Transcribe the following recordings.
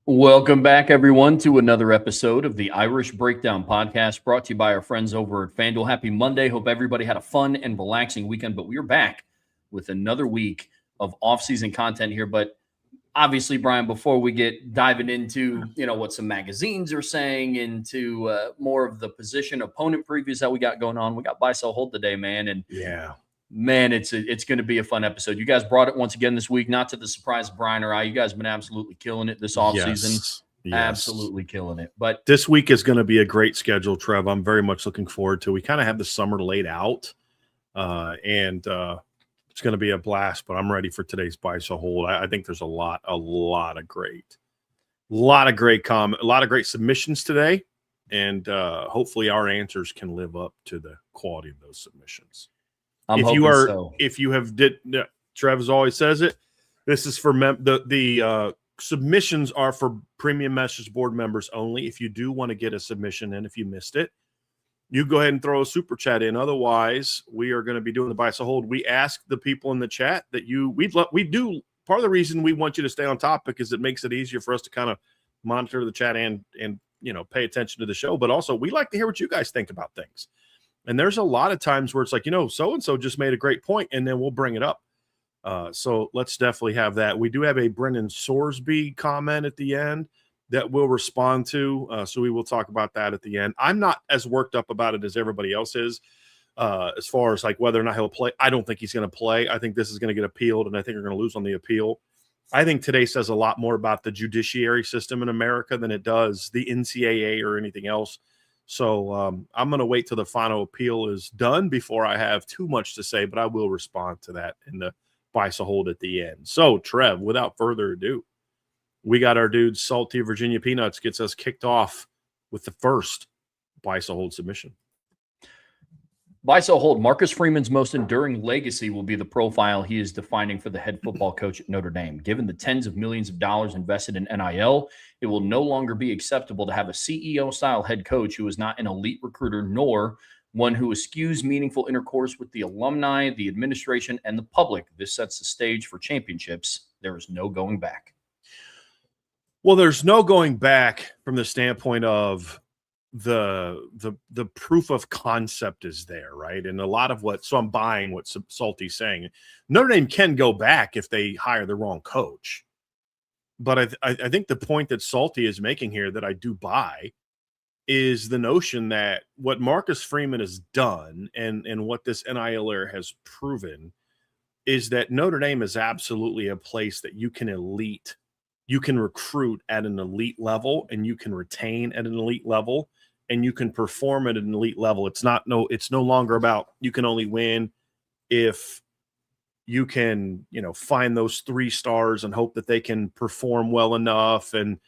Welcome back, everyone, to another episode of the Irish Breakdown Podcast, brought to you by our friends over at FanDuel. Happy Monday. Hope everybody had a fun and relaxing weekend, but we are back with another week of off-season content here. But obviously, Brian, before we get diving into, what some magazines are saying, into more of the position opponent previews that we got going on, we got buy, sell, hold today, man. And yeah, man, it's going to be a fun episode. You guys brought it once again this week, not to the surprise of Brian or I. You guys have been absolutely killing it this offseason. Yes. Absolutely killing it. But this week is going to be a great schedule, Trev. I'm very much looking forward to. We kind of have the summer laid out, and it's going to be a blast. But I'm ready for today's buy, sell, hold. I think there's a lot of great submissions today, and hopefully our answers can live up to the quality of those submissions. If you have Travis always says it. This is for the submissions are for premium message board members only. If you do want to get a submission in, if you missed it, you go ahead and throw a super chat in. Otherwise, we are going to be doing the buy, sell, hold. We ask the people in the chat that we do. Part of the reason we want you to stay on topic is it makes it easier for us to kind of monitor the chat and pay attention to the show. But also, we like to hear what you guys think about things. And there's a lot of times where it's like, so-and-so just made a great point, and then we'll bring it up. So let's definitely have that. We do have a Brendan Sorsby comment at the end that we'll respond to. So we will talk about that at the end. I'm not as worked up about it as everybody else is as far as like whether or not he'll play. I don't think he's going to play. I think this is going to get appealed, and I think we're going to lose on the appeal. I think today says a lot more about the judiciary system in America than it does the NCAA or anything else. So I'm going to wait till the final appeal is done before I have too much to say, but I will respond to that in the buy, sell, hold at the end. So, Trev, without further ado, we got our dude Salty Virginia Peanuts gets us kicked off with the first buy, sell, hold submission. Buy, sell, hold. Marcus Freeman's most enduring legacy will be the profile he is defining for the head football coach at Notre Dame. Given the tens of millions of dollars invested in NIL, it will no longer be acceptable to have a CEO-style head coach who is not an elite recruiter, nor one who eschews meaningful intercourse with the alumni, the administration, and the public. This sets the stage for championships. There is no going back. Well, there's no going back from the standpoint of the proof of concept is there, right? And a lot of so I'm buying what Salty's saying. Notre Dame can go back if they hire the wrong coach. But I think the point that Salty is making here that I do buy is the notion that what Marcus Freeman has done and what this NIL era has proven is that Notre Dame is absolutely a place that you can recruit at an elite level, and you can retain at an elite level, and you can perform at an elite level. It's no longer about you can only win if you can, find those 3 stars and hope that they can perform well enough, and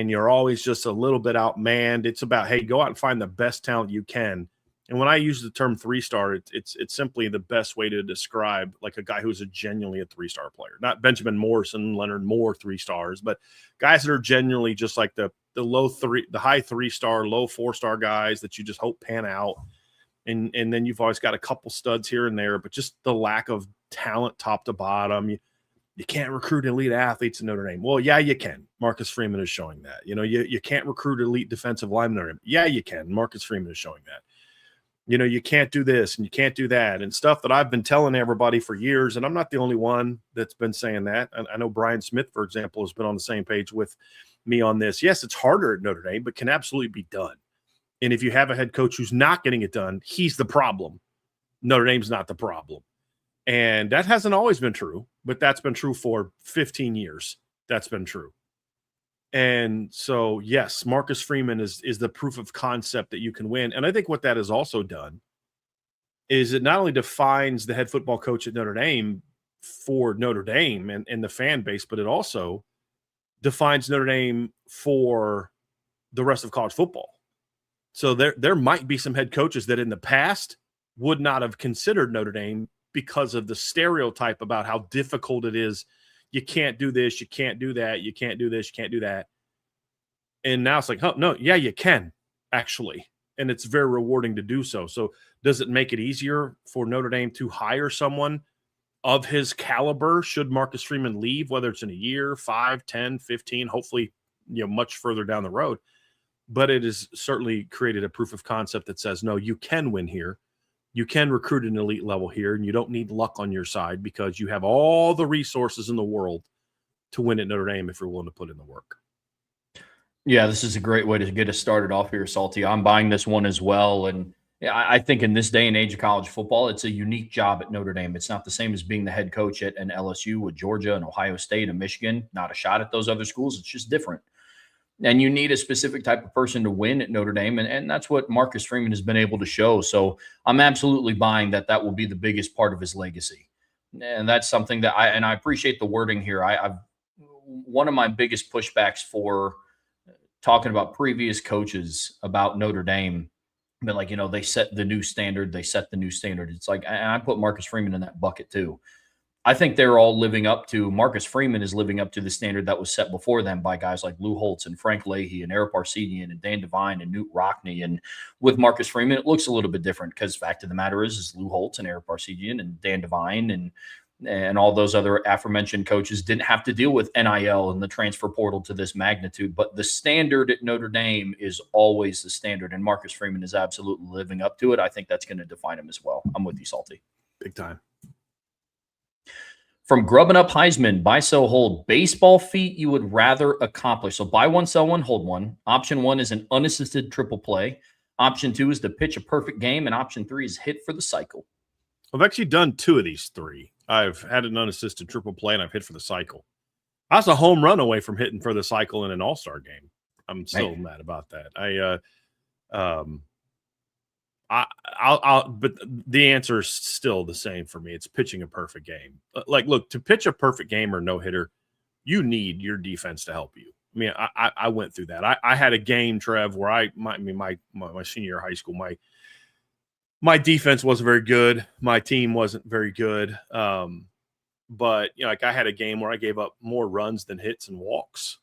you're always just a little bit outmanned. It's about, hey, go out and find the best talent you can. And when I use the term 3-star, it's simply the best way to describe like a guy who's genuinely a 3-star player, not Benjamin Morrison, Leonard Moore 3 stars, but guys that are genuinely just like the high 3-star, low 4-star guys that you just hope pan out. And then you've always got a couple studs here and there, but just the lack of talent top to bottom. You can't recruit elite athletes in Notre Dame. Well, yeah, you can. Marcus Freeman is showing that. You can't recruit elite defensive linemen in Notre Dame. Yeah, you can. Marcus Freeman is showing that. You can't do this and you can't do that, and stuff that I've been telling everybody for years. And I'm not the only one that's been saying that. I know Brian Smith, for example, has been on the same page with me on this. Yes, it's harder at Notre Dame, but can absolutely be done. And if you have a head coach who's not getting it done, he's the problem. Notre Dame's not the problem. And that hasn't always been true, but that's been true for 15 years. That's been true. And so, yes, Marcus Freeman is the proof of concept that you can win. And I think what that has also done is it not only defines the head football coach at Notre Dame for Notre Dame and the fan base, but it also defines Notre Dame for the rest of college football. So there might be some head coaches that in the past would not have considered Notre Dame because of the stereotype about how difficult it is. You can't do this, you can't do that, you can't do this, you can't do that. And now it's like, oh, no, yeah, you can, actually. And it's very rewarding to do so. So does it make it easier for Notre Dame to hire someone of his caliber should Marcus Freeman leave, whether it's in a year, 5, 10, 15, hopefully much further down the road. But it has certainly created a proof of concept that says, no, you can win here. You can recruit at an elite level here, and you don't need luck on your side because you have all the resources in the world to win at Notre Dame if you're willing to put in the work. Yeah, this is a great way to get us started off here, Salty. I'm buying this one as well. And yeah, I think in this day and age of college football, it's a unique job at Notre Dame. It's not the same as being the head coach at an LSU with Georgia and Ohio State and Michigan. Not a shot at those other schools. It's just different. And you need a specific type of person to win at Notre Dame. And that's what Marcus Freeman has been able to show. So I'm absolutely buying that will be the biggest part of his legacy. And that's something that I appreciate the wording here. I've one of my biggest pushbacks for talking about previous coaches about Notre Dame, but like, they set the new standard. They set the new standard. It's like, and I put Marcus Freeman in that bucket too. I think they're all living up to, Marcus Freeman is living up to the standard that was set before them by guys like Lou Holtz and Frank Leahy and Eric Parsegian and Dan Devine and Newt Rockney. And with Marcus Freeman, it looks a little bit different because fact of the matter is Lou Holtz and Eric Parsegian and Dan Devine and all those other aforementioned coaches didn't have to deal with NIL and the transfer portal to this magnitude. But the standard at Notre Dame is always the standard, and Marcus Freeman is absolutely living up to it. I think that's going to define him as well. I'm with you, Salty. Big time. From Grubbing Up Heisman, buy, sell, hold. Baseball feat you would rather accomplish. So buy one, sell one, hold one. Option 1 is an unassisted triple play. Option 2 is to pitch a perfect game. And option 3 is hit for the cycle. I've actually done 2 of these 3. I've had an unassisted triple play, and I've hit for the cycle. I was a home run away from hitting for the cycle in an all-star game. I'm still mad about that. But the answer is still the same for me. It's pitching a perfect game. Like, look, to pitch a perfect game or no hitter, you need your defense to help you. I mean, I went through that. I had a game, Trev, where my senior year of high school, my defense wasn't very good. My team wasn't very good. But like I had a game where I gave up more runs than hits and walks.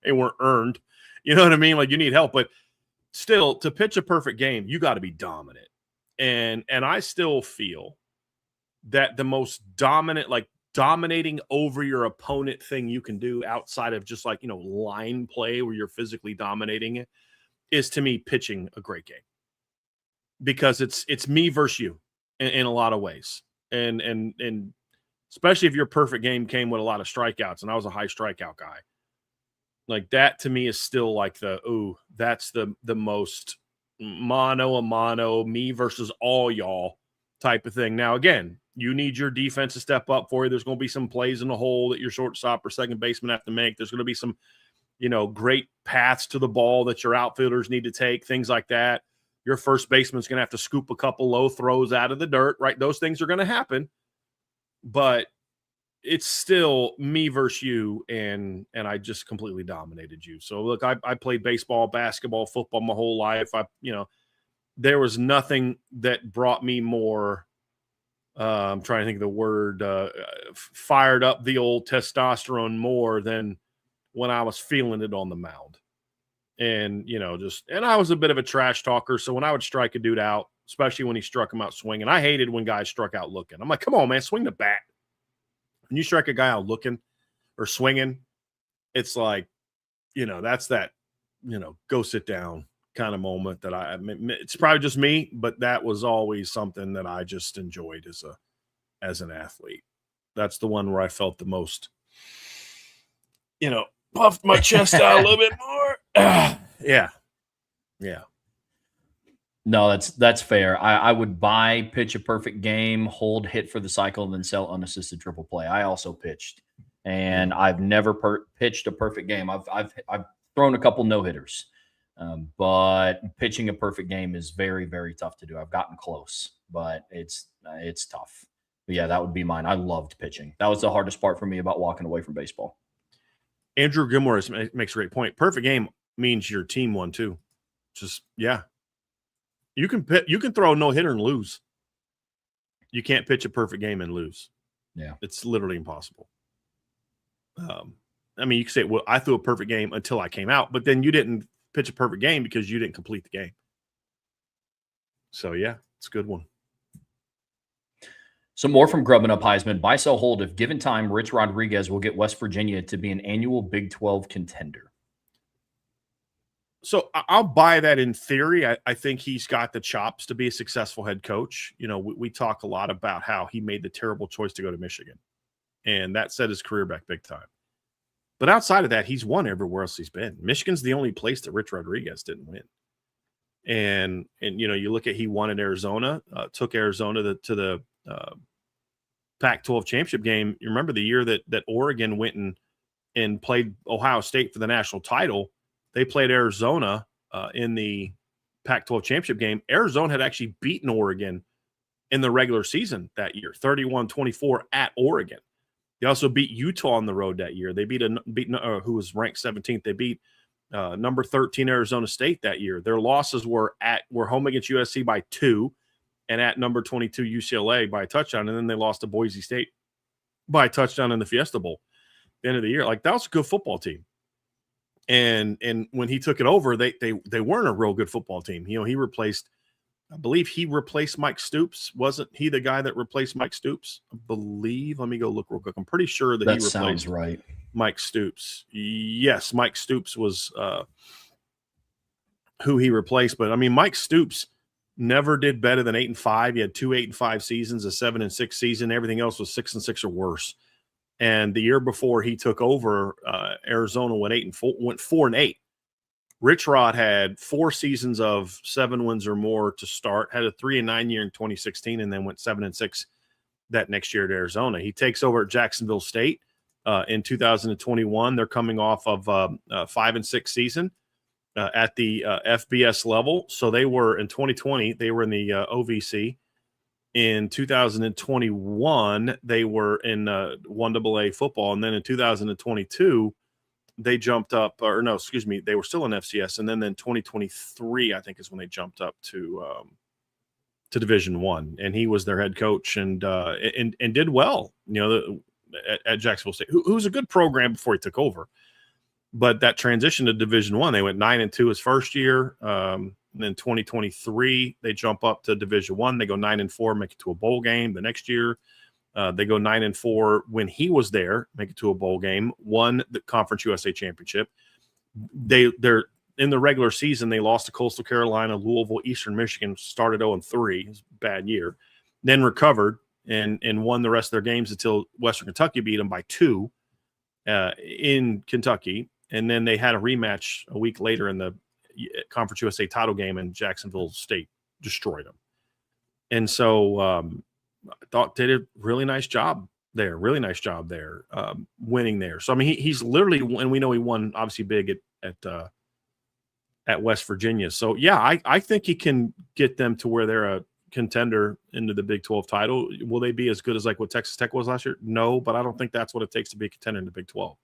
They weren't earned. You know what I mean? Like, you need help, but still, to pitch a perfect game, you got to be dominant. And I still feel that the most dominant, like dominating over your opponent thing you can do outside of just like, line play where you're physically dominating it is, to me, pitching a great game. Because it's me versus you in a lot of ways. And especially if your perfect game came with a lot of strikeouts, and I was a high strikeout guy. Like, that to me is still like that's the most mano a mano, me versus all y'all type of thing. Now, again, you need your defense to step up for you. There's going to be some plays in the hole that your shortstop or second baseman have to make. There's going to be some, great paths to the ball that your outfielders need to take, things like that. Your first baseman's going to have to scoop a couple low throws out of the dirt, right? Those things are going to happen. But it's still me versus you, and I just completely dominated you. So look, I played baseball, basketball, football my whole life. There was nothing that brought me more. I'm trying to think of the word, fired up the old testosterone more than when I was feeling it on the mound. And, and I was a bit of a trash talker. So when I would strike a dude out, especially when he struck him out swinging, I hated when guys struck out looking. I'm like, come on, man, swing the bat. When you strike a guy out looking or swinging, it's like, that's that, go sit down kind of moment that it's probably just me, but that was always something that I just enjoyed as an athlete. That's the one where I felt the most, puffed my chest out a little bit more. Yeah. No, that's fair. I would buy, pitch a perfect game, hold, hit for the cycle, and then sell unassisted triple play. I also pitched, and I've never pitched a perfect game. I've thrown a couple no hitters, but pitching a perfect game is very, very tough to do. I've gotten close, but it's tough. But yeah, that would be mine. I loved pitching. That was the hardest part for me about walking away from baseball. Andrew Gilmore makes a great point. Perfect game means your team won too. You can throw a no-hitter and lose. You can't pitch a perfect game and lose. Yeah. It's literally impossible. You can say, well, I threw a perfect game until I came out, but then you didn't pitch a perfect game because you didn't complete the game. So, yeah, it's a good one. Some more from Grubbing Up Heisman. Buy, sell, hold. If given time, Rich Rodriguez will get West Virginia to be an annual Big 12 contender. So I'll buy that in theory. I think he's got the chops to be a successful head coach. You know, we talk a lot about how he made the terrible choice to go to Michigan, and that set his career back big time. But outside of that, he's won everywhere else he's been. Michigan's the only place that Rich Rodriguez didn't win. And you know, you look at he won in Arizona, took Arizona to the Pac-12 championship game. You remember the year that Oregon went and played Ohio State for the national title. They played Arizona in the Pac-12 championship game. Arizona had actually beaten Oregon in the regular season that year, 31-24 at Oregon. They also beat Utah on the road that year. They beat who was ranked 17th. They beat number 13 Arizona State that year. Their losses were home against USC by 2 and at number 22 UCLA by a touchdown. And then they lost to Boise State by a touchdown in the Fiesta Bowl at the end of the year. Like, that was a good football team. And when he took it over, they weren't a real good football team. You know, I believe he replaced Mike Stoops. Wasn't he the guy that replaced Mike Stoops? I believe. Let me go look real quick. I'm pretty sure that he replaced sounds right. Mike Stoops. Yes, Mike Stoops was who he replaced. But I mean, Mike Stoops never did better than 8-5. He had 2 8-5 seasons, a 7-6 season. Everything else was 6-6 or worse. And the year before he took over, Arizona went 4-8. Rich Rod had 4 seasons of 7 wins or more to start, had a 3-9 year in 2016, and then went 7-6 that next year at Arizona. He takes over at Jacksonville State in 2021. They're coming off of a 5-6 season at the FBS level. So they were in 2020, they were in the OVC. In 2021, they were in 1AA football. And then in 2022, they jumped up, they were still in FCS. And then in 2023, I think is when they jumped up to Division One. And he was their head coach and did well, you know, at Jacksonville State, who's a good program before he took over. But that transition to Division One, they went 9-2 his first year. And then 2023, they jump up to Division One. They go 9-4, make it to a bowl game. The next year, they go 9-4 when he was there, make it to a bowl game. Won the Conference USA Championship. They're in the regular season. They lost to Coastal Carolina, Louisville, Eastern Michigan. Started 0-3, it was a bad year. Then recovered and won the rest of their games until Western Kentucky beat them by 2 in Kentucky. And then they had a rematch a week later in the Conference USA title game, and Jacksonville State destroyed them. And so I thought did a really nice job there, winning there. So, I mean, he's literally, and we know he won obviously big at West Virginia. So, yeah, I think he can get them to where they're a contender into the Big 12 title. Will they be as good as like what Texas Tech was last year? No, but I don't think that's what it takes to be a contender in the Big 12.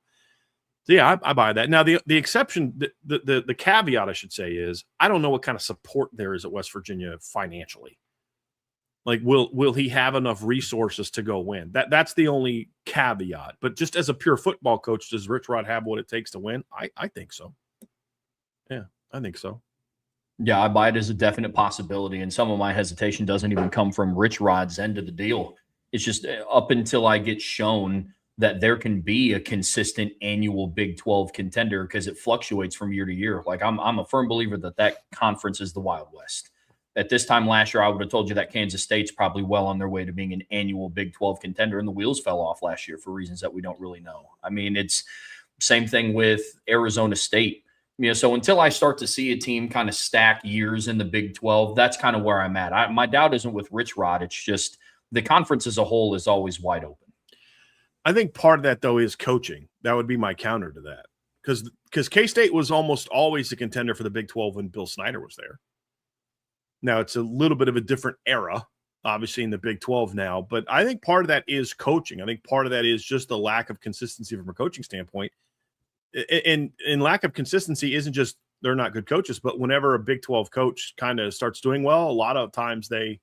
So, yeah, I buy that. Now, the exception, the caveat, I should say, is I don't know what kind of support there is at West Virginia financially. Like, will he have enough resources to go win? That's the only caveat. But just as a pure football coach, does Rich Rod have what it takes to win? I think so. Yeah, I think so. Yeah, I buy it as a definite possibility. And some of my hesitation doesn't even come from Rich Rod's end of the deal. It's just up until I get shown that there can be a consistent annual Big 12 contender, because it fluctuates from year to year. Like, I'm a firm believer that conference is the Wild West. At this time last year, I would have told you that Kansas State's probably well on their way to being an annual Big 12 contender, and the wheels fell off last year for reasons that we don't really know. I mean, it's same thing with Arizona State. You know, so until I start to see a team kind of stack years in the Big 12, that's kind of where I'm at. My doubt isn't with Rich Rod. It's just the conference as a whole is always wide open. I think part of that, though, is coaching. That would be my counter to that. Because K-State was almost always a contender for the Big 12 when Bill Snyder was there. Now, it's a little bit of a different era, obviously, in the Big 12 now. But I think part of that is coaching. I think part of that is just the lack of consistency from a coaching standpoint. And lack of consistency isn't just they're not good coaches, but whenever a Big 12 coach kind of starts doing well, a lot of times they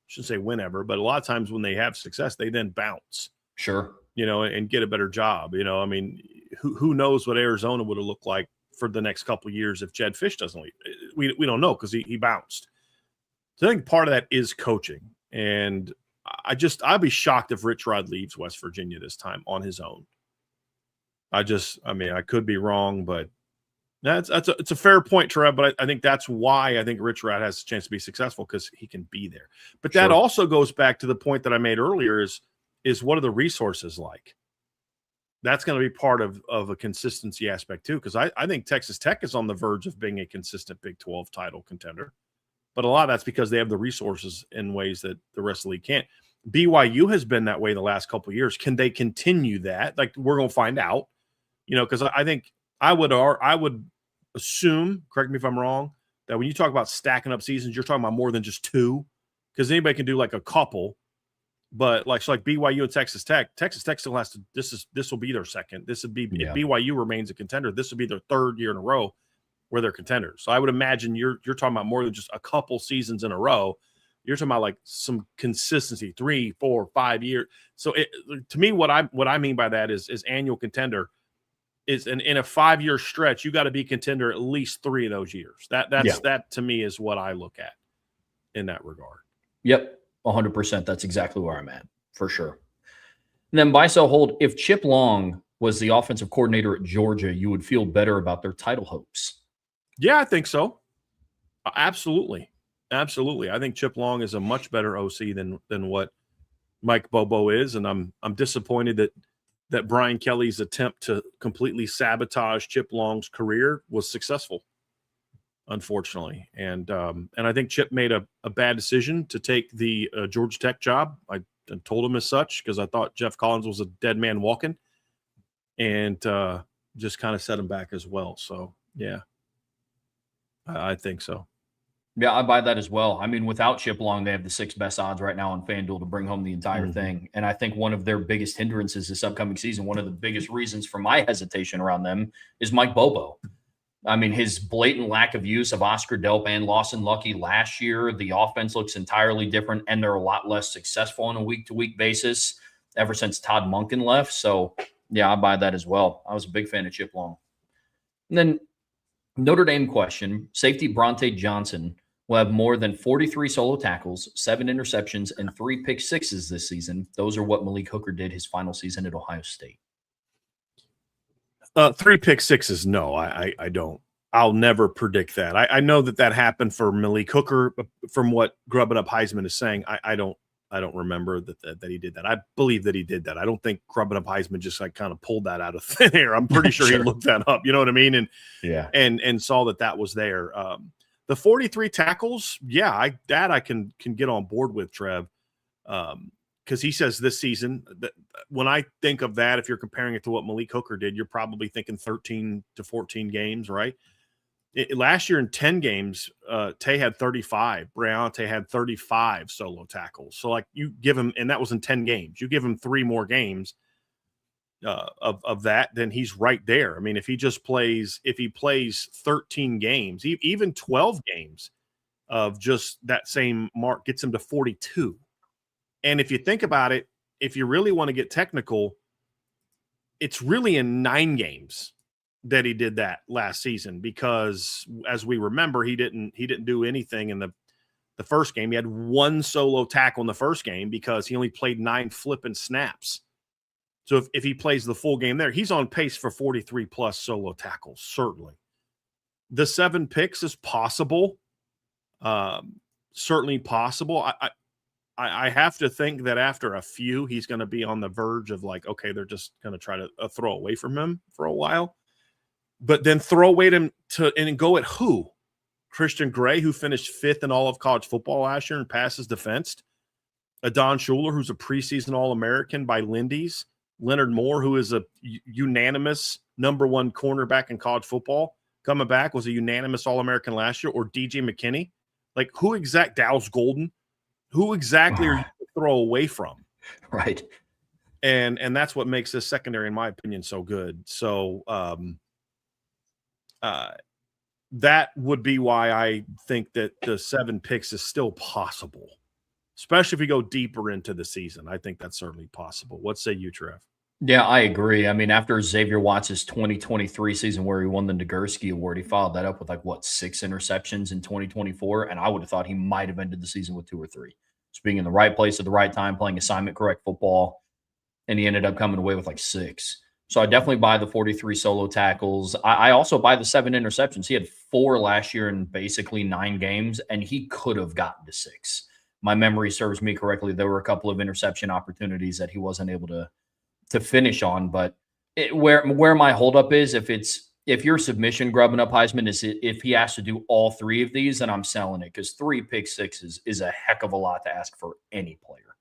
shouldn't say whenever, but a lot of times when they have success, they then bounce. Sure. You know, and get a better job. You know, I mean, who knows what Arizona would have looked like for the next couple of years if Jed Fish doesn't leave. We don't know because he bounced. So I think part of that is coaching. And I'd be shocked if Rich Rod leaves West Virginia this time on his own. I mean, I could be wrong, but It's a fair point, Trev, but I think that's why I think Rich Rod has a chance to be successful, because he can be there. But that also goes back to the point that I made earlier is what are the resources like? That's going to be part of a consistency aspect too, because I think Texas Tech is on the verge of being a consistent Big 12 title contender. But a lot of that's because they have the resources in ways that the rest of the league can't. BYU has been that way the last couple of years. Can they continue that? Like, we're going to find out, because I think I would assume, correct me if I'm wrong, that when you talk about stacking up seasons, you're talking about more than just two, because anybody can do like a couple. But like BYU and Texas Tech still has to. This will be their second. This would be if BYU remains a contender. This would be their third year in a row where they're contenders. So I would imagine you're talking about more than just a couple seasons in a row. You're talking about like some consistency, 3, 4, 5 years. So to me, what I mean by that is annual contender is in a 5-year stretch. You got to be contender at least 3 of those years. That to me is what I look at in that regard. Yep. 100%. That's exactly where I'm at, for sure. And then buy, sell, hold. If Chip Long was the offensive coordinator at Georgia, you would feel better about their title hopes. Yeah, I think so. Absolutely. I think Chip Long is a much better OC than what Mike Bobo is, and I'm disappointed that Brian Kelly's attempt to completely sabotage Chip Long's career was successful, unfortunately. And I think Chip made a bad decision to take the Georgia Tech job. I told him as such, because I thought Jeff Collins was a dead man walking, and just kind of set him back as well. So, yeah, I think so. Yeah, I buy that as well. I mean, without Chip Long, they have the 6th best odds right now on FanDuel to bring home the entire thing. And I think one of their biggest hindrances this upcoming season, one of the biggest reasons for my hesitation around them, is Mike Bobo. I mean, his blatant lack of use of Oscar Delp and Lawson Lucky last year, the offense looks entirely different, and they're a lot less successful on a week-to-week basis ever since Todd Monken left. So, yeah, I buy that as well. I was a big fan of Chip Long. And then Notre Dame question, safety Bronte Johnson will have more than 43 solo tackles, 7 interceptions, and 3 pick sixes this season. Those are what Malik Hooker did his final season at Ohio State. 3 pick sixes, no, I don't. I'll never predict that. I know that happened for Malik Hooker. From what Grubbing Up Heisman is saying, I don't remember that he did that. I believe that he did that. I don't think Grubbing Up Heisman just like kind of pulled that out of thin air. I'm pretty sure he looked that up. You know what I mean? And yeah, and saw that was there. The 43 tackles, yeah, I can get on board with, Trev, because he says this season, that when I think of that, if you're comparing it to what Malik Hooker did, you're probably thinking 13 to 14 games, right? Last year in 10 games, Tay had 35. Briante had 35 solo tackles. So, like, you give him, and that was in 10 games. You give him 3 more games of that, then he's right there. I mean, if he plays 13 games, even 12 games of just that same mark gets him to 42. And if you think about it, if you really want to get technical, it's really in 9 games that he did that last season, because as we remember, he didn't do anything in the first game. He had 1 solo tackle in the first game because he only played 9 flipping snaps. So if he plays the full game there, he's on pace for 43 plus solo tackles, certainly. The 7 picks is possible. Certainly possible. I have to think that after a few, he's going to be on the verge of like, okay, they're just going to try to throw away from him for a while. But then throw away him and go at who? Christian Gray, who finished 5th in all of college football last year and passes defensed. Adon Schuler, who's a preseason All-American by Lindy's. Leonard Moore, who is a unanimous #1 cornerback in college football, coming back, was a unanimous All-American last year. Or DJ McKinney. Like, Dallas Golden, who exactly are you to throw away from? Right. And that's what makes this secondary, in my opinion, so good. So that would be why I think that the 7 picks is still possible, especially if we go deeper into the season. I think that's certainly possible. What say you, Trev? Yeah, I agree. I mean, after Xavier Watts' 2023 season where he won the Nagurski Award, he followed that up with 6 interceptions in 2024, and I would have thought he might have ended the season with 2 or 3. Just being in the right place at the right time, playing assignment correct football, and he ended up coming away with 6. So I definitely buy the 43 solo tackles. I also buy the 7 interceptions. He had 4 last year in basically 9 games, and he could have gotten to 6. My memory serves me correctly. There were a couple of interception opportunities that he wasn't able to finish on. But where my holdup is, if your submission grubbing up Heisman is if he has to do all 3 of these, then I'm selling it, because 3 pick sixes is a heck of a lot to ask for any player.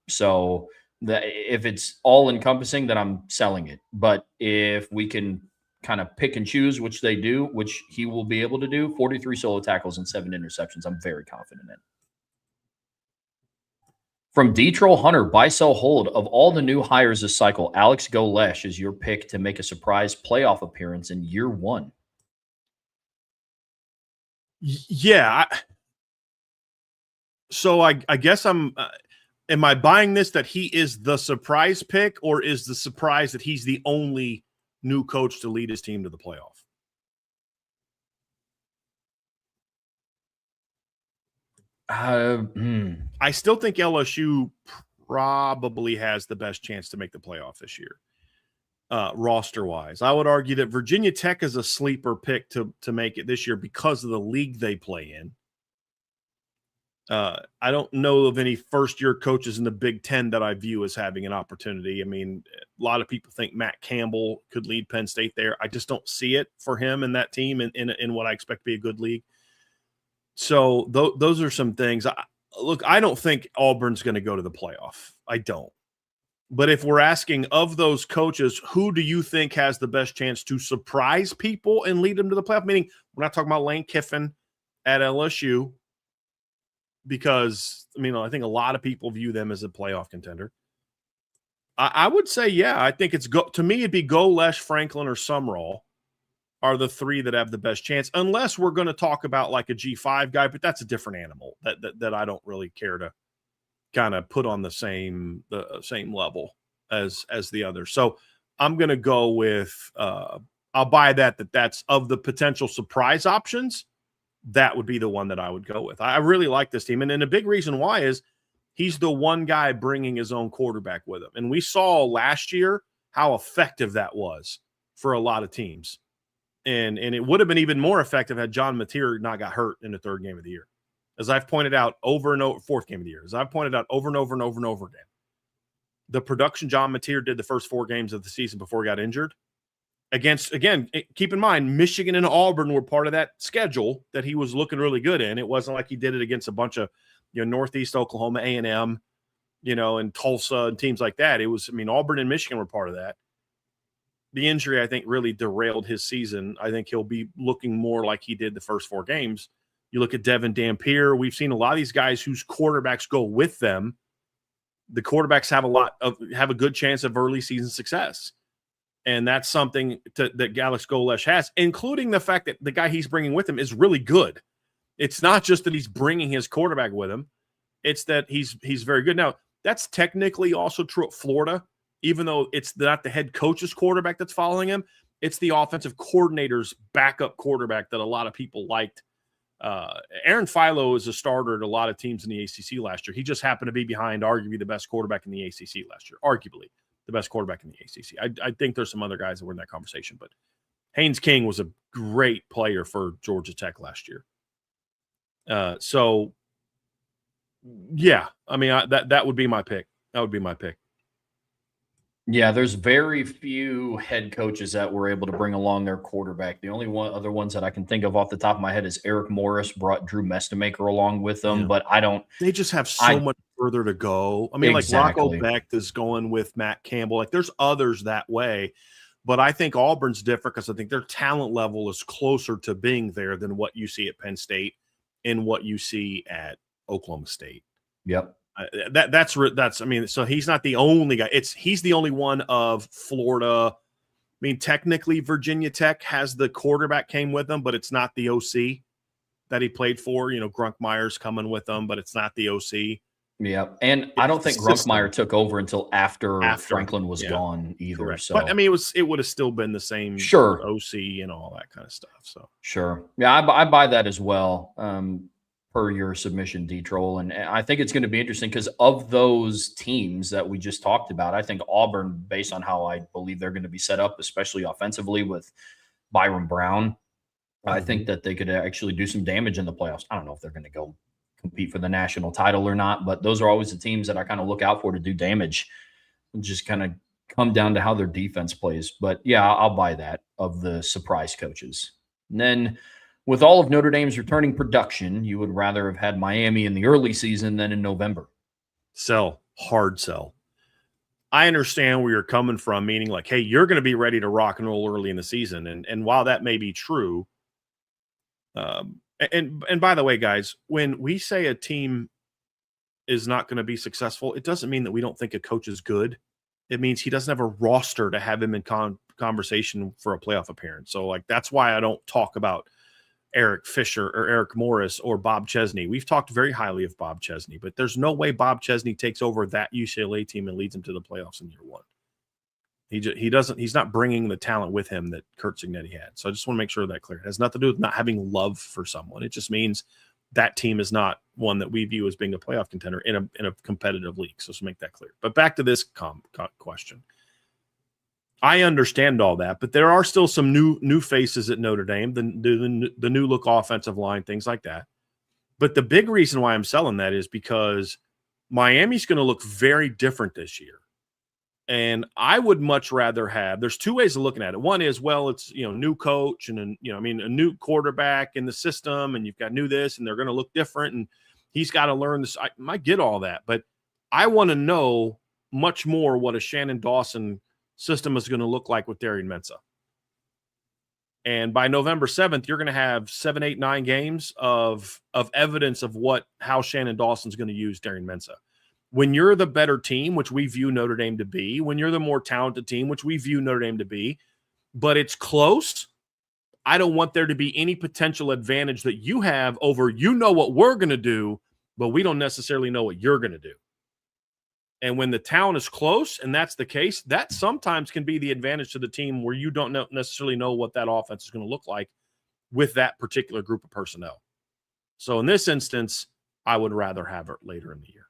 So if it's all encompassing, then I'm selling it. But if we can kind of pick and choose, which they do, which he will be able to do, 43 solo tackles and 7 interceptions, I'm very confident in. From D-Troll Hunter, buy, sell, hold. Of all the new hires this cycle, Alex Golesh is your pick to make a surprise playoff appearance in year 1. Yeah. So I guess am I buying this that he is the surprise pick, or is the surprise that he's the only new coach to lead his team to the playoff? I still think LSU probably has the best chance to make the playoff this year, roster-wise. I would argue that Virginia Tech is a sleeper pick to make it this year because of the league they play in. I don't know of any first-year coaches in the Big Ten that I view as having an opportunity. I mean, a lot of people think Matt Campbell could lead Penn State there. I just don't see it for him and that team in what I expect to be a good league. So those are some things. Look, I don't think Auburn's going to go to the playoff. I don't. But if we're asking of those coaches, who do you think has the best chance to surprise people and lead them to the playoff? Meaning, we're not talking about Lane Kiffin at LSU, because, I mean, I think a lot of people view them as a playoff contender. I would say, yeah, I think to me, it'd be Golesh, Franklin, or Sumrall are the 3 that have the best chance, unless we're going to talk about like a G5 guy, but that's a different animal that I don't really care to kind of put on the same level as the others. So I'm going to go with I'll buy that's of the potential surprise options. That would be the one that I would go with. I really like this team. And a big reason why is he's the one guy bringing his own quarterback with him. And we saw last year how effective that was for a lot of teams. And it would have been even more effective had John Mateer not got hurt in the 3rd game of the year. As I've pointed out over and over, 4th game of the year, as I've pointed out over and over and over and over again, the production John Mateer did the first 4 games of the season before he got injured again, keep in mind, Michigan and Auburn were part of that schedule that he was looking really good in. It wasn't like he did it against a bunch of, Northeast Oklahoma, A&M, and Tulsa and teams like that. It was, Auburn and Michigan were part of that. The injury, I think, really derailed his season. I think he'll be looking more like he did the first 4 games. You look at Devin Dampier. We've seen a lot of these guys whose quarterbacks go with them. The quarterbacks have a good chance of early season success. And that's something that Alex Golesh has, including the fact that the guy he's bringing with him is really good. It's not just that he's bringing his quarterback with him. It's that he's very good. Now, that's technically also true at Florida, even though it's not the head coach's quarterback that's following him. It's the offensive coordinator's backup quarterback that a lot of people liked. Aaron Philo is a starter at a lot of teams in the ACC last year. He just happened to be behind arguably the best quarterback in the ACC last year, arguably the best quarterback in the ACC. I think there's some other guys that were in that conversation, but Haynes King was a great player for Georgia Tech last year. So, yeah, that would be my pick. That would be my pick. Yeah, there's very few head coaches that were able to bring along their quarterback. The only other ones that I can think of off the top of my head is Eric Morris brought Drew Mestemaker along with them, but I don't. They just have so much further to go. Like Rocco Becht is going with Matt Campbell. Like there's others that way, but I think Auburn's different because I think their talent level is closer to being there than what you see at Penn State and what you see at Oklahoma State. Yep. So he's not the only guy. He's the only one of Florida. Technically Virginia Tech has the quarterback came with them, but it's not the OC that he played for. Grunkmeyer's coming with them, but it's not the OC. Yeah. And I don't think Grunkmeyer took over until after Franklin was gone either. Correct. So but it would have still been the same OC and all that kind of stuff. So sure. Yeah, I buy that as well. per your submission, D-Troll. And I think it's going to be interesting because of those teams that we just talked about, I think Auburn, based on how I believe they're going to be set up, especially offensively with Byron Brown, I think that they could actually do some damage in the playoffs. I don't know if they're going to go compete for the national title or not, but those are always the teams that I kind of look out for to do damage. Just kind of come down to how their defense plays. But yeah, I'll buy that of the surprise coaches. And then with all of Notre Dame's returning production, you would rather have had Miami in the early season than in November. Sell. Hard sell. I understand where you're coming from, meaning like, hey, you're going to be ready to rock and roll early in the season. And while that may be true, and by the way, guys, when we say a team is not going to be successful, it doesn't mean that we don't think a coach is good. It means he doesn't have a roster to have him in conversation for a playoff appearance. So, like, that's why I don't talk about Eric Fisher or Eric Morris or Bob Chesney. We've talked very highly of Bob Chesney, but there's no way Bob Chesney takes over that UCLA team and leads them to the playoffs in year one. He's not bringing the talent with him that Kurt Cignetti had. So I just want to make sure that clear. It has nothing to do with not having love for someone. It just means that team is not one that we view as being a playoff contender in a competitive league. So let's make that clear. But back to this question. I understand all that, but there are still some new faces at Notre Dame, the new look offensive line, things like that. But the big reason why I'm selling that is because Miami's going to look very different this year. And I would much rather have, there's two ways of looking at it. One is, well, it's, new coach and, a new quarterback in the system, and you've got new this, and they're going to look different, and he's got to learn this. I get all that, but I want to know much more what a Shannon Dawson system is going to look like with Darian Mensah. And by November 7th, you're going to have 7, 8, 9 games of evidence of how Shannon Dawson's going to use Darian Mensah. When you're the better team, which we view Notre Dame to be, when you're the more talented team, which we view Notre Dame to be, but it's close, I don't want there to be any potential advantage that you have over, what we're going to do, but we don't necessarily know what you're going to do. And when the town is close, and that's the case, that sometimes can be the advantage to the team where you don't necessarily know what that offense is going to look like with that particular group of personnel. So in this instance, I would rather have it later in the year.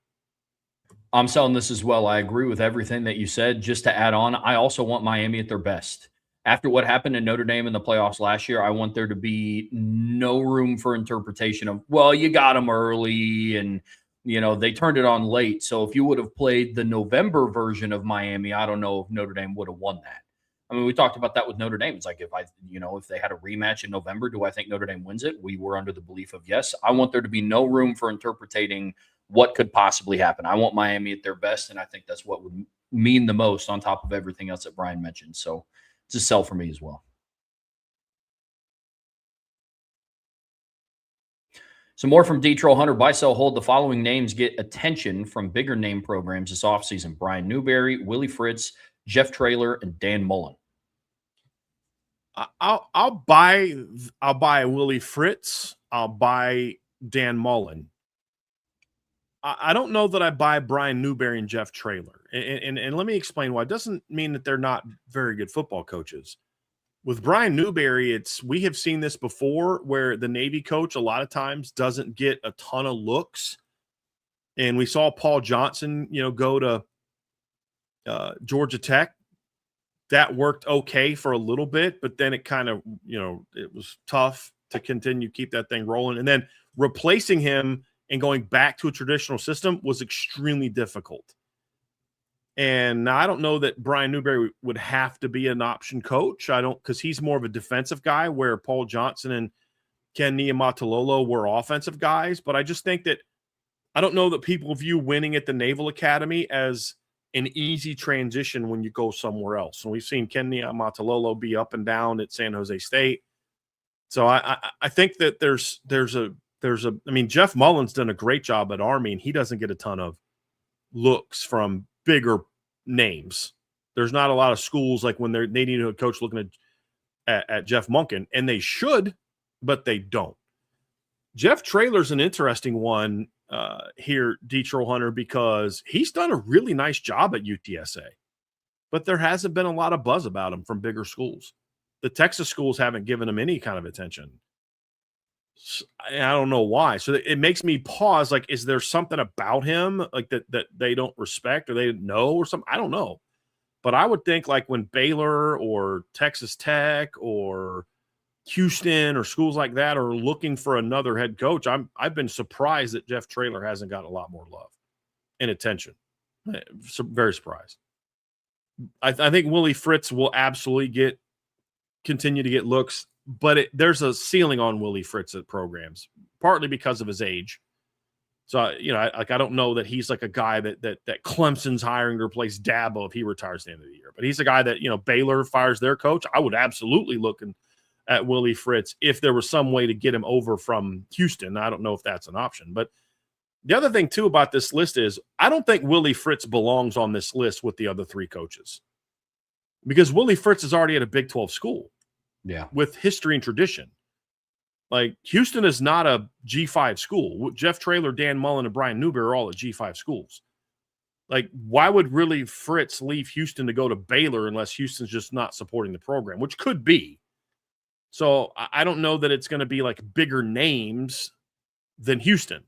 I'm selling this as well. I agree with everything that you said. Just to add on, I also want Miami at their best. After what happened in Notre Dame in the playoffs last year, I want there to be no room for interpretation of, well, you got them early and, they turned it on late. So if you would have played the November version of Miami, I don't know if Notre Dame would have won that. I mean, we talked about that with Notre Dame. It's like, if they had a rematch in November, do I think Notre Dame wins it? We were under the belief of yes. I want there to be no room for interpreting what could possibly happen. I want Miami at their best, and I think that's what would mean the most on top of everything else that Brian mentioned. So it's a sell for me as well. Some more from D-Troll. Hunter, buy, sell, hold. The following names get attention from bigger name programs this offseason: Brian Newberry, Willie Fritz, Jeff Traylor, and Dan Mullen. I'll buy Willie Fritz. I'll buy Dan Mullen. I don't know that I buy Brian Newberry and Jeff Traylor. And let me explain why. It doesn't mean that they're not very good football coaches. With Brian Newberry, we have seen this before where the Navy coach a lot of times doesn't get a ton of looks. And we saw Paul Johnson, go to Georgia Tech. That worked okay for a little bit, but then it kind of, it was tough to continue, keep that thing rolling. And then replacing him and going back to a traditional system was extremely difficult. And now I don't know that Brian Newberry would have to be an option coach. Because he's more of a defensive guy, where Paul Johnson and Ken Niumatalolo were offensive guys. But I just think that I don't know that people view winning at the Naval Academy as an easy transition when you go somewhere else. And we've seen Ken Niumatalolo be up and down at San Jose State. So I think that there's Jeff Mullen's done a great job at Army, and he doesn't get a ton of looks from bigger names. There's not a lot of schools like when they need a coach looking at Jeff Monken, and they should, but they don't. Jeff Traylor's an interesting one here, D-Troll Hunter, because he's done a really nice job at UTSA, but there hasn't been a lot of buzz about him from bigger schools. The Texas schools haven't given him any kind of attention. I don't know why. So it makes me pause. Like, is there something about him like that they don't respect or they know or something? I don't know. But I would think like when Baylor or Texas Tech or Houston or schools like that are looking for another head coach, I've been surprised that Jeff Traylor hasn't got a lot more love and attention. So very surprised. I think Willie Fritz will absolutely continue to get looks, but there's a ceiling on Willie Fritz at programs, partly because of his age. So I don't know that he's like a guy that Clemson's hiring to replace Dabo if he retires at the end of the year. But he's a guy that Baylor fires their coach. I would absolutely look at Willie Fritz if there was some way to get him over from Houston. I don't know if that's an option. But the other thing too about this list is I don't think Willie Fritz belongs on this list with the other three coaches, because Willie Fritz is already at a Big 12 school. Yeah, with history and tradition. Like, Houston is not a G5 school. Jeff Traylor, Dan Mullen, and Brian Newberry are all at G5 schools. Like, why would really Fritz leave Houston to go to Baylor unless Houston's just not supporting the program, which could be. So I don't know that it's going to be like bigger names than Houston,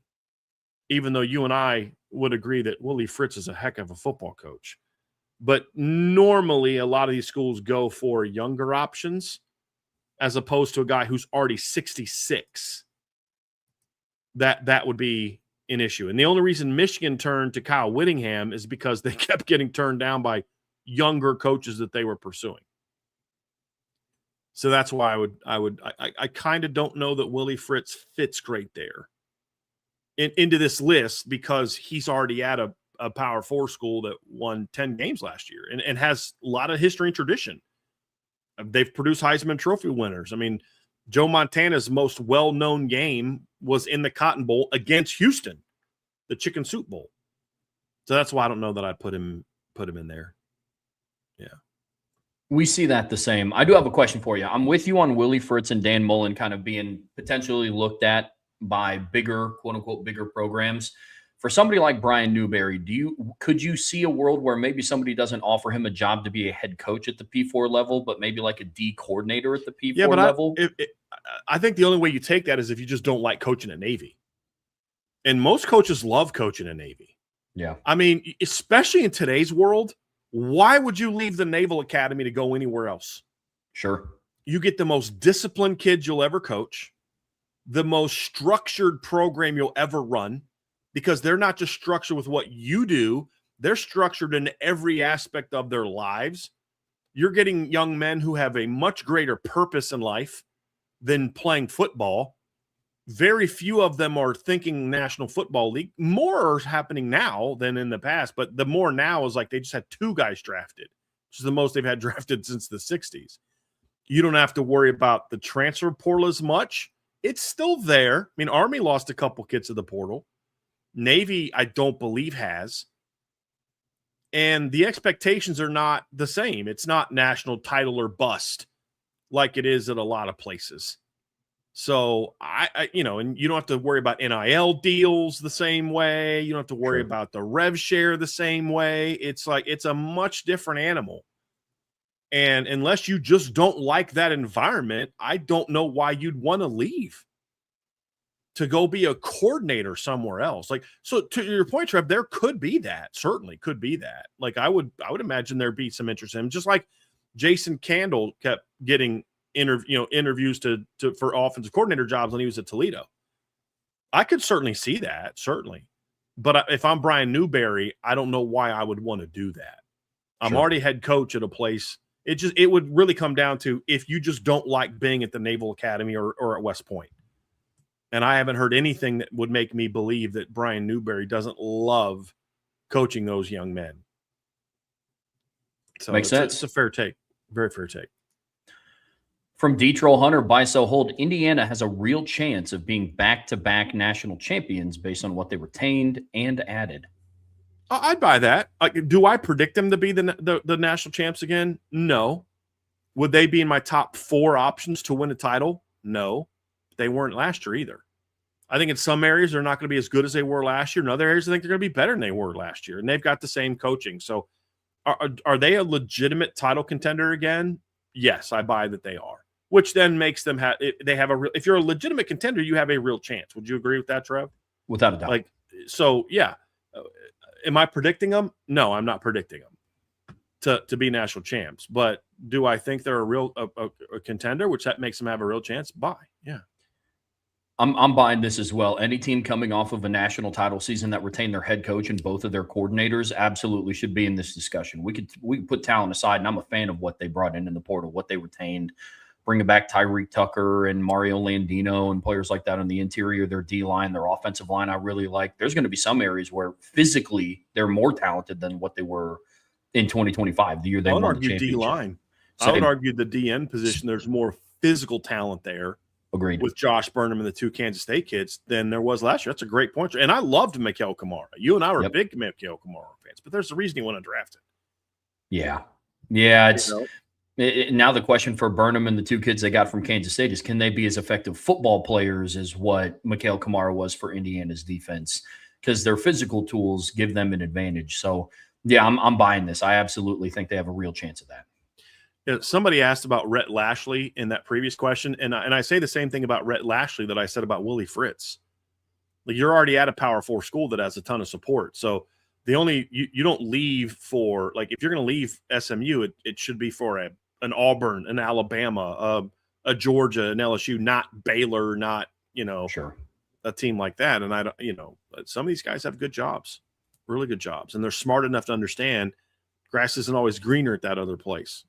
even though you and I would agree that Willie Fritz is a heck of a football coach. But normally a lot of these schools go for younger options as opposed to a guy who's already 66. That would be an issue. And the only reason Michigan turned to Kyle Whittingham is because they kept getting turned down by younger coaches that they were pursuing. So that's why I kind of don't know that Willie Fritz fits great there into this list, because he's already at a Power 4 school that won 10 games last year and has a lot of history and tradition. They've produced Heisman Trophy winners. I mean, Joe Montana's most well-known game was in the Cotton Bowl against Houston, the Chicken Soup Bowl. So that's why I don't know that I'd put him in there. Yeah. We see that the same. I do have a question for you. I'm with you on Willie Fritz and Dan Mullen kind of being potentially looked at by bigger, quote unquote, bigger programs. For somebody like Brian Newberry, could you see a world where maybe somebody doesn't offer him a job to be a head coach at the P4 level, but maybe like a D coordinator at the P4 level? I think the only way you take that is if you just don't like coaching at Navy. And most coaches love coaching at Navy. Yeah. I mean, especially in today's world, why would you leave the Naval Academy to go anywhere else? Sure. You get the most disciplined kids you'll ever coach, the most structured program you'll ever run, because they're not just structured with what you do, they're structured in every aspect of their lives. You're getting young men who have a much greater purpose in life than playing football. Very few of them are thinking National Football League. More are happening now than in the past, but the more now is like they just had 2 guys drafted, which is the most they've had drafted since the 60s. You don't have to worry about the transfer portal as much. It's still there. I mean, Army lost a couple kids to the portal. Navy, I don't believe, has. And the expectations are not the same. It's not national title or bust like it is at a lot of places. So, and you don't have to worry about NIL deals the same way. You don't have to worry about the rev share the same way. It's like it's a much different animal. And unless you just don't like that environment, I don't know why you'd want to leave to go be a coordinator somewhere else. Like, so to your point, Trev, there could be that. Certainly could be that. Like, I would imagine there'd be some interest in him, just like Jason Candle kept getting interviews for offensive coordinator jobs when he was at Toledo. I could certainly see that, certainly. But if I'm Brian Newberry, I don't know why I would want to do that. I'm already head coach at a place. It would really come down to if you just don't like being at the Naval Academy or at West Point. And I haven't heard anything that would make me believe that Brian Newberry doesn't love coaching those young men. So Makes sense. It's a fair take. Very fair take. From D-Troll Hunter, buy, sell, hold, Indiana has a real chance of being back-to-back national champions based on what they retained and added. I'd buy that. Do I predict them to be the national champs again? No. Would they be in my top 4 options to win a title? No. They weren't last year either. I think in some areas they're not going to be as good as they were last year. In other areas, I think they're going to be better than they were last year. And they've got the same coaching. So are they a legitimate title contender again? Yes, I buy that they are. which then makes them have if you're a legitimate contender, you have a real chance. Would you agree with that, Trev? Without a doubt. Yeah. Am I predicting them? No, I'm not predicting them to be national champs. But do I think they're a real contender, which that makes them have a real chance? Yeah. I'm buying this as well. Any team coming off of a national title season that retained their head coach and both of their coordinators absolutely should be in this discussion. We could put talent aside, and I'm a fan of what they brought in the portal, what they retained, bringing back Tyreek Tucker and Mario Landino and players like that on the interior, their D-line, their offensive line. I really like. There's going to be some areas where physically they're more talented than what they were in 2025, the year they won the championship. D-line. I would argue the DN position, there's more physical talent there. Agreed. With Josh Burnham and the two Kansas State kids than there was last year. That's a great point. And I loved Mikael Kamara. You and I were big Mikael Kamara fans, but there's a reason he went undrafted. Yeah. It's now the question for Burnham and the two kids they got from Kansas State is, can they be as effective football players as what Mikael Kamara was for Indiana's defense? Because their physical tools give them an advantage. So, yeah, I'm buying this. I absolutely think they have a real chance of that. Somebody asked about Rhett Lashley in that previous question, and I say the same thing about Rhett Lashley that I said about Willie Fritz. Like, you're already at a Power 4 school that has a ton of support. So you don't leave for, like, if you're going to leave SMU, it should be for an Auburn, an Alabama, a Georgia, an LSU, not Baylor, not a team like that. And I don't, some of these guys have good jobs, really good jobs, and they're smart enough to understand grass isn't always greener at that other place.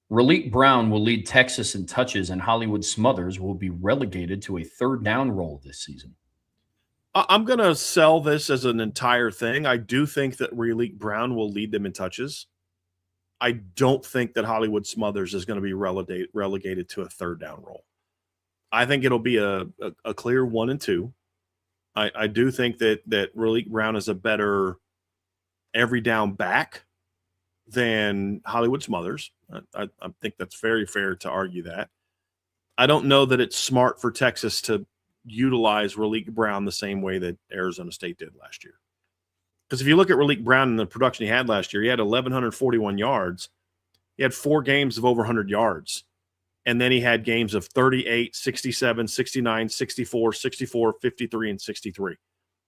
Raleek Brown will lead Texas in touches, and Hollywood Smothers will be relegated to a third down role this season. I'm going to sell this as an entire thing. I do think that Raleek Brown will lead them in touches. I don't think that Hollywood Smothers is going to be relegated to a third down role. I think it'll be a clear 1 and 2. I do think that Raleek Brown is a better every down back than Hollywood Smothers. I think that's very fair to argue that. I don't know that it's smart for Texas to utilize Raleek Brown the same way that Arizona State did last year. Because if you look at Raleek Brown and the production he had last year, he had 1,141 yards. He had 4 games of over 100 yards. And then he had games of 38, 67, 69, 64, 64, 53, and 63. It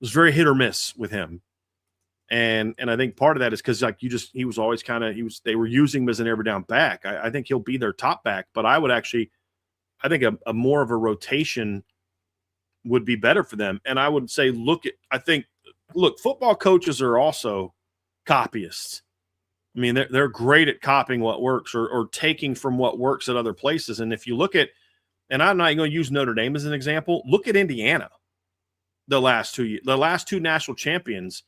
was very hit or miss with him. And I think part of that is because he was always they were using him as an every down back. I think he'll be their top back, but I think a more of a rotation would be better for them. And I would say, look, football coaches are also copyists. I mean, they're great at copying what works or taking from what works at other places. And if you look at, and I'm not going to use Notre Dame as an example, look at Indiana. The last two national champions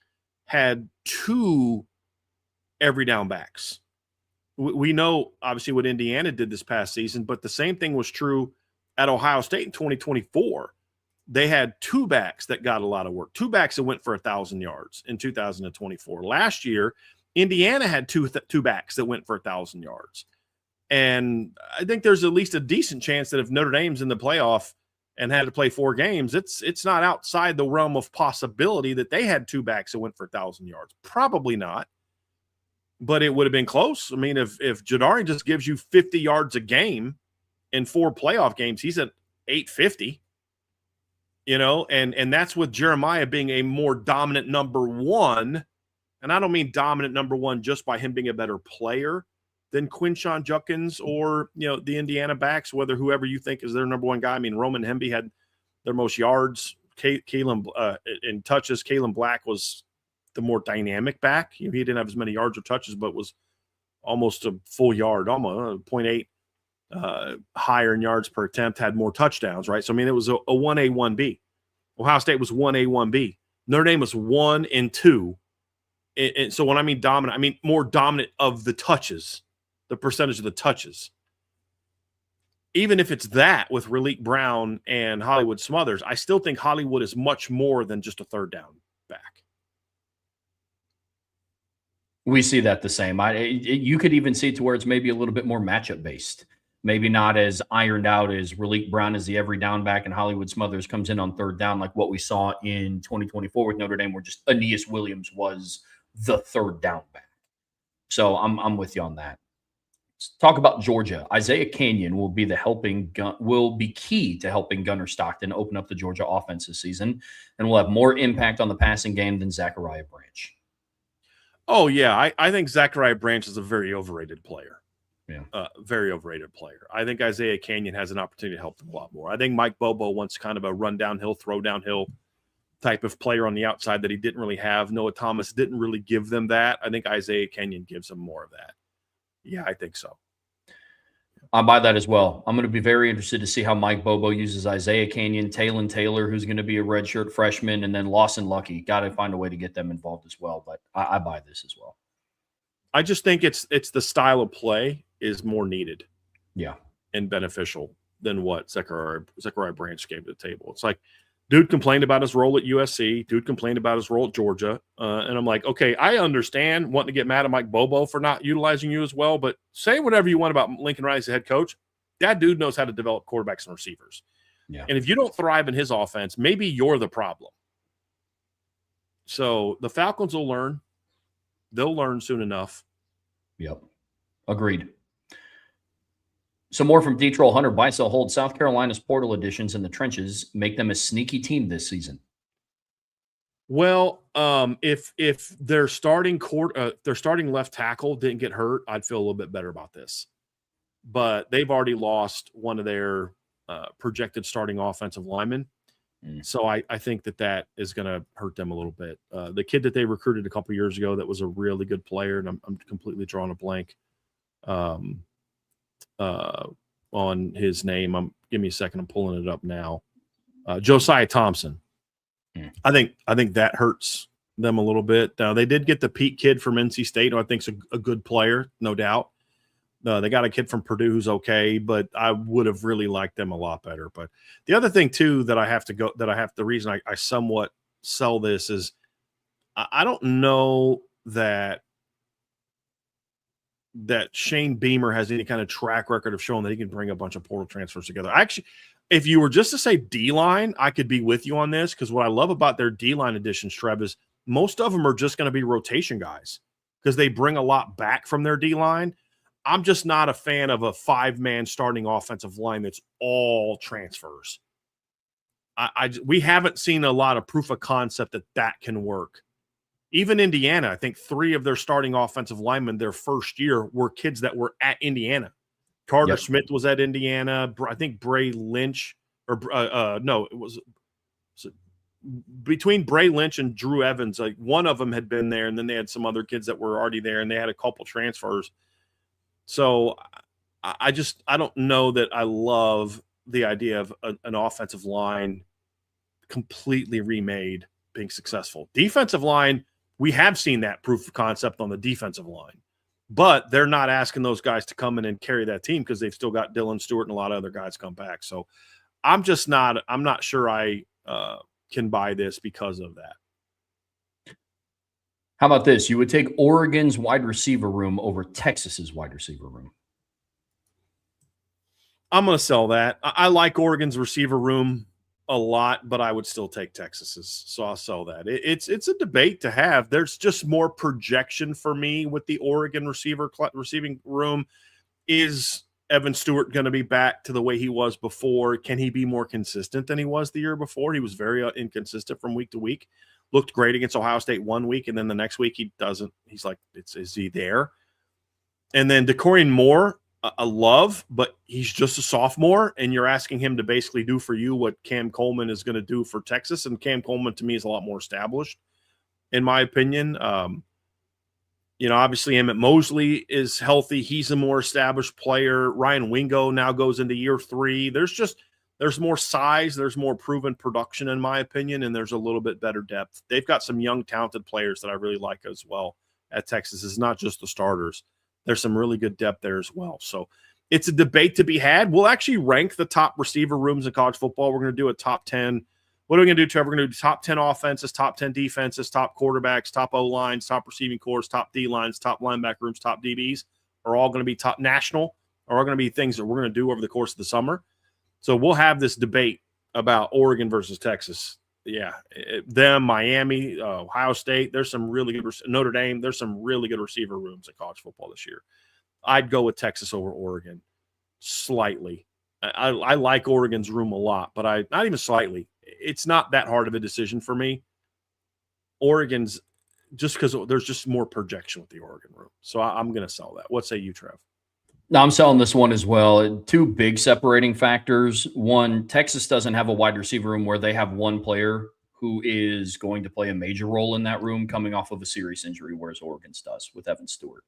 had 2 every down backs. We know obviously what Indiana did this past season, but the same thing was true at Ohio State in 2024. They had 2 backs that got a lot of work, 2 backs that went for 1,000 yards in 2024. Last year, Indiana had two backs that went for 1,000 yards. And I think there's at least a decent chance that if Notre Dame's in the playoff and had to play 4 games, it's not outside the realm of possibility that they had 2 backs that went for 1,000 yards. Probably not, but it would have been close. I mean, if Jadari just gives you 50 yards a game in 4 playoff games, he's at 850, and that's with Jeremiah being a more dominant number 1. And I don't mean dominant number 1 just by him being a better player than Quinshon Judkins or, the Indiana backs, whoever you think is their number 1 guy. I mean, Roman Hemby had their most yards, in touches. Kalen Black was the more dynamic back. He didn't have as many yards or touches, but was almost a full yard, almost 0.8 higher in yards per attempt, had more touchdowns, right? So, I mean, it was a 1A, 1B. Ohio State was 1A, 1B. Notre Dame was 1 and 2. And so when I mean dominant, I mean more dominant of the touches, the percentage of the touches. Even if it's that with Raleek Brown and Hollywood Smothers, I still think Hollywood is much more than just a third down back. We see that the same. You could even see it to where it's maybe a little bit more matchup based. Maybe not as ironed out as Raleek Brown is the every down back and Hollywood Smothers comes in on third down, like what we saw in 2024 with Notre Dame, where just Aeneas Williams was the third down back. So I'm with you on that. Let's talk about Georgia. Isaiah Canyon will be key to helping Gunnar Stockton open up the Georgia offense this season, and will have more impact on the passing game than Zachariah Branch. Oh, yeah. I think Zachariah Branch is a very overrated player. Yeah. Very overrated player. I think Isaiah Canyon has an opportunity to help them a lot more. I think Mike Bobo wants kind of a run downhill, throw downhill type of player on the outside that he didn't really have. Noah Thomas didn't really give them that. I think Isaiah Canyon gives them more of that. Yeah, I think so. I buy that as well. I'm going to be very interested to see how Mike Bobo uses Isaiah Canyon, Talon Taylor, who's going to be a redshirt freshman, and then Lawson Lucky. Got to find a way to get them involved as well. But I buy this as well. I just think it's the style of play is more needed, yeah, and beneficial than what Zachariah Branch gave to the table. It's like, dude complained about his role at USC. Dude complained about his role at Georgia. And I'm like, okay, I understand wanting to get mad at Mike Bobo for not utilizing you as well, but say whatever you want about Lincoln Riley as the head coach. That dude knows how to develop quarterbacks and receivers. Yeah. And if you don't thrive in his offense, maybe you're the problem. So the Falcons will learn. They'll learn soon enough. Yep. Agreed. Some more from D-Troll Hunter. Buy, sell, hold. South Carolina's portal additions in the trenches make them a sneaky team this season. Well, if their starting left tackle didn't get hurt, I'd feel a little bit better about this. But they've already lost one of their projected starting offensive linemen. So I think that is going to hurt them a little bit. The kid that they recruited a couple years ago that was a really good player, and I'm completely drawing a blank on his name. Give me a second. I'm pulling it up now. Josiah Thompson. I think that hurts them a little bit. Now, they did get the Pete kid from NC State, who I think is a good player, no doubt. They got a kid from Purdue who's okay, but I would have really liked them a lot better. But the other thing too the reason I somewhat sell this is I don't know that Shane Beamer has any kind of track record of showing that he can bring a bunch of portal transfers together. Actually, if you were just to say D-line, I could be with you on this, because what I love about their D-line additions, Trev, is most of them are just going to be rotation guys because they bring a lot back from their D-line. I'm just not a fan of a 5-man starting offensive line that's all transfers. We haven't seen a lot of proof of concept that can work. Even Indiana, I think 3 of their starting offensive linemen their first year were kids that were at Indiana. Carter Smith was at Indiana. I think Bray Lynch, between Bray Lynch and Drew Evans, like one of them had been there, and then they had some other kids that were already there, and they had a couple transfers. So I don't know that I love the idea of an offensive line completely remade being successful. Defensive line, we have seen that proof of concept on the defensive line, but they're not asking those guys to come in and carry that team because they've still got Dylan Stewart and a lot of other guys come back. So I'm not sure I can buy this because of that. How about this? You would take Oregon's wide receiver room over Texas's wide receiver room. I'm going to sell that. I like Oregon's receiver room a lot, but I would still take Texas's. So I'll sell that. It's a debate to have. There's just more projection for me with the Oregon receiving room. Is Evan Stewart going to be back to the way he was before? Can he be more consistent than he was the year before? He was very inconsistent from week to week. Looked great against Ohio State one week, and then the next week he doesn't. He's like, is he there? And then DeCorian Moore, I love, but he's just a sophomore, and you're asking him to basically do for you what Cam Coleman is going to do for Texas, and Cam Coleman to me is a lot more established, in my opinion. Obviously Emmett Mosley is healthy. He's a more established player. Ryan Wingo now goes into year 3. There's more size, there's more proven production, in my opinion, and there's a little bit better depth. They've got some young, talented players that I really like as well at Texas. It's not just the starters. There's some really good depth there as well. So it's a debate to be had. We'll actually rank the top receiver rooms in college football. We're going to do a top 10. What are we going to do, Trevor? We're going to do top 10 offenses, top 10 defenses, top quarterbacks, top O-lines, top receiving corps, top D-lines, top linebacker rooms, top DBs are all going to be top national, are all going to be things that we're going to do over the course of the summer. So we'll have this debate about Oregon versus Texas. Yeah, them, Miami, Ohio State. There's some really good Notre Dame. There's some really good receiver rooms in college football this year. I'd go with Texas over Oregon slightly. I like Oregon's room a lot, but not even slightly. It's not that hard of a decision for me. Oregon's just because there's just more projection with the Oregon room. So I'm going to sell that. What say you, Trev? No, I'm selling this one as well. Two big separating factors. One, Texas doesn't have a wide receiver room where they have one player who is going to play a major role in that room coming off of a serious injury, whereas Oregon's does with Evan Stewart.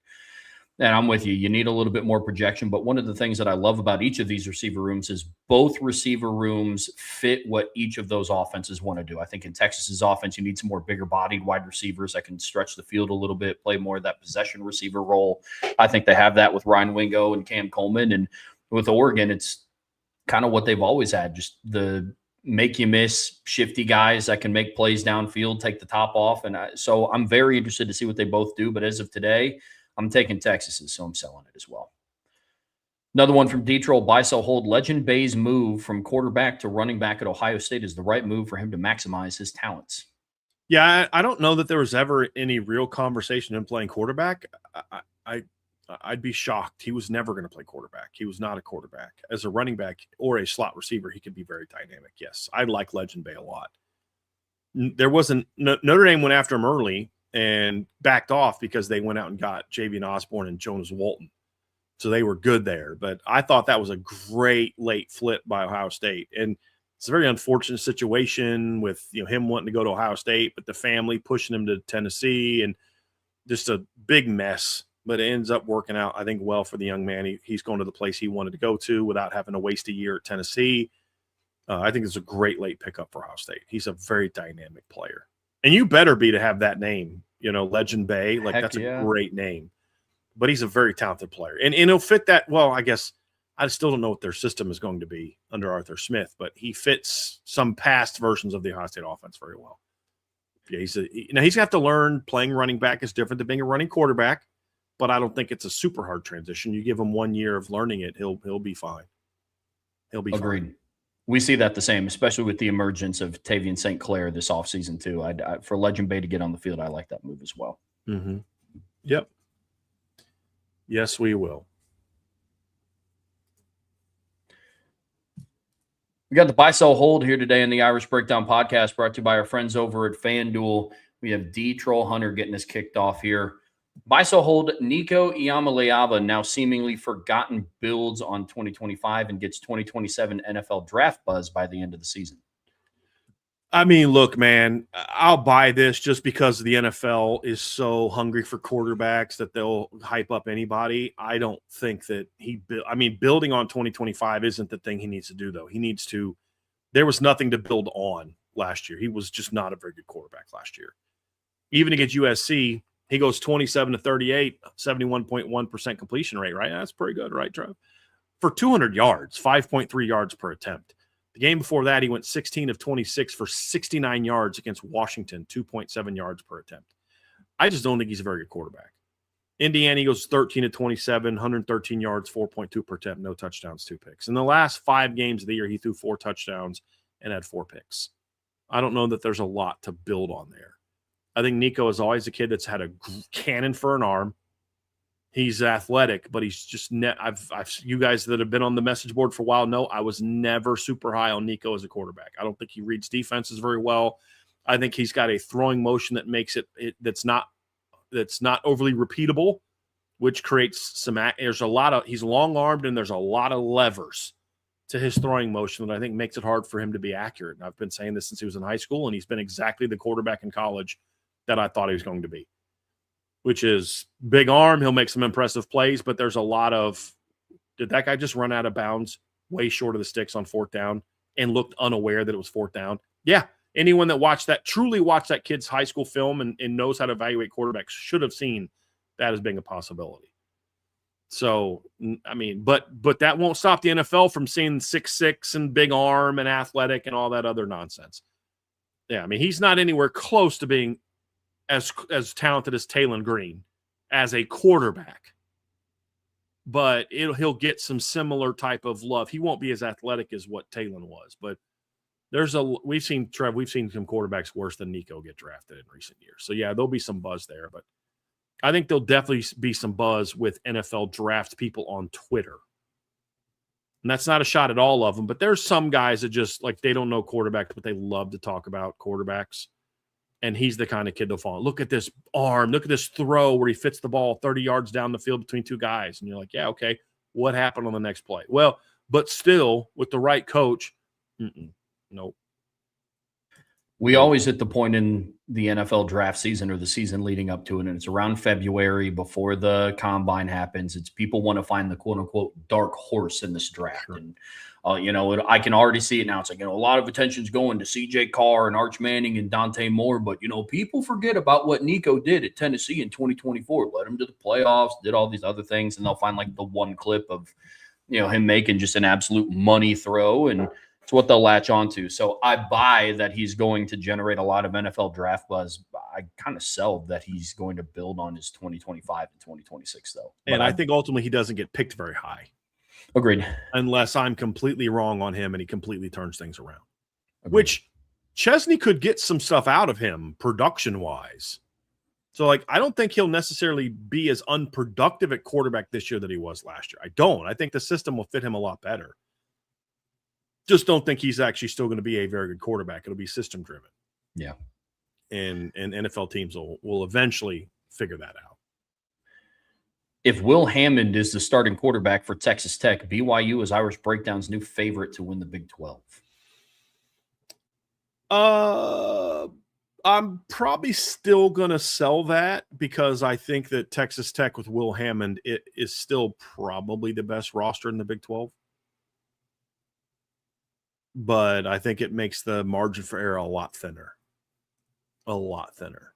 And I'm with you. You need a little bit more projection. But one of the things that I love about each of these receiver rooms is both receiver rooms fit what each of those offenses want to do. I think in Texas's offense, you need some more bigger bodied wide receivers that can stretch the field a little bit, play more of that possession receiver role. I think they have that with Ryan Wingo and Cam Coleman. And with Oregon, it's kind of what they've always had, just the make you miss shifty guys that can make plays downfield, take the top off. And so I'm very interested to see what they both do. But as of today, I'm taking Texas's, so I'm selling it as well. Another one from Detroit, buy, sell, hold. Legend Bay's move from quarterback to running back at Ohio State is the right move for him to maximize his talents. Yeah, I don't know that there was ever any real conversation in playing quarterback. I'd be shocked. He was never going to play quarterback. He was not a quarterback. As a running back or a slot receiver, he could be very dynamic. Yes, I like Legend Bay a lot. There wasn't Notre Dame went after him early and backed off because they went out and got Javian Osborne and Jonas Walton. So they were good there. But I thought that was a great late flip by Ohio State. And it's a very unfortunate situation with him wanting to go to Ohio State, but the family pushing him to Tennessee and just a big mess. But it ends up working out, I think, well for the young man. He's going to the place he wanted to go to without having to waste a year at Tennessee. I think it's a great late pickup for Ohio State. He's a very dynamic player. And you better be to have that name, Legend Bay. Like, that's a great name. But he's a very talented player. And he'll fit that. Well, I guess I still don't know what their system is going to be under Arthur Smith, but he fits some past versions of the Ohio State offense very well. Yeah, he's going to have to learn playing running back is different than being a running quarterback, but I don't think it's a super hard transition. You give him 1 year of learning it, he'll be fine. He'll be Agreed. Fine. We see that the same, especially with the emergence of Tavian St. Clair this offseason too. For Legend Bay to get on the field, I like that move as well. Mm-hmm. Yep. Yes, we will. We got the buy, sell, hold here today in the Irish Breakdown podcast, brought to you by our friends over at FanDuel. We have D. Troll Hunter getting us kicked off here. Buy, sell, hold. Nico Iamaleava now seemingly forgotten builds on 2025 and gets 2027 NFL draft buzz by the end of the season. I mean, look, man, I'll buy this just because the NFL is so hungry for quarterbacks that they'll hype up anybody. I don't think that building on 2025 isn't the thing he needs to do, though. There was nothing to build on last year. He was just not a very good quarterback last year. Even against USC, he goes 27-38, 71.1% completion rate, right? That's pretty good, right, Trev? For 200 yards, 5.3 yards per attempt. The game before that, he went 16 of 26 for 69 yards against Washington, 2.7 yards per attempt. I just don't think he's a very good quarterback. Indiana, he goes 13 of 27, 113 yards, 4.2 per attempt, no touchdowns, 2 picks. In the last 5 games of the year, he threw 4 touchdowns and had 4 picks. I don't know that there's a lot to build on there. I think Nico is always a kid that's had a cannon for an arm. He's athletic, but he's just you guys that have been on the message board for a while know I was never super high on Nico as a quarterback. I don't think he reads defenses very well. I think he's got a throwing motion that makes it that's not overly repeatable, which creates some. He's long armed and there's a lot of levers to his throwing motion that I think makes it hard for him to be accurate. And I've been saying this since he was in high school, and he's been exactly the quarterback in college that I thought he was going to be, which is big arm. He'll make some impressive plays, but there's a lot of, did that guy just run out of bounds way short of the sticks on 4th down and looked unaware that it was 4th down? Yeah. Anyone that truly watched that kid's high school film and knows how to evaluate quarterbacks should have seen that as being a possibility. So, I mean, but that won't stop the NFL from seeing 6'6" and big arm and athletic and all that other nonsense. Yeah. I mean, he's not anywhere close to being as talented as Taylon Green as a quarterback, but he'll get some similar type of love. He won't be as athletic as what Taylon was, but we've seen some quarterbacks worse than Nico get drafted in recent years. So yeah, there'll be some buzz there, but I think there'll definitely be some buzz with NFL draft people on Twitter. And that's not a shot at all of them, but there's some guys that just like they don't know quarterbacks, but they love to talk about quarterbacks. And he's the kind of kid they'll fall. Look at this arm. Look at this throw where he fits the ball 30 yards down the field between two guys. And you're like, yeah, okay. What happened on the next play? Well, but still, with the right coach, nope. We always hit the point in the NFL draft season or the season leading up to it, and it's around February before the combine happens. It's people want to find the quote unquote dark horse in this draft. Sure. And, I can already see it now. It's like, a lot of attention's going to CJ Carr and Arch Manning and Dante Moore. But, people forget about what Nico did at Tennessee in 2024, led him to the playoffs, did all these other things. And they'll find like the one clip of, him making just an absolute money throw. And it's what they'll latch onto. So I buy that he's going to generate a lot of NFL draft buzz. I kind of sell that he's going to build on his 2025 and 2026, though. And I think ultimately he doesn't get picked very high. Agreed. Unless I'm completely wrong on him and he completely turns things around. Agreed. Which Chesney could get some stuff out of him production-wise. So, I don't think he'll necessarily be as unproductive at quarterback this year that he was last year. I don't. I think the system will fit him a lot better. Just don't think he's actually still going to be a very good quarterback. It'll be system-driven. Yeah. And NFL teams will eventually figure that out. If Will Hammond is the starting quarterback for Texas Tech, BYU is Irish Breakdown's new favorite to win the Big 12. I'm probably still going to sell that because I think that Texas Tech with Will Hammond is still probably the best roster in the Big 12. But I think it makes the margin for error a lot thinner. A lot thinner.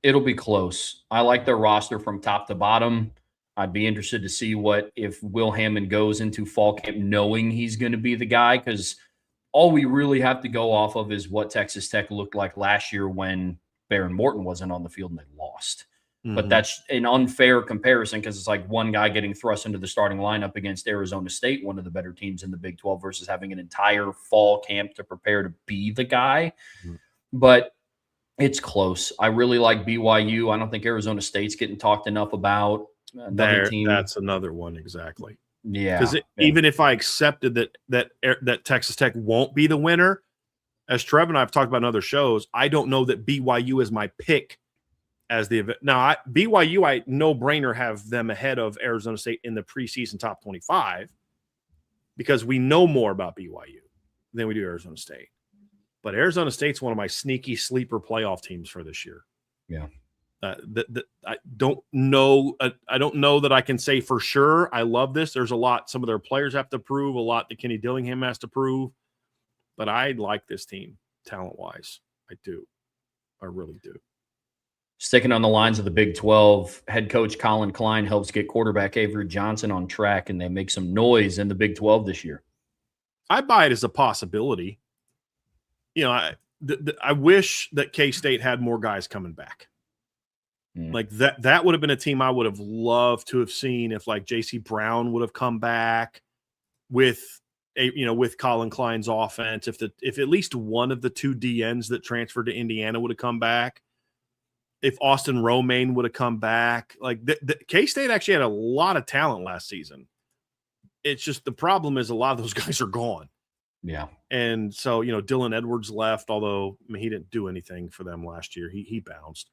It'll be close. I like their roster from top to bottom. I'd be interested to see if Will Hammond goes into fall camp knowing he's going to be the guy, because all we really have to go off of is what Texas Tech looked like last year when Baron Morton wasn't on the field and they lost. Mm-hmm. But that's an unfair comparison because it's like one guy getting thrust into the starting lineup against Arizona State, one of the better teams in the Big 12, versus having an entire fall camp to prepare to be the guy. Mm-hmm. But it's close. I really like BYU. I don't think Arizona State's getting talked enough about. That's another one, exactly. Yeah. Because even if I accepted that Texas Tech won't be the winner, as Trev and I have talked about in other shows, I don't know that BYU is my pick as the event. Now, BYU, I no-brainer have them ahead of Arizona State in the preseason top 25 because we know more about BYU than we do Arizona State. But Arizona State's one of my sneaky sleeper playoff teams for this year. Yeah. I don't know. I don't know that I can say for sure. I love this. There's a lot. Some of their players have to prove, a lot that Kenny Dillingham has to prove. But I like this team talent-wise. I do. I really do. Sticking on the lines of the Big 12, head coach Colin Klein helps get quarterback Avery Johnson on track, and they make some noise in the Big 12 this year. I buy it as a possibility. I wish that K-State had more guys coming back. Like that would have been a team I would have loved to have seen if like J.C. Brown would have come back with Colin Klein's offense. If at least one of the two DNs that transferred to Indiana would have come back. If Austin Romaine would have come back. Like the K-State actually had a lot of talent last season. It's just the problem is a lot of those guys are gone. Yeah. And so, Dylan Edwards left, although he didn't do anything for them last year. He bounced.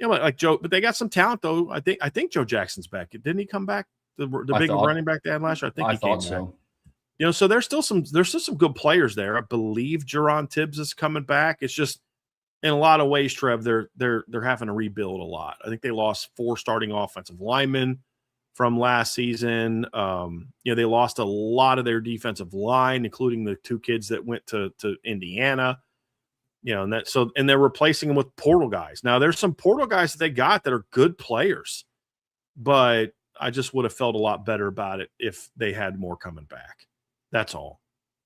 Like Joe, but they got some talent though. I think Joe Jackson's back. Didn't he come back? The big running back they had last year. I thought so. So there's still some good players there. I believe Jerron Tibbs is coming back. It's just in a lot of ways, Trev, they're having to rebuild a lot. I think they lost 4 starting offensive linemen from last season. They lost a lot of their defensive line, including the 2 kids that went to Indiana. And they're replacing them with portal guys. Now there's some portal guys that they got that are good players, but I just would have felt a lot better about it if they had more coming back. That's all.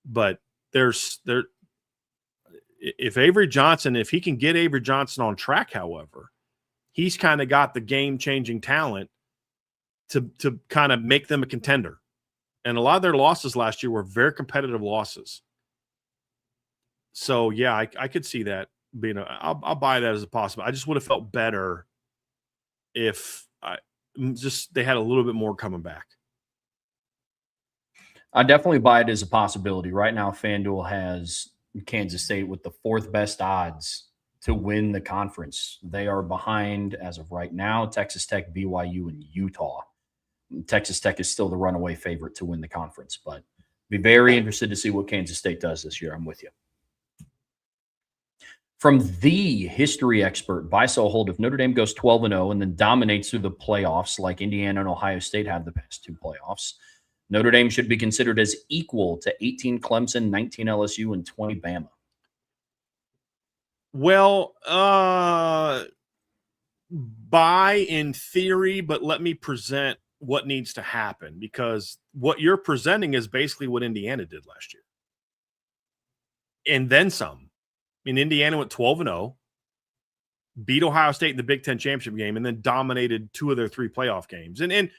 But if Avery Johnson, if he can get Avery Johnson on track, however, he's kind of got the game-changing talent to kind of make them a contender. And a lot of their losses last year were very competitive losses. So, yeah, I could see that being I'll buy that as a possible. I just would have felt better if they had a little bit more coming back. I definitely buy it as a possibility. Right now, FanDuel has Kansas State with the fourth best odds to win the conference. They are behind, as of right now, Texas Tech, BYU, and Utah. Texas Tech is still the runaway favorite to win the conference, but be very interested to see what Kansas State does this year. I'm with you. From the history expert, buy, sell, hold. If Notre Dame goes 12-0 and then dominates through the playoffs like Indiana and Ohio State have the past two playoffs, Notre Dame should be considered as equal to 18 Clemson, 19 LSU, and 20 Bama. Well, buy in theory, but let me present what needs to happen, because what you're presenting is basically what Indiana did last year. And then some. I mean, Indiana went 12-0, beat Ohio State in the Big Ten championship game, and then dominated two of their three playoff games. And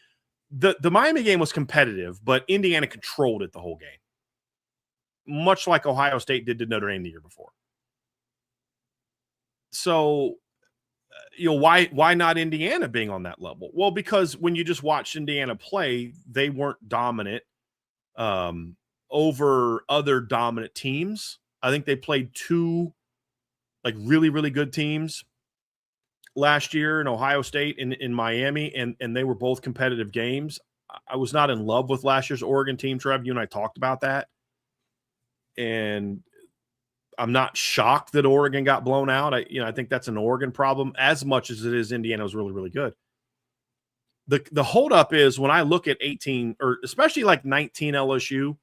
the Miami game was competitive, but Indiana controlled it the whole game, much like Ohio State did to Notre Dame the year before. So, why not Indiana being on that level? Well, because when you just watched Indiana play, they weren't dominant over other dominant teams. I think they played two really, really good teams last year in Ohio State and in Miami, and they were both competitive games. I was not in love with last year's Oregon team, Trev. You and I talked about that. And I'm not shocked that Oregon got blown out. I think that's an Oregon problem as much as it is Indiana was really, really good. The holdup is when I look at 18, or especially 19 LSU.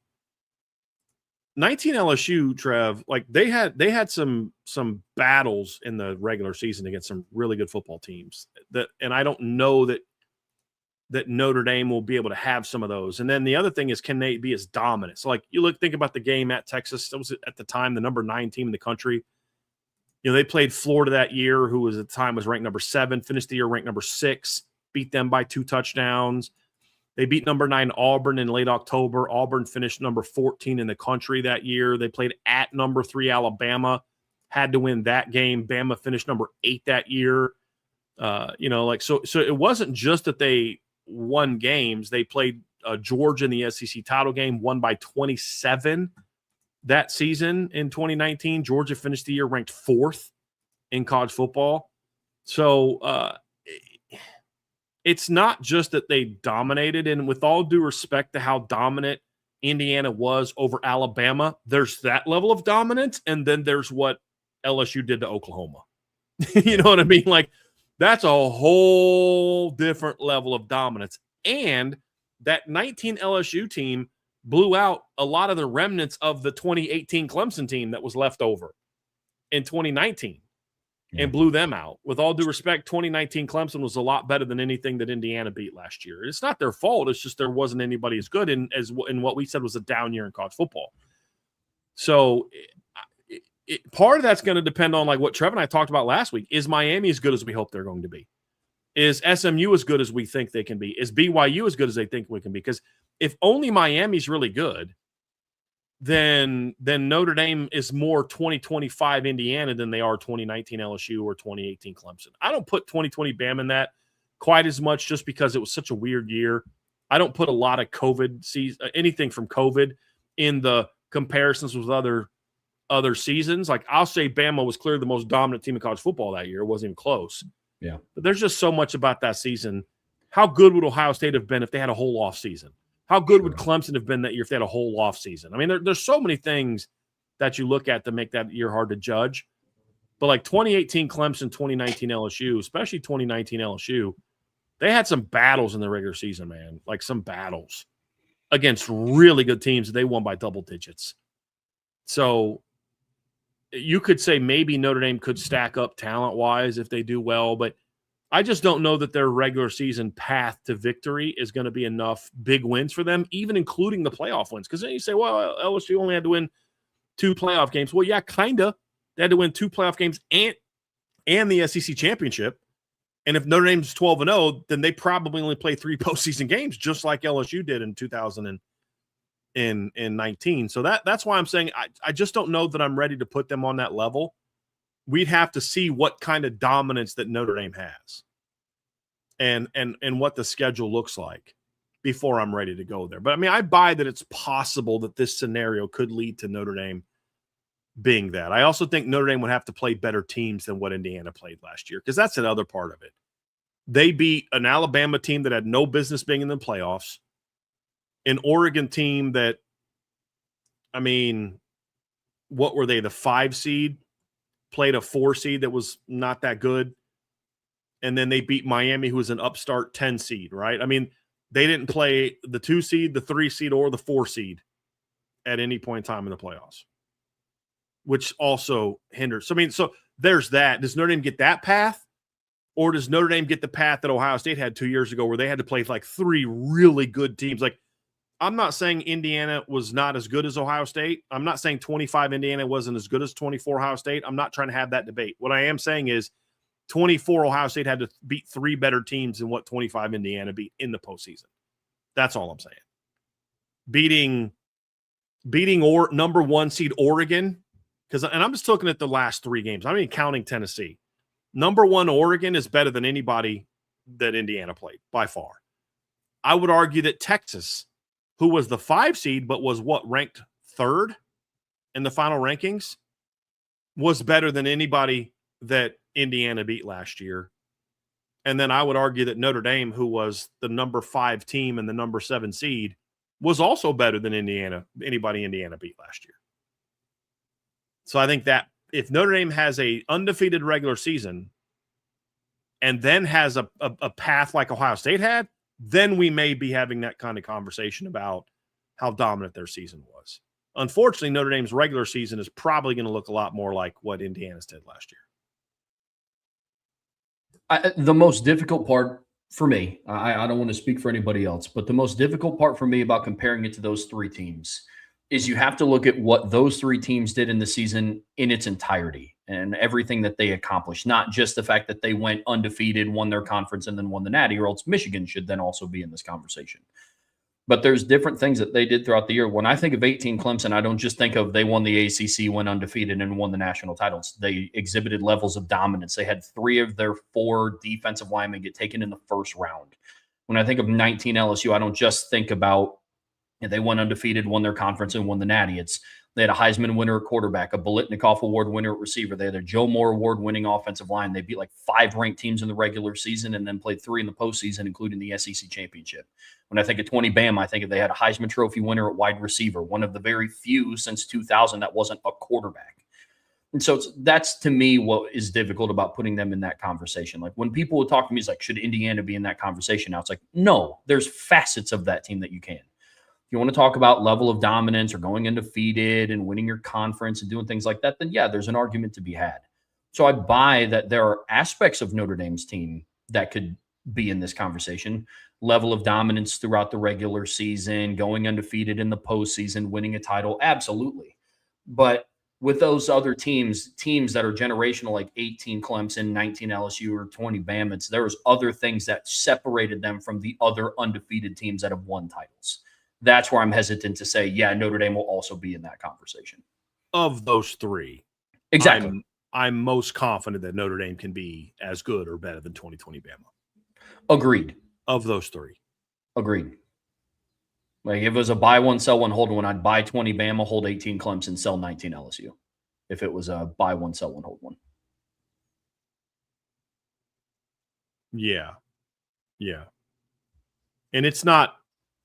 19 LSU, Trev, they had some battles in the regular season against some really good football teams. And I don't know that Notre Dame will be able to have some of those. And then the other thing is, can they be as dominant? So think about the game at Texas. That was at the time the number 9 team in the country. They played Florida that year, who was at the time was ranked number 7, finished the year ranked number 6, beat them by 2 touchdowns. They beat number 9 Auburn in late October. Auburn finished number 14 in the country that year. They played at number 3 Alabama, had to win that game. Bama finished number 8 that year. So it wasn't just that they won games. They played Georgia in the SEC title game, won by 27 that season in 2019. Georgia finished the year ranked 4th in college football. So it's not just that they dominated. And with all due respect to how dominant Indiana was over Alabama, there's that level of dominance. And then there's what LSU did to Oklahoma. You know what I mean? That's a whole different level of dominance. And that 19 LSU team blew out a lot of the remnants of the 2018 Clemson team that was left over in 2019 and blew them out. With all due respect, 2019 Clemson was a lot better than anything that Indiana beat last year. It's not their fault. It's just there wasn't anybody as good in what we said was a down year in college football. So part of that's going to depend on what Trev and I talked about last week. Is Miami as good as we hope they're going to be? Is SMU as good as we think they can be? Is BYU as good as they think we can be? Because if only Miami's really good, then Notre Dame is more 2025 Indiana than they are 2019 LSU or 2018 Clemson. I don't put 2020 Bama in that quite as much just because it was such a weird year. I don't put a lot of anything from COVID in the comparisons with other seasons. I'll say Bama was clearly the most dominant team in college football that year. It wasn't even close. Yeah. But there's just so much about that season. How good would Ohio State have been if they had a whole off season? How good would Clemson have been that year if they had a whole off season? I mean, there's so many things that you look at to make that year hard to judge. But 2018 Clemson, 2019 LSU, especially 2019 LSU, they had some battles in the regular season, man. Some battles against really good teams that they won by double digits. So you could say maybe Notre Dame could stack up talent-wise if they do well, but I just don't know that their regular season path to victory is going to be enough big wins for them, even including the playoff wins. Because then you say, well, LSU only had to win 2 playoff games. Well, yeah, kind of. They had to win 2 playoff games and the SEC championship. And if Notre Dame's 12-0, then they probably only play 3 postseason games, just like LSU did in 2019. So that's why I'm saying I just don't know that I'm ready to put them on that level. We'd have to see what kind of dominance that Notre Dame has. and what the schedule looks like before I'm ready to go there. But I mean, I buy that it's possible that this scenario could lead to Notre Dame being that. I also think Notre Dame would have to play better teams than what Indiana played last year, because that's another part of it. They beat an Alabama team that had no business being in the playoffs, an Oregon team that, I mean, what were they, the 5 seed, played a 4 seed that was not that good, and then they beat Miami, who was an upstart 10 seed, right? I mean, they didn't play the 2 seed, the 3 seed, or the 4 seed at any point in time in the playoffs, which also hinders. So, I mean, so there's that. Does Notre Dame get that path? Or does Notre Dame get the path that Ohio State had 2 years ago, where they had to play like 3 really good teams? Like, I'm not saying Indiana was not as good as Ohio State. I'm not saying 25 Indiana wasn't as good as 24 Ohio State. I'm not trying to have that debate. What I am saying is 24 Ohio State had to beat 3 better teams than what 25 Indiana beat in the postseason. That's all I'm saying. Beating number 1 seed Oregon, and I'm just looking at the last 3 games. I'm even counting Tennessee. Number 1 Oregon is better than anybody that Indiana played by far. I would argue that Texas, who was the 5 seed but was ranked 3rd in the final rankings, was better than anybody that Indiana beat last year. And then I would argue that Notre Dame, who was the number 5 team and the number 7 seed, was also better than anybody Indiana beat last year. So I think that if Notre Dame has a undefeated regular season and then has a path like Ohio State had, then we may be having that kind of conversation about how dominant their season was. Unfortunately, Notre Dame's regular season is probably going to look a lot more like what Indiana's did last year. The most difficult part for me, I don't want to speak for anybody else, but the most difficult part for me about comparing it to those 3 teams is you have to look at what those 3 teams did in the season in its entirety and everything that they accomplished, not just the fact that they went undefeated, won their conference, and then won the Natty, or else Michigan should then also be in this conversation. But there's different things that they did throughout the year. When I think of 18 Clemson, I don't just think of they won the ACC, went undefeated, and won the national titles. They exhibited levels of dominance. They had 3 of their 4 defensive linemen get taken in the first round. When I think of 19 LSU, I don't just think about they went undefeated, won their conference, and won the Natty. They had a Heisman winner at quarterback, a Biletnikoff Award winner at receiver. They had a Joe Moore Award-winning offensive line. They beat like 5 ranked teams in the regular season and then played 3 in the postseason, including the SEC championship. When I think of 20 Bama, I think they had a Heisman Trophy winner at wide receiver, one of the very few since 2000 that wasn't a quarterback. And so that's, to me, what is difficult about putting them in that conversation. Like when people would talk to me, it's like, should Indiana be in that conversation now? It's like, no, there's facets of that team that you can. If you want to talk about level of dominance or going undefeated and winning your conference and doing things like that, then yeah, there's an argument to be had. So I buy that there are aspects of Notre Dame's team that could be in this conversation. Level of dominance throughout the regular season, going undefeated in the postseason, winning a title, absolutely. But with those other teams that are generational, like 18 Clemson, 19 LSU, or 20 Bama, there was other things that separated them from the other undefeated teams that have won titles. That's where I'm hesitant to say, yeah, Notre Dame will also be in that conversation. Of those 3, exactly. I'm most confident that Notre Dame can be as good or better than 2020 Bama. Agreed. Of those 3. Agreed. Like if it was a buy one, sell one, hold one, I'd buy 20 Bama, hold 18 Clemson, sell 19 LSU. If it was a buy one, sell one, hold one. Yeah. Yeah. And it's not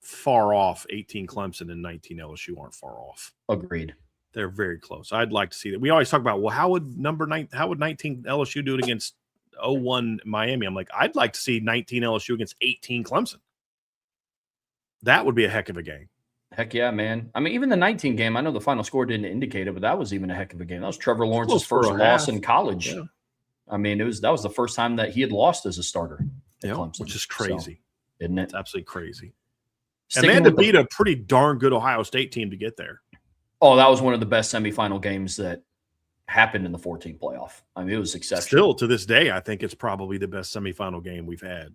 far off. 18 Clemson and 19 LSU aren't far off. Agreed. They're very close. I'd like to see that. We always talk about, well, how would 19 LSU do it against 01 Miami? I'm like, I'd like to see 19 LSU against 18 Clemson. That would be a heck of a game. Heck yeah, man. I mean, even the 19 game, I know the final score didn't indicate it, but that was even a heck of a game. That was Trevor Lawrence's first loss in college. Yeah. I mean, that was the first time that he had lost as a starter at Clemson. Which is crazy. So, isn't it? It's absolutely crazy. And they had to beat a pretty darn good Ohio State team to get there. Oh, that was one of the best semifinal games that happened in the 14 playoff. I mean, it was exceptional. Still, to this day, I think it's probably the best semifinal game we've had.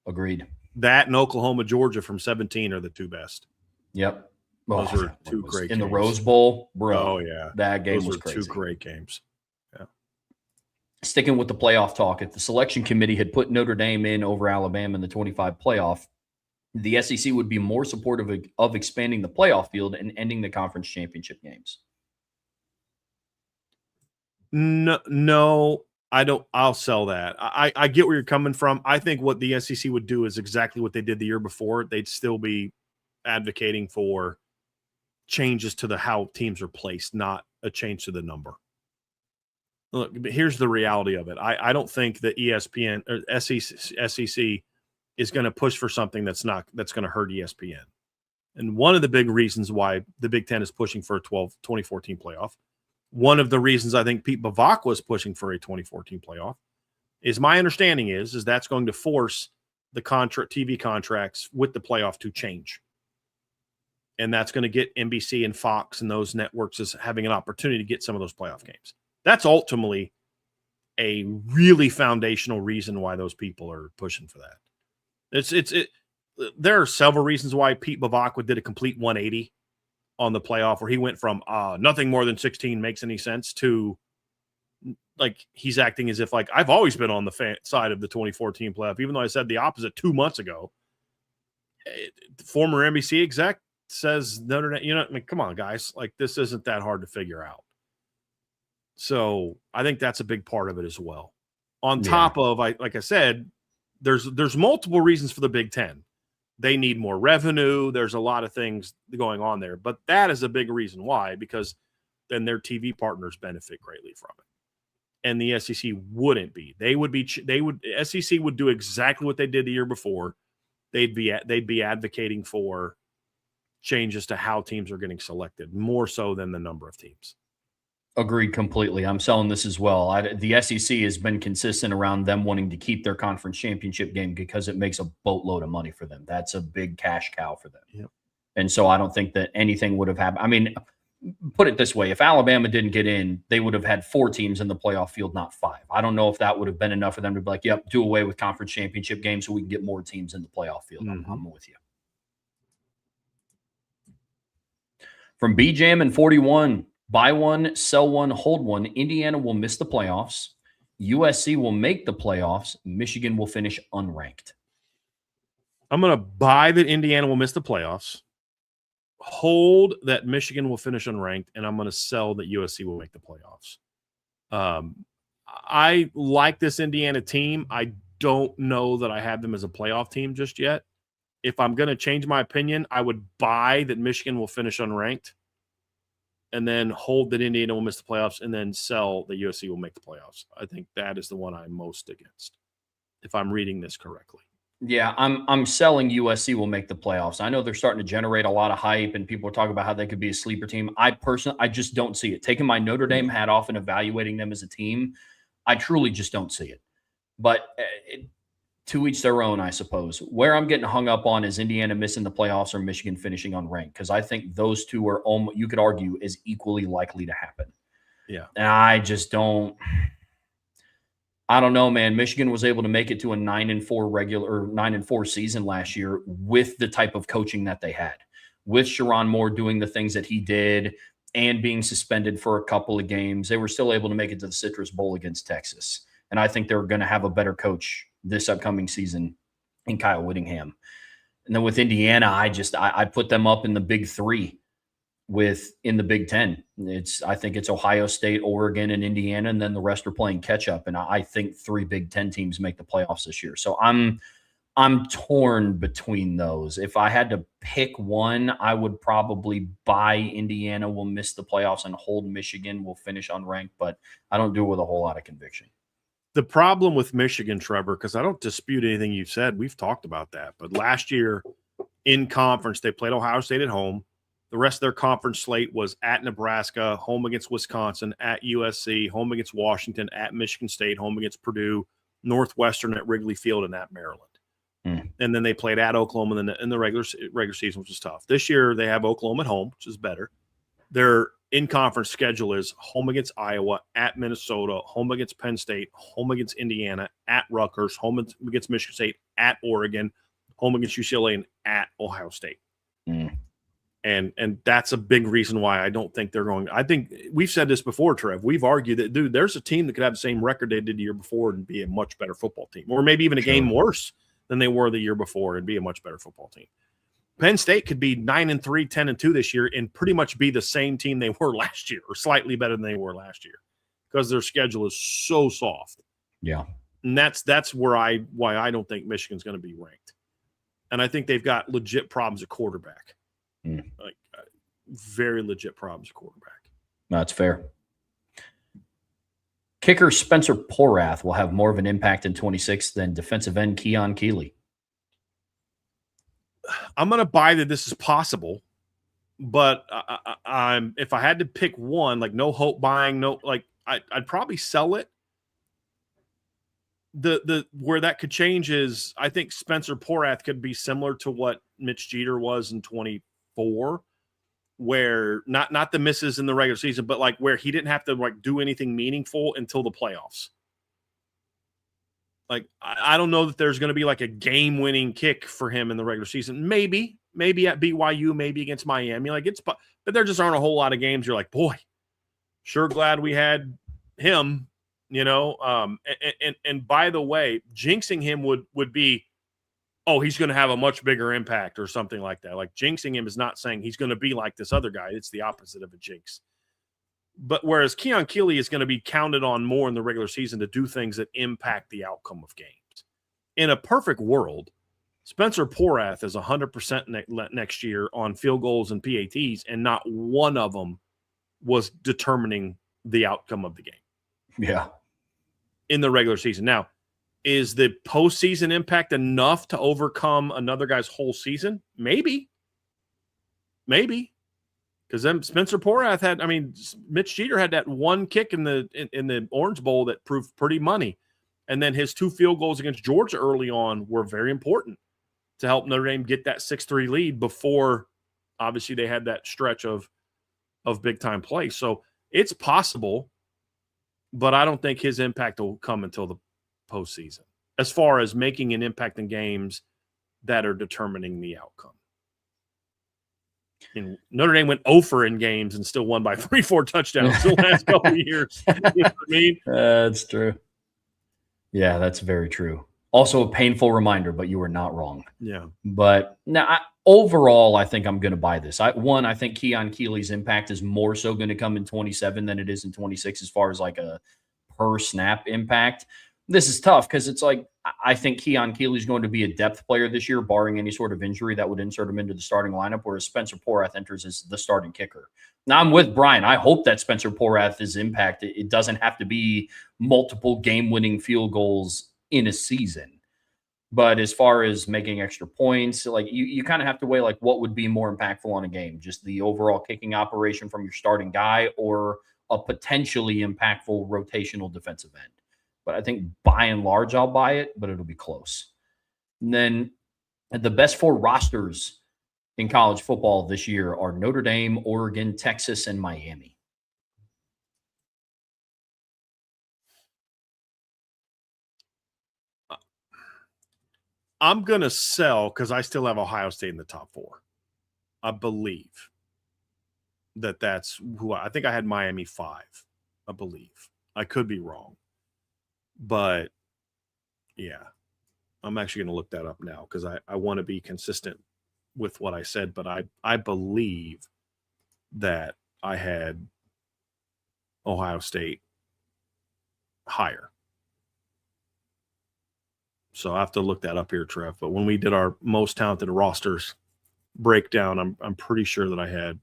Agreed. That and Oklahoma, Georgia from 17 are the 2 best. Yep. Those were 2 great games. In the Rose Bowl, bro. Oh, yeah. That game was crazy. 2 great games. Yeah. Sticking with the playoff talk, if the selection committee had put Notre Dame in over Alabama in the 25 playoff, the SEC would be more supportive of expanding the playoff field and ending the conference championship games. No, I don't. I'll sell that. I get where you're coming from. I think what the SEC would do is exactly what they did the year before. They'd still be advocating for changes to the how teams are placed, not a change to the number. Look, but here's the reality of it. I don't think that ESPN or SEC is going to push for something that's going to hurt ESPN. And one of the big reasons why the Big Ten is pushing for a 2014 playoff, one of the reasons I think Pete Bavach was pushing for a 2014 playoff, is my understanding is that's going to force the TV contracts with the playoff to change. And that's going to get NBC and Fox and those networks as having an opportunity to get some of those playoff games. That's ultimately a really foundational reason why those people are pushing for that. There are several reasons why Pete Bavach did a complete 180 on the playoff, where he went from nothing more than 16 makes any sense to like he's acting as if like I've always been on the side of the 2014 playoff, even though I said the opposite 2 months ago. Former NBC exec says Notre Dame, I mean, come on, guys, like this isn't that hard to figure out. So I think that's a big part of it as well. On top of, like I said, there's multiple reasons for the Big Ten. They need more revenue. There's a lot of things going on there, but that is a big reason why, because then their TV partners benefit greatly from it. And the SEC wouldn't be. SEC would do exactly what they did the year before. They'd be advocating for changes to how teams are getting selected, more so than the number of teams. Agreed completely. I'm selling this as well. The SEC has been consistent around them wanting to keep their conference championship game because it makes a boatload of money for them. That's a big cash cow for them. Yep. And so I don't think that anything would have happened. I mean, put it this way. If Alabama didn't get in, they would have had 4 teams in the playoff field, not 5. I don't know if that would have been enough for them to be like, yep, do away with conference championship games so we can get more teams in the playoff field. Mm-hmm. I'm with you. From BJam and 41, buy one, sell one, hold one. Indiana will miss the playoffs. USC will make the playoffs. Michigan will finish unranked. I'm going to buy that Indiana will miss the playoffs, hold that Michigan will finish unranked, and I'm going to sell that USC will make the playoffs. I like this Indiana team. I don't know that I have them as a playoff team just yet. If I'm going to change my opinion, I would buy that Michigan will finish unranked and then hold that Indiana will miss the playoffs and then sell that USC will make the playoffs. I think that is the one I'm most against, if I'm reading this correctly. Yeah, I'm selling USC will make the playoffs. I know they're starting to generate a lot of hype and people are talking about how they could be a sleeper team. I just don't see it. Taking my Notre Dame hat off and evaluating them as a team, I truly just don't see it. But to each their own, I suppose. Where I'm getting hung up on is Indiana missing the playoffs or Michigan finishing unranked, because I think those two are almost, you could argue, is equally likely to happen. Yeah. And I just don't. I don't know, man. Michigan was able to make it to a 9-4 season last year with the type of coaching that they had, with Sharon Moore doing the things that he did and being suspended for a couple of games. They were still able to make it to the Citrus Bowl against Texas. And I think they're going to have a better coach this upcoming season in Kyle Whittingham. And then with Indiana, I put them up in the big 3 in the Big Ten. I think it's Ohio State, Oregon, and Indiana, and then the rest are playing catch up. And I think 3 Big Ten teams make the playoffs this year. So I'm torn between those. If I had to pick one, I would probably buy Indiana will miss the playoffs and hold Michigan will finish unranked, but I don't do it with a whole lot of conviction. The problem with Michigan, Trevor, because I don't dispute anything you've said. We've talked about that. But last year in conference, they played Ohio State at home. The rest of their conference slate was at Nebraska, home against Wisconsin, at USC, home against Washington, at Michigan State, home against Purdue, Northwestern at Wrigley Field, and at Maryland. And then they played at Oklahoma in the regular season, which was tough. This year they have Oklahoma at home, which is better. Their in-conference schedule is home against Iowa, at Minnesota, home against Penn State, home against Indiana, at Rutgers, home against Michigan State, at Oregon, home against UCLA, and at Ohio State. And that's a big reason why I don't think they're going. I think we've said this before, Trev. We've argued that, dude, there's a team that could have the same record they did the year before and be a much better football team, or maybe even a game worse than they were the year before and be a much better football team. Penn State could be 9-3, 10-2 this year and pretty much be the same team they were last year, or slightly better than they were last year, because their schedule is so soft. Yeah, and that's why I don't think Michigan's going to be ranked. And I think they've got legit problems at quarterback. Like very legit problems at quarterback. That's fair. Kicker Spencer Porath will have more of an impact in 26 than defensive end Keon Keeley. I'm going to buy that this is possible, but I'm if I had to pick one, like no hope buying, I'd probably sell it. The where that could change is I think Spencer Porath could be similar to what Mitch Jeter was in 24, where not the misses in the regular season, but like where he didn't have to like do anything meaningful until the playoffs. Like I don't know that there's going to be like a game-winning kick for him in the regular season. Maybe at BYU, maybe against Miami. But there just aren't a whole lot of games. You're like, boy, sure glad we had him. And by the way, jinxing him would be, oh, he's going to have a much bigger impact or something like that. Like jinxing him is not saying he's going to be like this other guy. It's the opposite of a jinx. But whereas Keon Keeley is going to be counted on more in the regular season to do things that impact the outcome of games. In a perfect world, Spencer Porath is 100% next year on field goals and PATs, and not one of them was determining the outcome of the game. Yeah. In the regular season. Now, is the postseason impact enough to overcome another guy's whole season? Maybe. Because then Spencer Porath Mitch Jeter had that one kick in the Orange Bowl that proved pretty money. And then his 2 field goals against Georgia early on were very important to help Notre Dame get that 6-3 lead before, obviously, they had that stretch of big-time play. So it's possible, but I don't think his impact will come until the postseason, as far as making an impact in games that are determining the outcome. And Notre Dame went 0 in games and still won by 3-4 touchdowns the last couple of years. You know what I mean? That's true. Yeah, that's very true. Also a painful reminder, but you were not wrong. Yeah. But now, overall, I think I'm going to buy this. I think Keon Keeley's impact is more so going to come in 27 than it is in 26 as far as like a per snap impact. This is tough because it's like I think Keon Keeley's going to be a depth player this year, barring any sort of injury that would insert him into the starting lineup, whereas Spencer Porath enters as the starting kicker. Now, I'm with Brian. I hope that Spencer Porath is impacted. It doesn't have to be multiple game-winning field goals in a season. But as far as making extra points, like you kind of have to weigh like what would be more impactful on a game, just the overall kicking operation from your starting guy or a potentially impactful rotational defensive end. But I think by and large, I'll buy it, but it'll be close. And then the best 4 rosters in college football this year are Notre Dame, Oregon, Texas, and Miami. I'm going to sell because I still have Ohio State in the top 4. I believe that's who I think I had Miami 5. I believe. I could be wrong. But, yeah, I'm actually going to look that up now because I want to be consistent with what I said. But I believe that I had Ohio State higher. So I have to look that up here, Trev. But when we did our most talented rosters breakdown, I'm pretty sure that I had.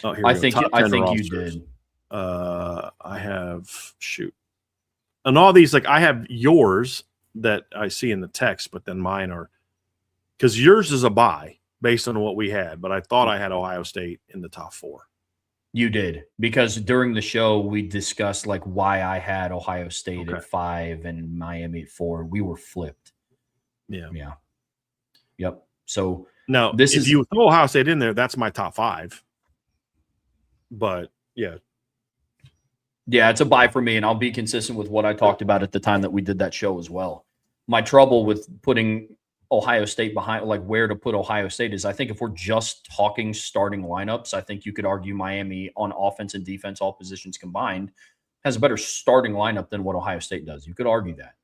Oh, here I think you did. I have and all these, like I have yours that I see in the text, but then mine are because yours is a buy based on what we had. But I thought I had Ohio State in the top 4. You did, because during the show we discussed like why I had Ohio State at 5 and Miami at 4. We were flipped. Yeah. Yep. So now if you throw Ohio State in there, that's my top 5. But yeah, it's a buy for me, and I'll be consistent with what I talked about at the time that we did that show as well. My trouble with putting Ohio State behind, like where to put Ohio State is, I think if we're just talking starting lineups, I think you could argue Miami on offense and defense, all positions combined, has a better starting lineup than what Ohio State does. You could argue that.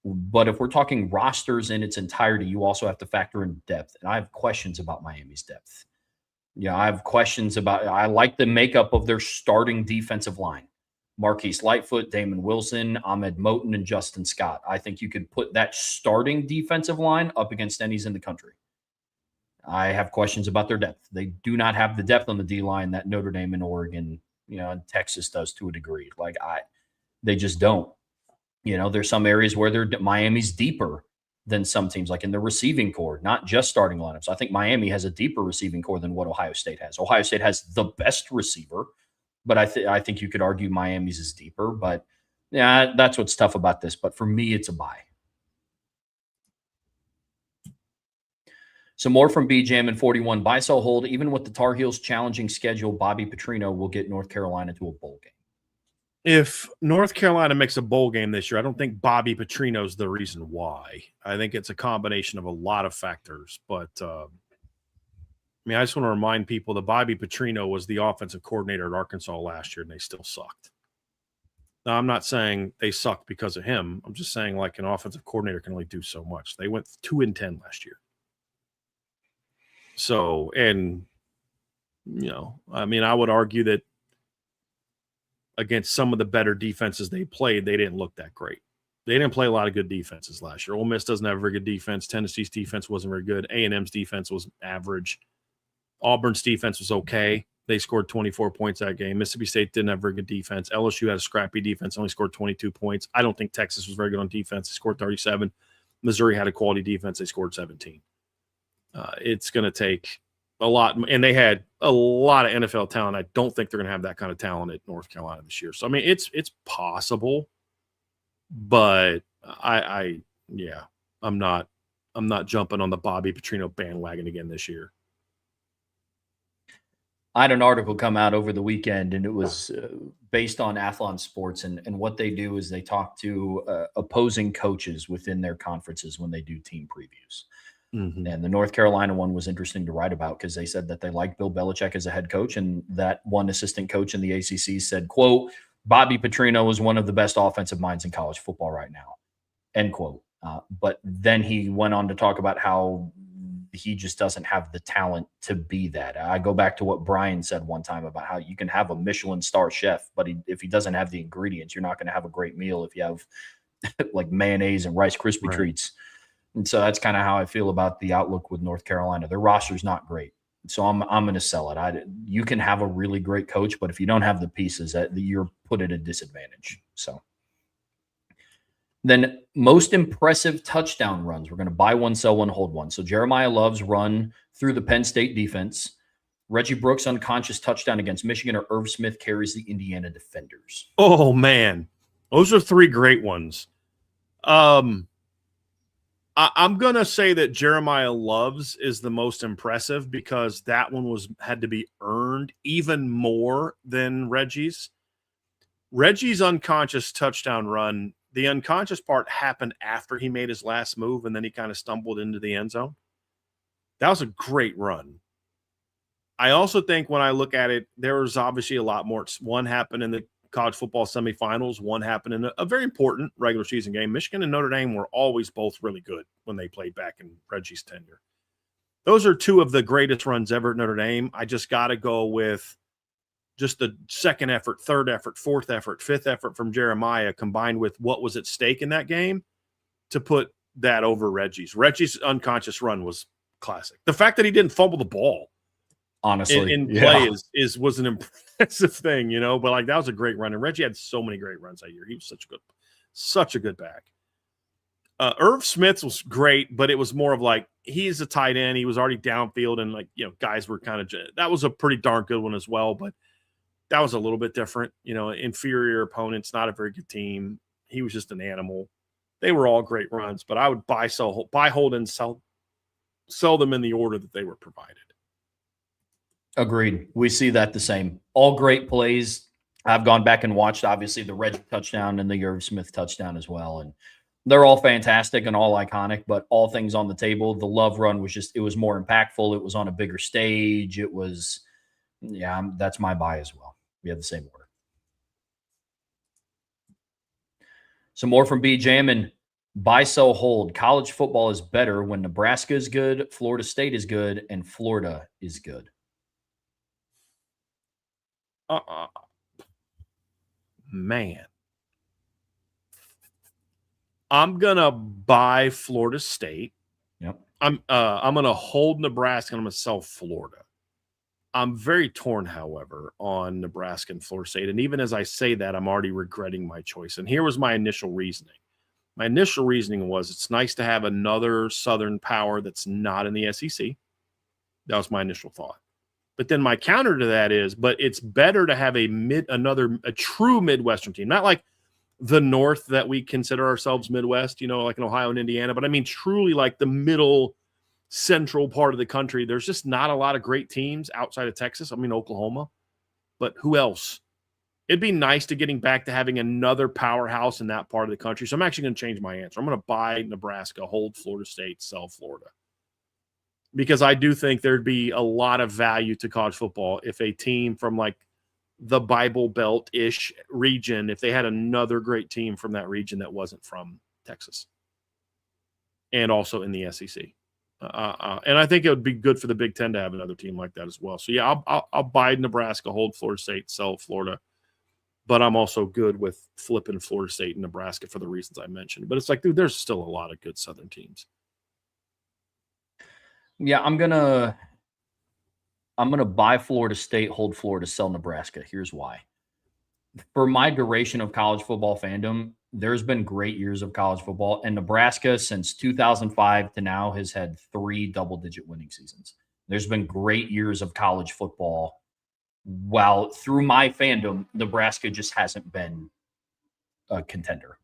But if we're talking rosters in its entirety, you also have to factor in depth. And I have questions about Miami's depth. Yeah, I have questions about, I like the makeup of their starting defensive line. Marquise Lightfoot, Damon Wilson, Ahmed Moten, and Justin Scott. I think you could put that starting defensive line up against any's in the country. I have questions about their depth. They do not have the depth on the D line that Notre Dame and Oregon, and Texas does to a degree. They just don't. There's some areas where Miami's deeper than some teams, like in the receiving core, not just starting lineups. I think Miami has a deeper receiving core than what Ohio State has. Ohio State has the best receiver, but I think you could argue Miami's is deeper. But yeah, that's what's tough about this. But for me, it's a buy. Some more from BJM and 41. Buy, sell, hold. Even with the Tar Heels' challenging schedule, Bobby Petrino will get North Carolina to a bowl game. If North Carolina makes a bowl game this year, I don't think Bobby Petrino's the reason why. I think it's a combination of a lot of factors. But, I just want to remind people that Bobby Petrino was the offensive coordinator at Arkansas last year, and they still sucked. Now, I'm not saying they sucked because of him. I'm just saying, an offensive coordinator can only do so much. They went 2-10 last year. So, and, I would argue that against some of the better defenses they played, they didn't look that great. They didn't play a lot of good defenses last year. Ole Miss doesn't have a very good defense. Tennessee's defense wasn't very good. A&M's defense was average. Auburn's defense was okay. They scored 24 points that game. Mississippi State didn't have a very good defense. LSU had a scrappy defense, only scored 22 points. I don't think Texas was very good on defense. They scored 37. Missouri had a quality defense. They scored 17. It's going to take a lot, and they had a lot of NFL talent. I don't think they're going to have that kind of talent at North Carolina this year. So, it's possible, but I'm not jumping on the Bobby Petrino bandwagon again this year. I had an article come out over the weekend, and it was based on Athlon Sports, and what they do is they talk to opposing coaches within their conferences when they do team previews. Mm-hmm. And the North Carolina one was interesting to write about because they said that they liked Bill Belichick as a head coach, and that one assistant coach in the ACC said, quote, Bobby Petrino is one of the best offensive minds in college football right now, end quote. But then he went on to talk about how he just doesn't have the talent to be that. I go back to what Brian said one time about how you can have a Michelin star chef, but if he doesn't have the ingredients, you're not going to have a great meal if you have like mayonnaise and Rice Krispie treats. And so that's kind of how I feel about the outlook with North Carolina. Their roster's not great. So I'm going to sell it. You can have a really great coach, but if you don't have the pieces, you're put at a disadvantage. So then most impressive touchdown runs. We're going to buy one, sell one, hold one. So Jeremiah Love's run through the Penn State defense. Reggie Brooks' unconscious touchdown against Michigan, or Irv Smith carries the Indiana defenders. Oh, man. Those are three great ones. I'm going to say that Jeremiah Love's is the most impressive because that one had to be earned even more than Reggie's. Reggie's unconscious touchdown run, the unconscious part happened after he made his last move, and then he kind of stumbled into the end zone. That was a great run. I also think when I look at it, there was obviously a lot more. One happened in the college football semifinals. One happened in a very important regular season game. Michigan and Notre Dame were always both really good when they played back in Reggie's tenure. Those are two of the greatest runs ever at Notre Dame. I just got to go with just the second effort, third effort, fourth effort, fifth effort from Jeremiah combined with what was at stake in that game to put that over Reggie's. Reggie's unconscious run was classic. The fact that he didn't fumble the ball honestly in play was an impressive thing, but that was a great run. And Reggie had so many great runs that year. He was such a good back. Irv Smith was great, but it was more of he's a tight end. He was already downfield and guys were kind of, that was a pretty darn good one as well. But that was a little bit different, inferior opponents, not a very good team. He was just an animal. They were all great runs, but I would buy, hold, and sell them in the order that they were provided. Agreed. We see that the same. All great plays. I've gone back and watched, obviously, the Reggie touchdown and the Irv Smith touchdown as well. And They're all fantastic and all iconic, but all things on the table. The Love run was it was more impactful. It was on a bigger stage. It was, yeah, that's my buy as well. We have the same order. Some more from B Jamin. Buy, sell, hold. College football is better when Nebraska is good, Florida State is good, and Florida is good. Man. I'm gonna buy Florida State. Yep. I'm gonna hold Nebraska and I'm gonna sell Florida. I'm very torn, however, on Nebraska and Florida State. And even as I say that, I'm already regretting my choice. And here was my initial reasoning. My initial reasoning was it's nice to have another Southern power that's not in the SEC. That was my initial thought. But then my counter to that is, but it's better to have a true Midwestern team, not like the North that we consider ourselves Midwest, like in Ohio and Indiana, but I mean truly like the middle central part of the country. There's just not a lot of great teams outside of Texas. I mean, Oklahoma, but who else? It'd be nice to getting back to having another powerhouse in that part of the country. So I'm actually going to change my answer. I'm going to buy Nebraska, hold Florida State, sell Florida. Because I do think there'd be a lot of value to college football if a team from like the Bible Belt-ish region, if they had another great team from that region that wasn't from Texas and also in the SEC. And I think it would be good for the Big Ten to have another team like that as well. So, yeah, I'll buy Nebraska, hold Florida State, sell Florida. But I'm also good with flipping Florida State and Nebraska for the reasons I mentioned. But it's like, dude, there's still a lot of good Southern teams. Yeah, I'm gonna buy Florida State, hold Florida, sell Nebraska. Here's why. For my duration of college football fandom, there's been great years of college football, and Nebraska since 2005 to now has had 3 double-digit winning seasons. There's been great years of college football. While through my fandom, Nebraska just hasn't been a contender.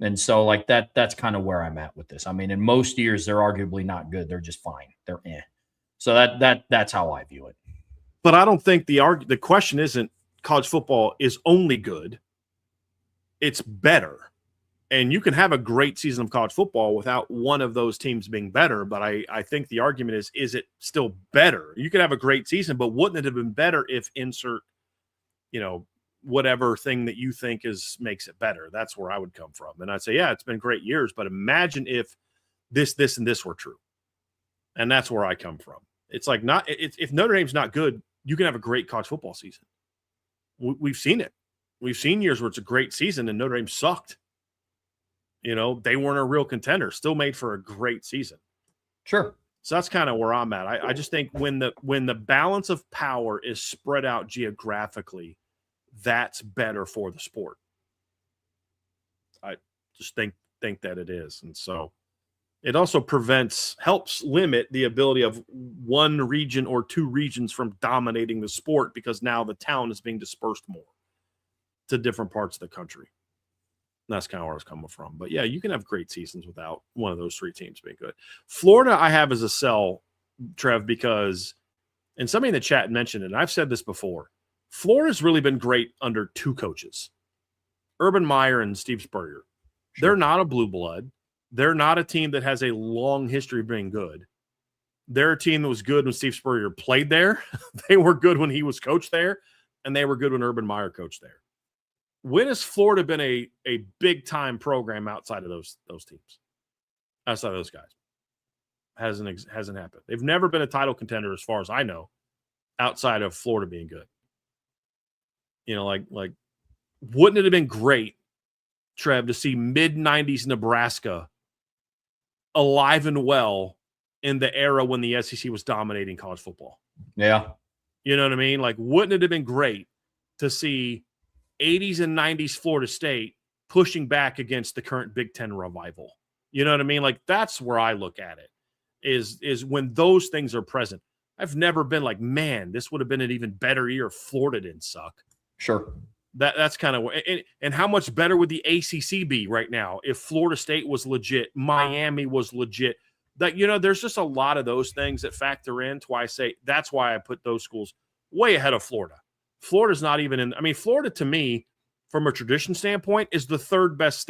And so like that's kind of where I'm at with this. I mean, in most years, they're arguably not good. They're just fine. They're eh. So that's how I view it. But I don't think the question isn't college football is only good. It's better. And you can have a great season of college football without one of those teams being better. But I think the argument is it still better? You could have a great season, but wouldn't it have been better if insert, whatever thing that you think makes it better? That's where I would come from. And I'd say, yeah, it's been great years, but imagine if this, and this were true. And that's where I come from. It's like if Notre Dame's not good, you can have a great college football season. We've seen it. We've seen years where it's a great season and Notre Dame sucked. They weren't a real contender, still made for a great season. Sure. So that's kind of where I'm at. I just think when the balance of power is spread out geographically, that's better for the sport. I just think that it is. And so it also helps limit the ability of one region or 2 regions from dominating the sport, because now the talent is being dispersed more to different parts of the country. And that's kind of where I was coming from. But yeah, you can have great seasons without one of those 3 teams being good. Florida, I have as a sell, Trev, because, and somebody in the chat mentioned it, and I've said this before, Florida's really been great under 2 coaches, Urban Meyer and Steve Spurrier. Sure. They're not a blue blood. They're not a team that has a long history of being good. They're a team that was good when Steve Spurrier played there. They were good when he was coached there, and they were good when Urban Meyer coached there. When has Florida been a big-time program outside of those teams? Outside of those guys? Hasn't happened. They've never been a title contender as far as I know, outside of Florida being good. Like wouldn't it have been great, Trev, to see mid-90s Nebraska alive and well in the era when the SEC was dominating college football? Yeah. You know what I mean? Like, wouldn't it have been great to see 80s and 90s Florida State pushing back against the current Big Ten revival? You know what I mean? Like, that's where I look at it, is when those things are present. I've never been like, man, this would have been an even better year if Florida didn't suck. Sure. That's kind of and how much better would the ACC be right now if Florida State was legit, Miami was legit? That, there's just a lot of those things that factor in to why I say that's why I put those schools way ahead of Florida. Florida's not even in. I mean, Florida to me from a tradition standpoint, is the third best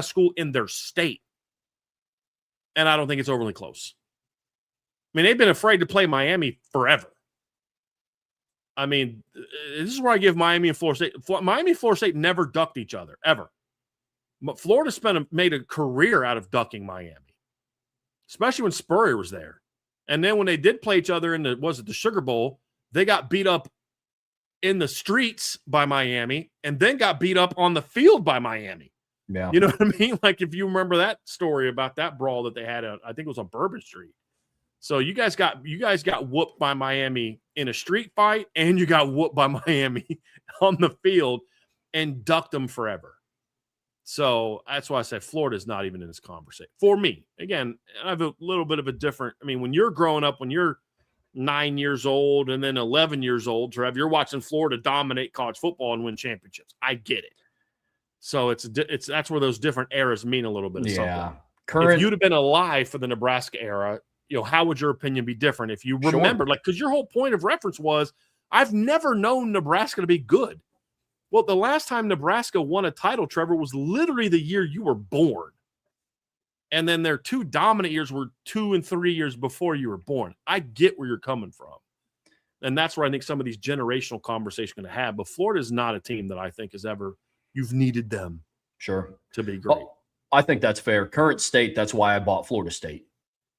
school in their state. And I don't think it's overly close. I mean, they've been afraid to play Miami forever. I mean, this is where I give Miami and Florida State. Miami and Florida State never ducked each other, ever. But Florida made a career out of ducking Miami, especially when Spurrier was there. And then when they did play each other in the Sugar Bowl, they got beat up in the streets by Miami and then got beat up on the field by Miami. Yeah. You know what I mean? Like if you remember that story about that brawl that they had, I think it was on Bourbon Street. So you guys got whooped by Miami in a street fight, and you got whooped by Miami on the field and ducked them forever. So that's why I said Florida's not even in this conversation. For me, again, I have a little bit of a different – I mean, when you're growing up, when you're 9 years old and then 11 years old, Trev, you're watching Florida dominate college football and win championships. I get it. So that's where those different eras mean a little bit of something. If you'd have been alive for the Nebraska era – how would your opinion be different if you remember? Sure. Because your whole point of reference was, I've never known Nebraska to be good. Well, the last time Nebraska won a title, Trevor, was literally the year you were born. And then their 2 dominant years were 2 and 3 years before you were born. I get where you're coming from. And that's where I think some of these generational conversations are going to have. But Florida is not a team that I think you've needed them to be great. Well, I think that's fair. Current state, that's why I bought Florida State.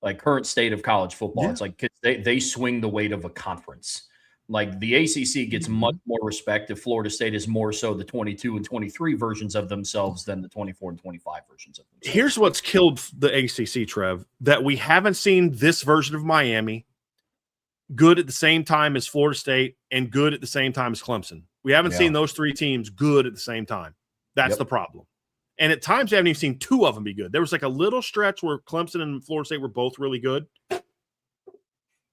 Like current state of college football, It's like they swing the weight of a conference. Like the ACC gets much more respect if Florida State is more so the 22 and 23 versions of themselves than the 24 and 25 versions of themselves. Here's what's killed the ACC, Trev, that we haven't seen this version of Miami good at the same time as Florida State and good at the same time as Clemson. We haven't seen those 3 teams good at the same time. That's the problem. And at times, I haven't even seen 2 of them be good. There was like a little stretch where Clemson and Florida State were both really good.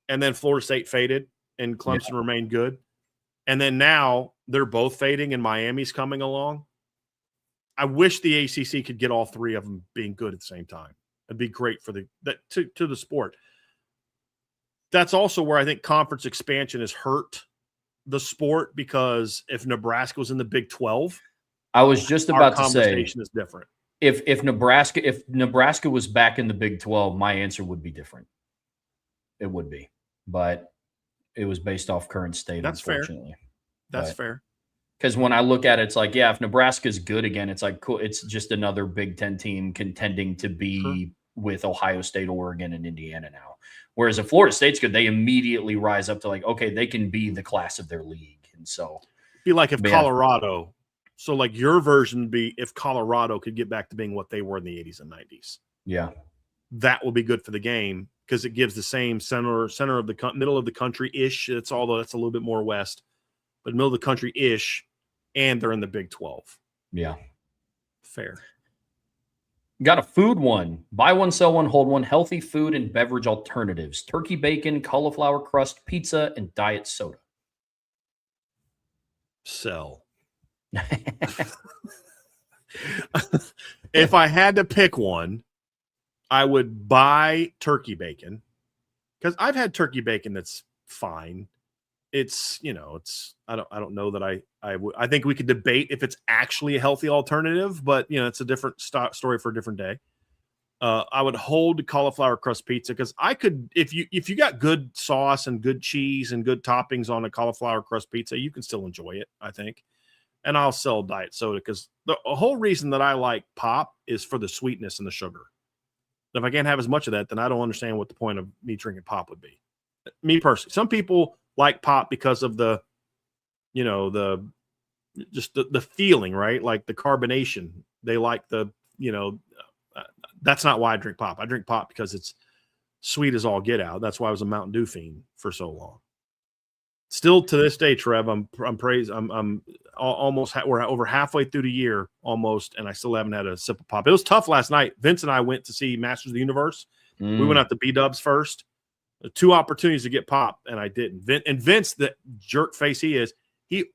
And then Florida State faded and Clemson remained good. And then now they're both fading and Miami's coming along. I wish the ACC could get all 3 of them being good at the same time. It'd be great for to the sport. That's also where I think conference expansion has hurt the sport, because if Nebraska was in the Big 12, I was just about to say, conversation is different. If Nebraska was back in the Big 12, my answer would be different. It would be, but it was based off current state. That's unfortunately. Fair. That's fair. Because when I look at it, it's like, if Nebraska's good again, it's like cool. It's just another Big 10 team contending to be with Ohio State, Oregon, and Indiana now. Whereas if Florida State's good, they immediately rise up to like, okay, they can be the class of their league, and so be like if Colorado. So, like, your version would be if Colorado could get back to being what they were in the 80s and 90s. Yeah. That will be good for the game because it gives the same center of the middle of the country-ish. Although that's a little bit more west, but middle of the country-ish, and they're in the Big 12. Yeah. Fair. Got a food one. Buy one, sell one, hold one. Healthy food and beverage alternatives. Turkey bacon, cauliflower crust, pizza, and diet soda. Sell. If I had to pick one, I would buy turkey bacon, because I've had turkey bacon that's fine. It's I don't know that I think we could debate if it's actually a healthy alternative, but it's a different story for a different day. I would hold cauliflower crust pizza, because I could, if you got good sauce and good cheese and good toppings on a cauliflower crust pizza, you can still enjoy it, I think. And I'll sell diet soda, because the whole reason that I like pop is for the sweetness and the sugar. If I can't have as much of that, then I don't understand what the point of me drinking pop would be. Me personally, some people like pop because of the feeling, right? Like the carbonation. They like that's not why I drink pop. I drink pop because it's sweet as all get out. That's why I was a Mountain Dew fiend for so long. Still to this day, Trev, I'm almost we're over halfway through the year almost, and I still haven't had a sip of pop. It was tough last night. Vince and I went to see Masters of the Universe. We went out to B-Dubs first. 2 opportunities to get pop, and I didn't. And Vince, the jerk face he is, he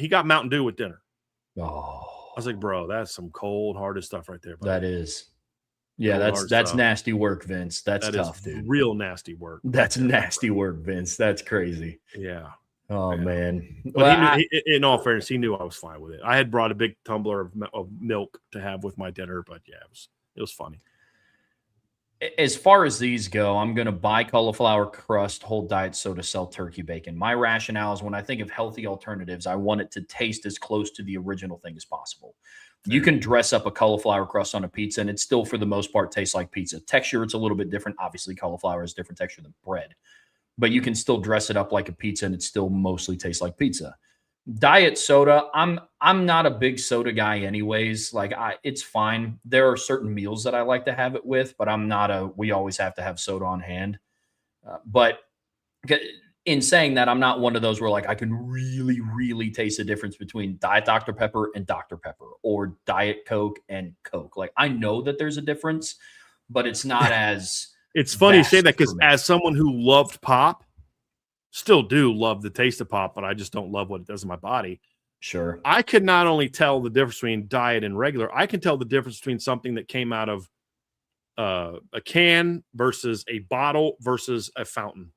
got Mountain Dew with dinner. Oh, I was like, bro, that's some cold-hearted stuff right there. Buddy. That is. Yeah, that's nasty work, Vince. That's tough, dude. Real nasty work. That's nasty work, Vince. That's crazy. Yeah. Oh, Yeah. man. But Well, in all fairness, he knew I was fine with it. I had brought a big tumbler of milk to have with my dinner, but yeah, it was funny. as far as these go, I'm going to buy cauliflower crust, whole diet soda, sell turkey bacon. My rationale is when I think of healthy alternatives, I want it to taste as close to the original thing as possible. You Fair. can dress up a cauliflower crust on a pizza, and it still, for the most part, tastes like pizza. Texture, it's a little bit different. Obviously, cauliflower is different texture than bread, but you can still dress it up like a pizza, and it still mostly tastes like pizza. Diet soda, I'm not a big soda guy anyways. Like it's fine. There are certain meals that I like to have it with, but I'm not a we always have to have soda on hand. But in saying that, I'm not one of those where like I can really, really taste the difference between Diet Dr. Pepper and Dr. Pepper or Diet Coke and Coke. Like I know that there's a difference, but it's not as It's funny you say that vast for because me. as someone who loved pop, still do love the taste of pop, but I just don't love what it does in my body. Sure. I could not only tell the difference between diet and regular, I can tell the difference between something that came out of a can versus a bottle versus a fountain.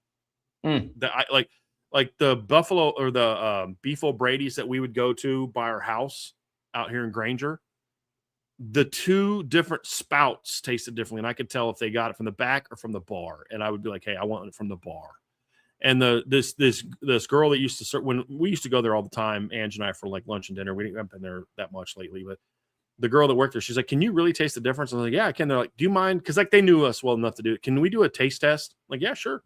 That I like the Buffalo or the Beef O'Brady's that we would go to by our house out here in Granger. The two different spouts tasted differently, and I could tell if they got it from the back or from the bar. And I would be like, "Hey, I want it from the bar." And this girl that used to serve when we used to go there all the time, Ange and I, for like lunch and dinner. We haven't been there that much lately, but the girl that worked there, she's like, "Can you really taste the difference?" I was like, "Yeah, I can." They're like, "Do you mind?" Because like they knew us well enough to do it. Can we do a taste test? I'm like, yeah, sure.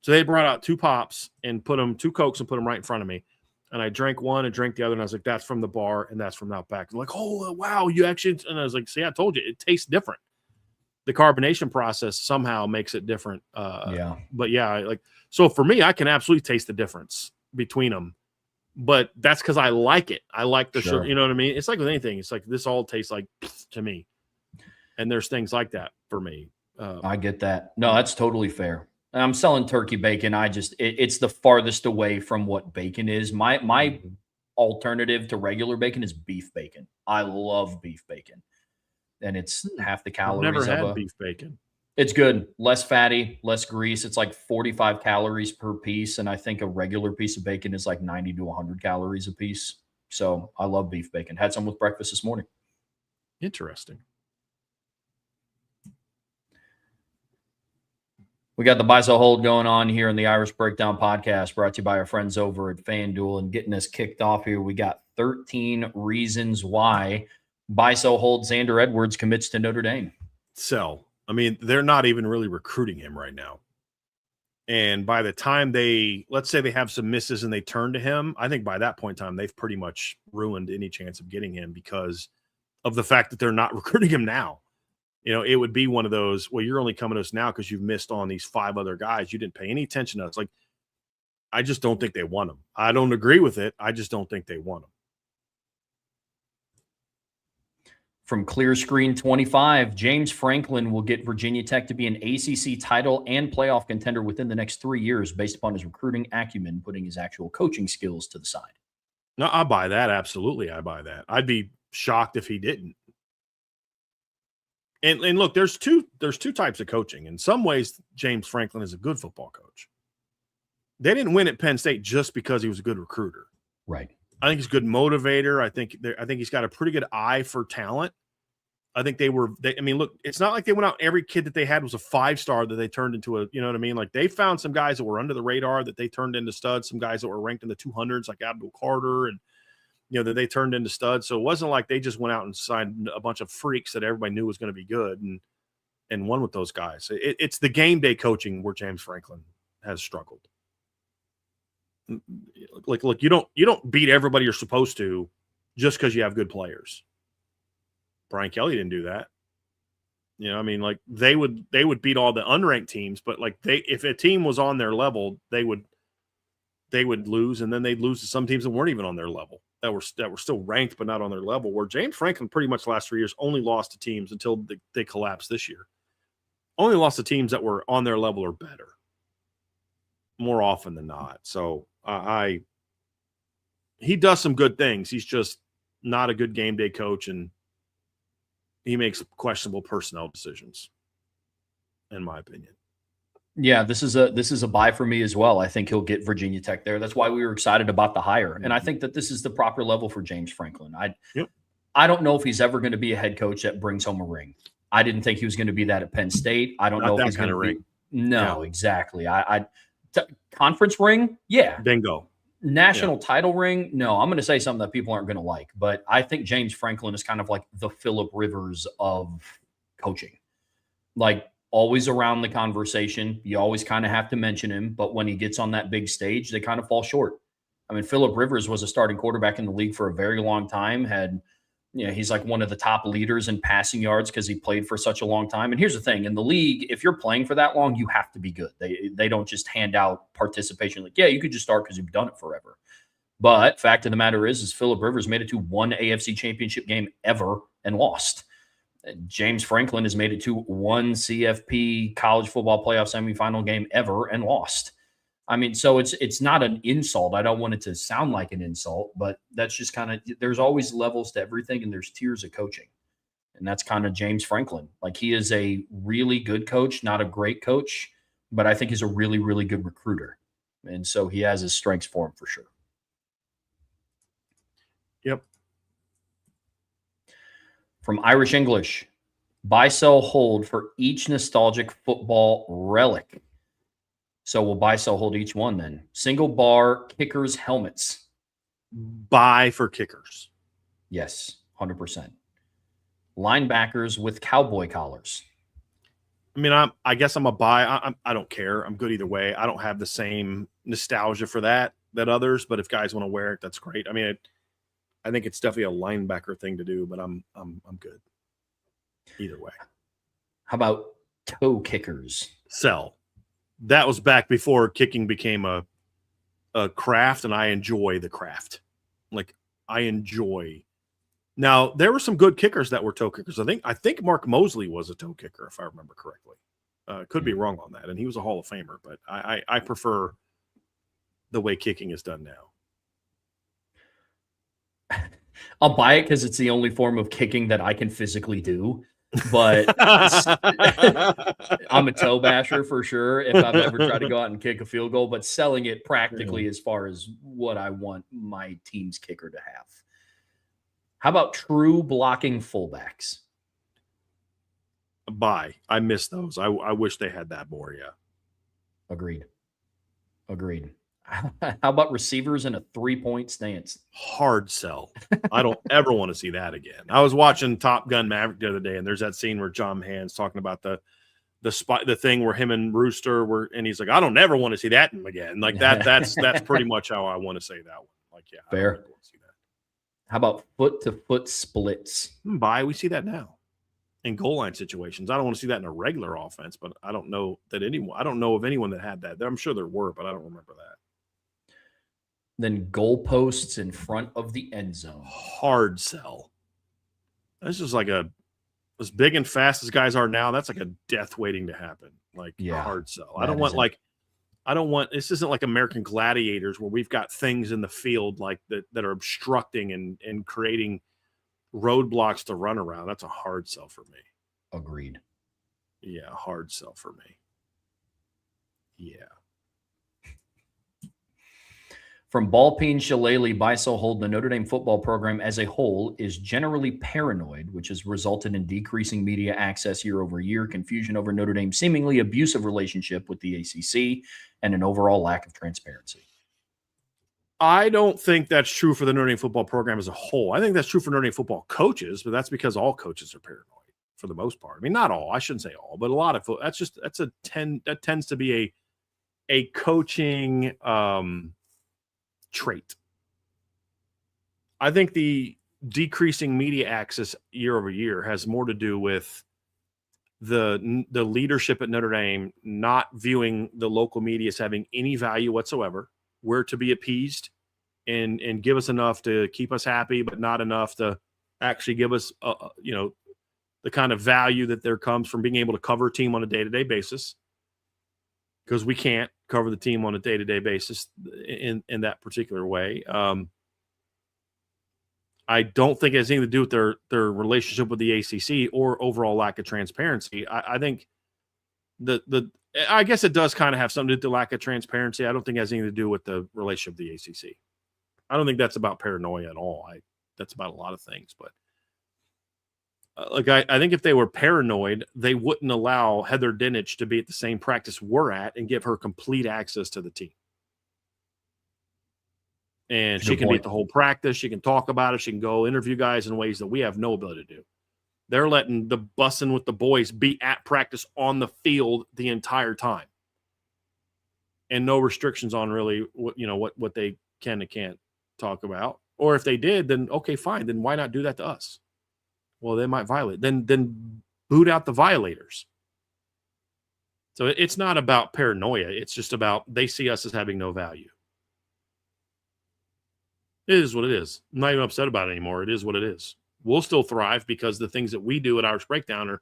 So they brought out two pops and two Cokes and put them right in front of me. And I drank one and drank the other. And I was like, that's from the bar and that's from out back. I'm like, oh, wow, you actually. And I was like, see, I told you, it tastes different. The carbonation process somehow makes it different. Yeah. But yeah, like, so for me, I can absolutely taste the difference between them. But that's because I like it. I like the sugar. Sure. You know what I mean? It's like with anything. It's like this all tastes like to me. And there's things like that for me. I get that. No, that's totally fair. I'm selling turkey bacon. It's the farthest away from what bacon is. My Mhm. alternative to regular bacon is beef bacon. I love beef bacon. And it's half the I've never calories of had a beef bacon. it's good. Less fatty, less grease. It's like 45 calories per piece. And I think a regular piece of bacon is like 90 to 100 calories a piece. So I love beef bacon. Had some with breakfast this morning. Interesting. We got the buy sell hold going on here in the Irish Breakdown podcast, brought to you by our friends over at FanDuel. And getting us kicked off here, we got 13 reasons why buy sell hold Xander Edwards commits to Notre Dame. Sell. I mean, they're not even really recruiting him right now. And by the time let's say they have some misses and they turn to him, I think by that point in time, they've pretty much ruined any chance of getting him because of the fact that they're not recruiting him now. You know, it would be one of those, well, you're only coming to us now because you've missed on these 5 other guys. You didn't pay any attention to us. Like, I just don't think they want him. I don't agree with it. I just don't think they want him. From Clear Screen 25, James Franklin will get Virginia Tech to be an ACC title and playoff contender within the next 3 years based upon his recruiting acumen, putting his actual coaching skills to the side. No, I buy that. Absolutely. I buy that. I'd be shocked if he didn't. And look, there's two types of coaching. In some ways, James Franklin is a good football coach. They didn't win at Penn State just because he was a good recruiter. Right. I think he's a good motivator. I think he's got a pretty good eye for talent. I think I mean, look, it's not like they went out. Every kid that they had was a 5-star that they turned into you know what I mean? Like they found some guys that were under the radar that they turned into studs, some guys that were ranked in the 200s, like Abdul Carter, and, you know, that they turned into studs. So it wasn't like they just went out and signed a bunch of freaks that everybody knew was going to be good and won with those guys. It's the game day coaching where James Franklin has struggled. Like, look, you don't beat everybody you're supposed to just because you have good players. Brian Kelly didn't do that. You know, I mean, like they would beat all the unranked teams, but like if a team was on their level, they would lose, and then they'd lose to some teams that weren't even on their level, that were still ranked but not on their level. Where James Franklin pretty much the last 3 years only lost to teams until they collapsed this year. Only lost to teams that were on their level or better, more often than not. So he does some good things. He's just not a good game day coach, and he makes questionable personnel decisions, in my opinion. Yeah, this is a buy for me as well. I think he'll get Virginia Tech there. That's why we were excited about the hire. And I think that this is the proper level for James Franklin. Yep. I don't know if he's ever going to be a head coach that brings home a ring. I didn't think he was going to be that at Penn State. I don't Not know if that he's kind going of to be. ring. No, Yeah. exactly. Conference ring, yeah. Bingo. National title ring, no. I'm going to say something that people aren't going to like, but I think James Franklin is kind of like the Phillip Rivers of coaching. Like always around the conversation. You always kind of have to mention him, but when he gets on that big stage, they kind of fall short. I mean, Phillip Rivers was a starting quarterback in the league for a very long time, he's like one of the top leaders in passing yards because he played for such a long time. And here's the thing, in the league, if you're playing for that long, you have to be good. They don't just hand out participation like, yeah, you could just start because you've done it forever. But fact of the matter is Phillip Rivers made it to one AFC championship game ever and lost. James Franklin has made it to one CFP college football playoff semifinal game ever and lost. I mean, so it's not an insult. I don't want it to sound like an insult, but that's just kind of, there's always levels to everything and there's tiers of coaching. And that's kind of James Franklin. Like he is a really good coach, not a great coach, but I think he's a really, really good recruiter. And so he has his strengths for him for sure. Yep. From Irish English, buy, sell, hold for each nostalgic football relic. So we'll buy, sell, hold each one then. Single bar kickers helmets. Buy for kickers. Yes, 100%. Linebackers with cowboy collars. I mean, I guess I'm a buy. I don't care. I'm good either way. I don't have the same nostalgia for that others, but if guys want to wear it, that's great. I mean, I think it's definitely a linebacker thing to do, but I'm good either way. How about toe kickers? Sell. That was back before kicking became a craft, and I enjoy the craft. Like I enjoy. Now there were some good kickers that were toe kickers. I think Mark Mosley was a toe kicker, if I remember correctly. Could be wrong on that, and he was a Hall of Famer. But I prefer the way kicking is done now. I'll buy it because it's the only form of kicking that I can physically do. But I'm a toe basher for sure if I've ever tried to go out and kick a field goal, but selling it practically as far as what I want my team's kicker to have. How about true blocking fullbacks? Buy. I miss those. I wish they had that more. Yeah. Agreed. How about receivers in a 3-point stance? Hard sell. I don't ever want to see that again. I was watching Top Gun Maverick the other day, and there's that scene where John Hammond's talking about the thing where him and Rooster were, and he's like, I don't ever want to see that again. Like that's pretty much how I want to say that one. Like, yeah, fair. I don't want to see that. How about foot to foot splits? Buy. We see that now in goal line situations. I don't want to see that in a regular offense, but I don't know of anyone that had that. I'm sure there were, but I don't remember that. Then goalposts in front of the end zone. Hard sell. This is like as big and fast as guys are now, that's like a death waiting to happen. Like hard sell. I don't want this isn't like American Gladiators where we've got things in the field like that are obstructing and creating roadblocks to run around. That's a hard sell for me. Agreed. Yeah, hard sell for me. Yeah. From Ballpeen Shillelagh, buy, sell, hold, the Notre Dame football program as a whole is generally paranoid, which has resulted in decreasing media access year over year, confusion over Notre Dame's seemingly abusive relationship with the ACC, and an overall lack of transparency. I don't think that's true for the Notre Dame football program as a whole. I think that's true for Notre Dame football coaches, but that's because all coaches are paranoid for the most part. I mean, not all. I shouldn't say all, but a lot of that tends to be a coaching trait. I think the decreasing media access year over year has more to do with the leadership at Notre Dame not viewing the local media as having any value whatsoever. We're to be appeased and give us enough to keep us happy, but not enough to actually give us the kind of value that there comes from being able to cover a team on a day-to-day basis, because we can't cover the team on a day-to-day basis in that particular way. I don't think it has anything to do with their relationship with the ACC or overall lack of transparency. I think the I guess it does kind of have something to do with the lack of transparency. I don't think it has anything to do with the relationship of the ACC. I don't think that's about paranoia at all. That's about a lot of things. But I think if they were paranoid, they wouldn't allow Heather Dinich to be at the same practice we're at and give her complete access to the team. And she can be at the whole practice. She can talk about it. She can go interview guys in ways that we have no ability to do. They're letting the bussing with the boys be at practice on the field the entire time. And no restrictions on really what they can and can't talk about. Or if they did, then okay, fine. Then why not do that to us? Well, they might violate. Then boot out the violators. So it's not about paranoia. It's just about they see us as having no value. It is what it is. I'm not even upset about it anymore. It is what it is. We'll still thrive because the things that we do at Irish Breakdown are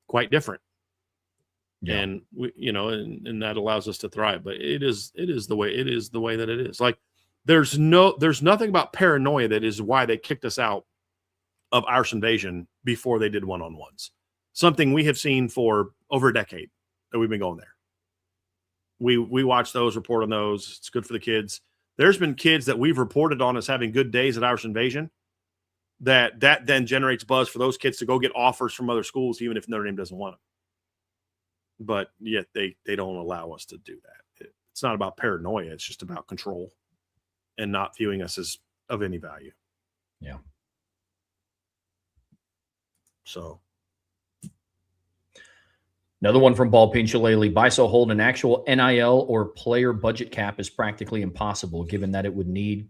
quite different. Yeah. And and that allows us to thrive. But it is the way that it is. Like there's nothing about paranoia that is why they kicked us out of Irish Invasion before they did one-on-ones. Something we have seen for over a decade that we've been going there. We watch those, report on those. It's good for the kids. There's been kids that we've reported on as having good days at Irish Invasion that then generates buzz for those kids to go get offers from other schools, even if Notre Dame doesn't want them. But yet they don't allow us to do that. It's not about paranoia. It's just about control and not viewing us as of any value. Yeah. So. Another one from Ball Peen Shillelagh. BISO hold an actual NIL or player budget cap is practically impossible, given that it would need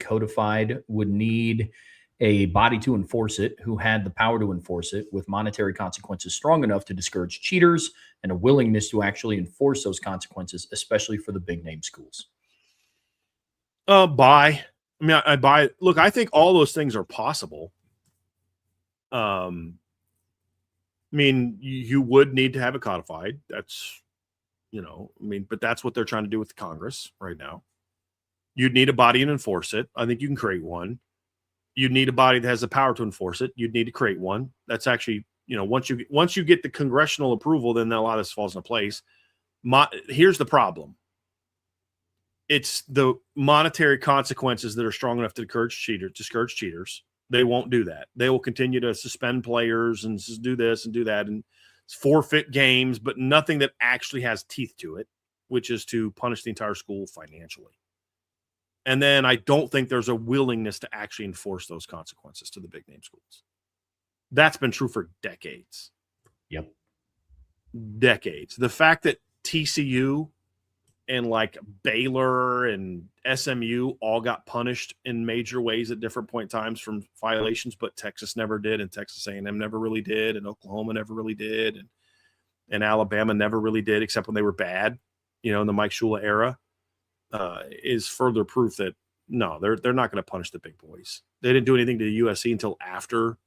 a body to enforce it, who had the power to enforce it, with monetary consequences strong enough to discourage cheaters and a willingness to actually enforce those consequences, especially for the big name schools. Buy. I mean, I buy. Look, I think all those things are possible. I mean, you would need to have it codified. That's, but that's what they're trying to do with Congress right now. You'd need a body and enforce it. I think you can create one. You'd need a body that has the power to enforce it. You'd need to create one. That's actually, once you get the congressional approval, then a lot of this falls into place. Here's the problem. It's the monetary consequences that are strong enough to discourage cheaters. They won't do that. They will continue to suspend players and do this and do that and forfeit games, but nothing that actually has teeth to it, which is to punish the entire school financially. And then I don't think there's a willingness to actually enforce those consequences to the big name schools. That's been true for decades. Yep. Decades. The fact that TCU and like Baylor and SMU all got punished in major ways at different point times from violations, but Texas never did, and Texas A&M never really did, and Oklahoma never really did, and Alabama never really did, except when they were bad, in the Mike Shula era, is further proof that no, they're not going to punish the big boys. They didn't do anything to USC until after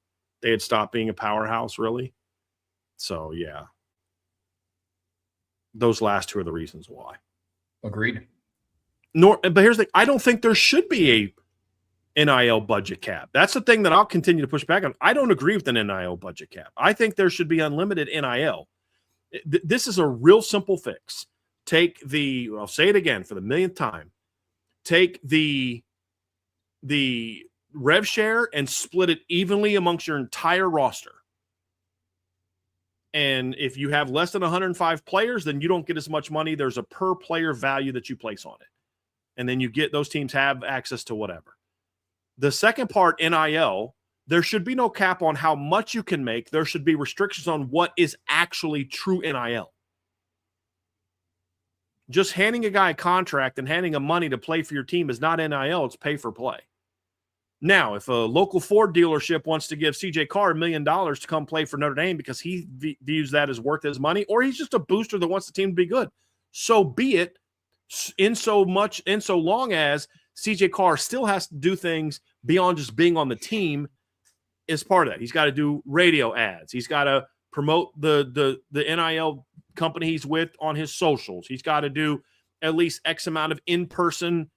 they had stopped being a powerhouse, really. So yeah, those last two are the reasons why. Agreed. But here's the thing. I don't think there should be a NIL budget cap. That's the thing that I'll continue to push back on. I don't agree with an NIL budget cap. I think there should be unlimited NIL. This is a real simple fix. I'll say it again for the millionth time. Take the rev share and split it evenly amongst your entire roster. And if you have less than 105 players, then you don't get as much money. There's a per player value that you place on it. And then those teams have access to whatever. The second part, NIL, there should be no cap on how much you can make. There should be restrictions on what is actually true NIL. Just handing a guy a contract and handing him money to play for your team is not NIL. It's pay for play. Now, if a local Ford dealership wants to give CJ Carr $1 million to come play for Notre Dame because he views that as worth his money, or he's just a booster that wants the team to be good, so be it. In so long as CJ Carr still has to do things beyond just being on the team as part of that. He's got to do radio ads. He's got to promote the NIL company he's with on his socials. He's got to do at least X amount of in-person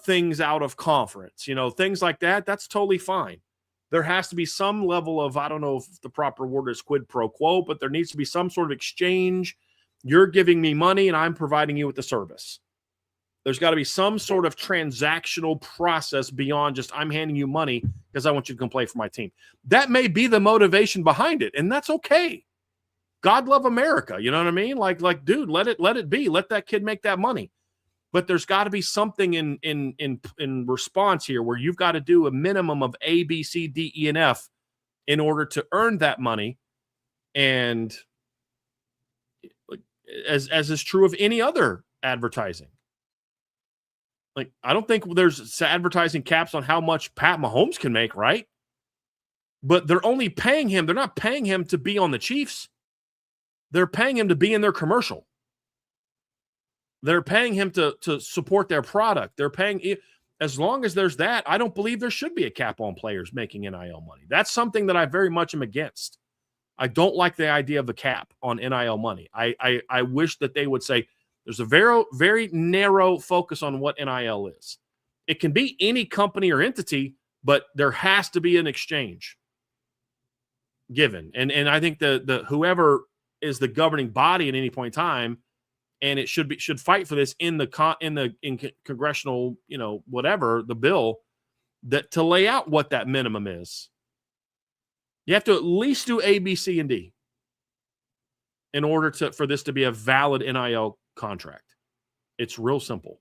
things out of conference, things like that. That's totally fine. There has to be some level of, I don't know if the proper word is quid pro quo, but there needs to be some sort of exchange. You're giving me money and I'm providing you with the service. There's got to be some sort of transactional process beyond just I'm handing you money because I want you to come play for my team. That may be the motivation behind it, and that's okay. God love America, you know what I mean? Like, dude, let it be. Let that kid make that money. But there's got to be something in response here where you've got to do a minimum of A, B, C, D, E, and F in order to earn that money. And as is true of any other advertising. Like, I don't think there's advertising caps on how much Pat Mahomes can make, right? But they're only paying him. They're not paying him to be on the Chiefs. They're paying him to be in their commercial. They're paying him to support their product. They're paying, as long as there's that, I don't believe there should be a cap on players making NIL money. That's something that I very much am against. I don't like the idea of the cap on NIL money. I wish that they would say, there's a very, very narrow focus on what NIL is. It can be any company or entity, but there has to be an exchange given. And I think the whoever is the governing body at any point in time, and it should fight for this in congressional, whatever the bill, that to lay out what that minimum is. You have to at least do A, B, C, and D in order for this to be a valid NIL contract. It's real simple.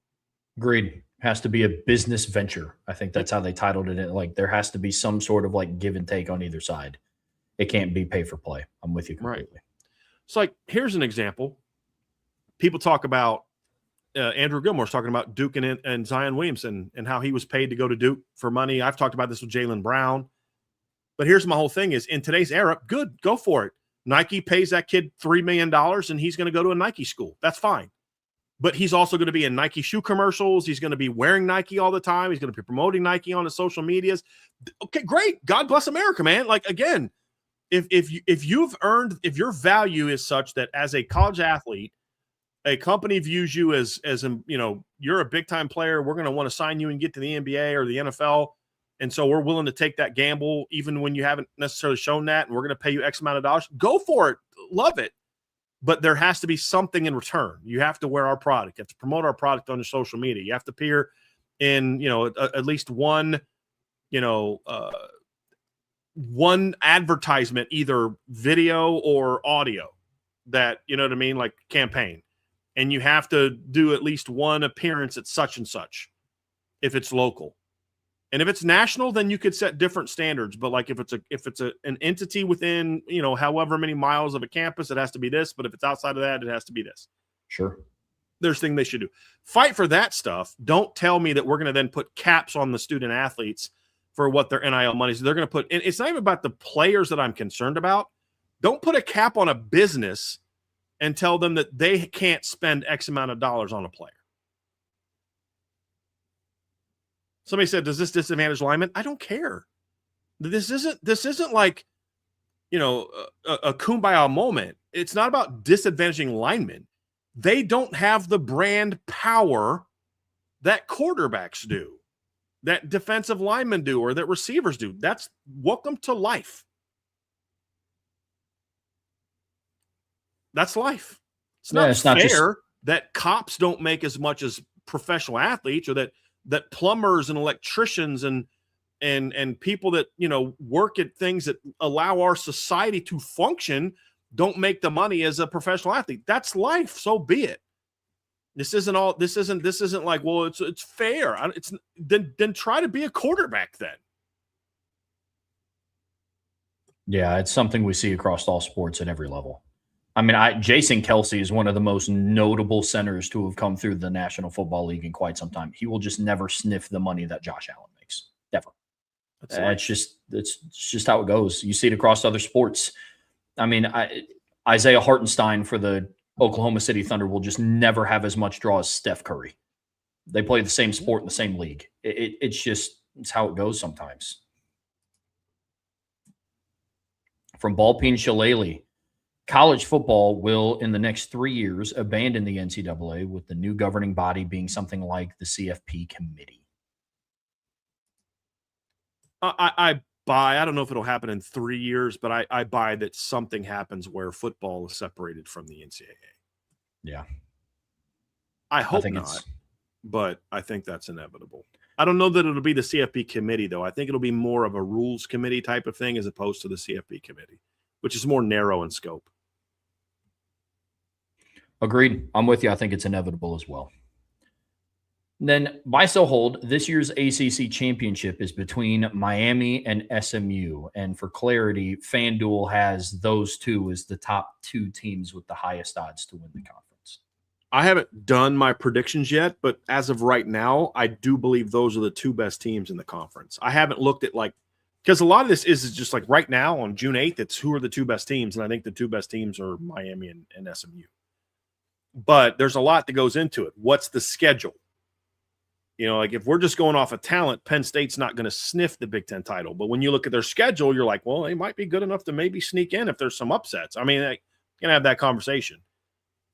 Agreed. Has to be a business venture. I think that's how they titled it. Like, there has to be some sort of like give and take on either side. It can't be pay for play. I'm with you completely. Right. So, like, here's an example. People talk about Andrew Gilmore's talking about Duke and Zion Williamson and how he was paid to go to Duke for money. I've talked about this with Jaylen Brown. But here's my whole thing is, in today's era, good, go for it. Nike pays that kid $3 million and he's going to go to a Nike school. That's fine. But he's also going to be in Nike shoe commercials. He's going to be wearing Nike all the time. He's going to be promoting Nike on his social medias. Okay, great. God bless America, man. Like, again, if your value is such that as a college athlete, a company views you as you're a big time player, we're going to want to sign you and get to the NBA or the NFL. And so we're willing to take that gamble, even when you haven't necessarily shown that, and we're going to pay you X amount of dollars. Go for it. Love it. But there has to be something in return. You have to wear our product. You have to promote our product on your social media. You have to appear in, at least one, one advertisement, either video or audio that, you know what I mean? Like campaign. And you have to do at least one appearance at such and such if it's local. And if it's national, then you could set different standards. But like if it's an entity within, however many miles of a campus, it has to be this. But if it's outside of that, it has to be this. Sure. There's things they should do. Fight for that stuff. Don't tell me that we're going to then put caps on the student athletes for what their NIL money is. They're going to put, and it's not even about the players that I'm concerned about. Don't put a cap on a business and tell them that they can't spend X amount of dollars on a player. Somebody said, does this disadvantage linemen? I don't care. This isn't like, a kumbaya moment. It's not about disadvantaging linemen. They don't have the brand power that quarterbacks do, that defensive linemen do, or that receivers do. That's welcome to life. That's life. It's not fair that cops don't make as much as professional athletes, or that plumbers and electricians and people that, work at things that allow our society to function don't make the money as a professional athlete. That's life. So be it. This isn't like, well, it's fair. Then try to be a quarterback then. Yeah, it's something we see across all sports at every level. I mean, Jason Kelsey is one of the most notable centers to have come through the National Football League in quite some time. He will just never sniff the money that Josh Allen makes. Never. It's just how it goes. You see it across other sports. I mean, Isaiah Hartenstein for the Oklahoma City Thunder will just never have as much draw as Steph Curry. They play the same sport in the same league. It's how it goes sometimes. From Ballpeen Shillelagh, college football will, in the next 3 years, abandon the NCAA, with the new governing body being something like the CFP committee. I buy. I don't know if it'll happen in 3 years, but I buy that something happens where football is separated from the NCAA. Yeah. I hope think not, but I think that's inevitable. I don't know that it'll be the CFP committee, though. I think it'll be more of a rules committee type of thing as opposed to the CFP committee, which is more narrow in scope. Agreed. I'm with you. I think it's inevitable as well. Then buy so hold, this year's ACC championship is between Miami and SMU. And for clarity, FanDuel has those two as the top two teams with the highest odds to win the conference. I haven't done my predictions yet, but as of right now, I do believe those are the two best teams in the conference. I haven't looked at because a lot of this is just like right now on June 8th, it's who are the two best teams. And I think the two best teams are Miami and SMU. But there's a lot that goes into it. What's the schedule? Like if we're just going off of talent, Penn State's not going to sniff the Big Ten title. But when you look at their schedule, you're like, well, they might be good enough to maybe sneak in if there's some upsets. I mean, I can have that conversation.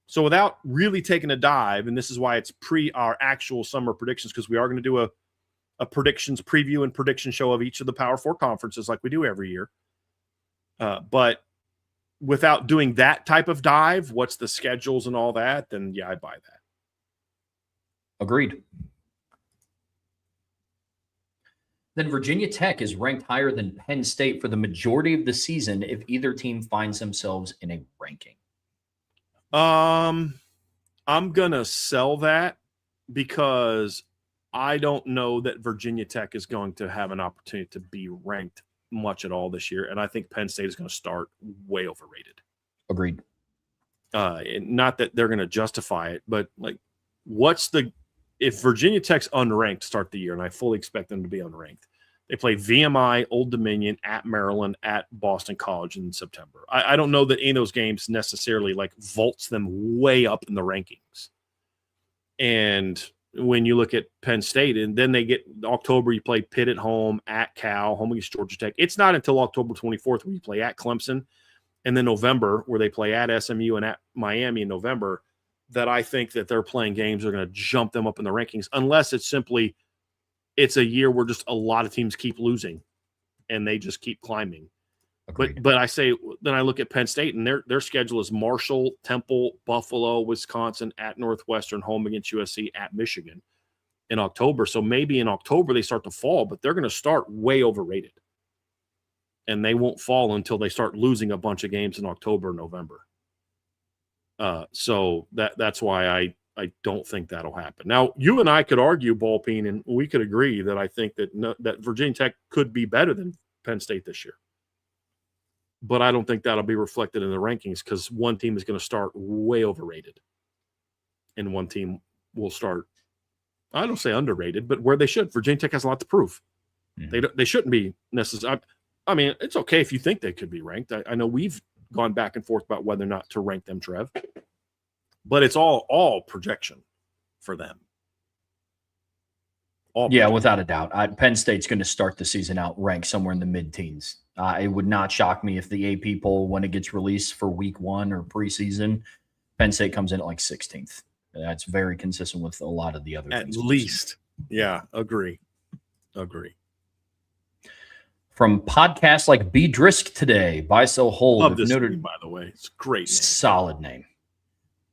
So without really taking a dive, and this is why it's pre our actual summer predictions, because we are going to do a predictions preview and prediction show of each of the Power Four conferences like we do every year. But without doing that type of dive, what's the schedules and all that, then yeah, I buy that. Agreed. Then Virginia Tech is ranked higher than Penn State for the majority of the season if either team finds themselves in a ranking. I'm going to sell that because I don't know that Virginia Tech is going to have an opportunity to be ranked much at all this year. And I think Penn State is going to start way overrated. Agreed. Not that they're going to justify it, but if Virginia Tech's unranked to start the year, and I fully expect them to be unranked, they play VMI, Old Dominion, at Maryland, at Boston College in September. I don't know that any of those games necessarily vaults them way up in the rankings. And when you look at Penn State, and then they get October, you play Pitt at home, at Cal, home against Georgia Tech. It's not until October 24th where you play at Clemson, and then November where they play at SMU and at Miami in November, that I think that they're playing games that are going to jump them up in the rankings, unless it's a year where just a lot of teams keep losing and they just keep climbing. Agreed. But I say, then I look at Penn State, and their schedule is Marshall, Temple, Buffalo, Wisconsin, at Northwestern, home against USC, at Michigan in October. So maybe in October they start to fall, but they're going to start way overrated. And they won't fall until they start losing a bunch of games in October and November. So that's why I don't think that'll happen. Now, you and I could argue, Ballpeen, and we could agree that I think that Virginia Tech could be better than Penn State this year. But I don't think that'll be reflected in the rankings because one team is going to start way overrated. And one team will start, I don't say underrated, but where they should. Virginia Tech has a lot to prove. Mm-hmm. They shouldn't be necessarily. I mean, it's okay if you think they could be ranked. I know we've gone back and forth about whether or not to rank them, Trev. But it's all projection for them. Without a doubt. Penn State's going to start the season out ranked somewhere in the mid-teens. It would not shock me if the AP poll, when it gets released for week 1 or preseason, Penn State comes in at 16th. That's very consistent with a lot of the other at least. Yeah, agree. From podcasts like Be Drisk Today, Buy So Hold. Love this name, by the way. It's a great name. Solid name.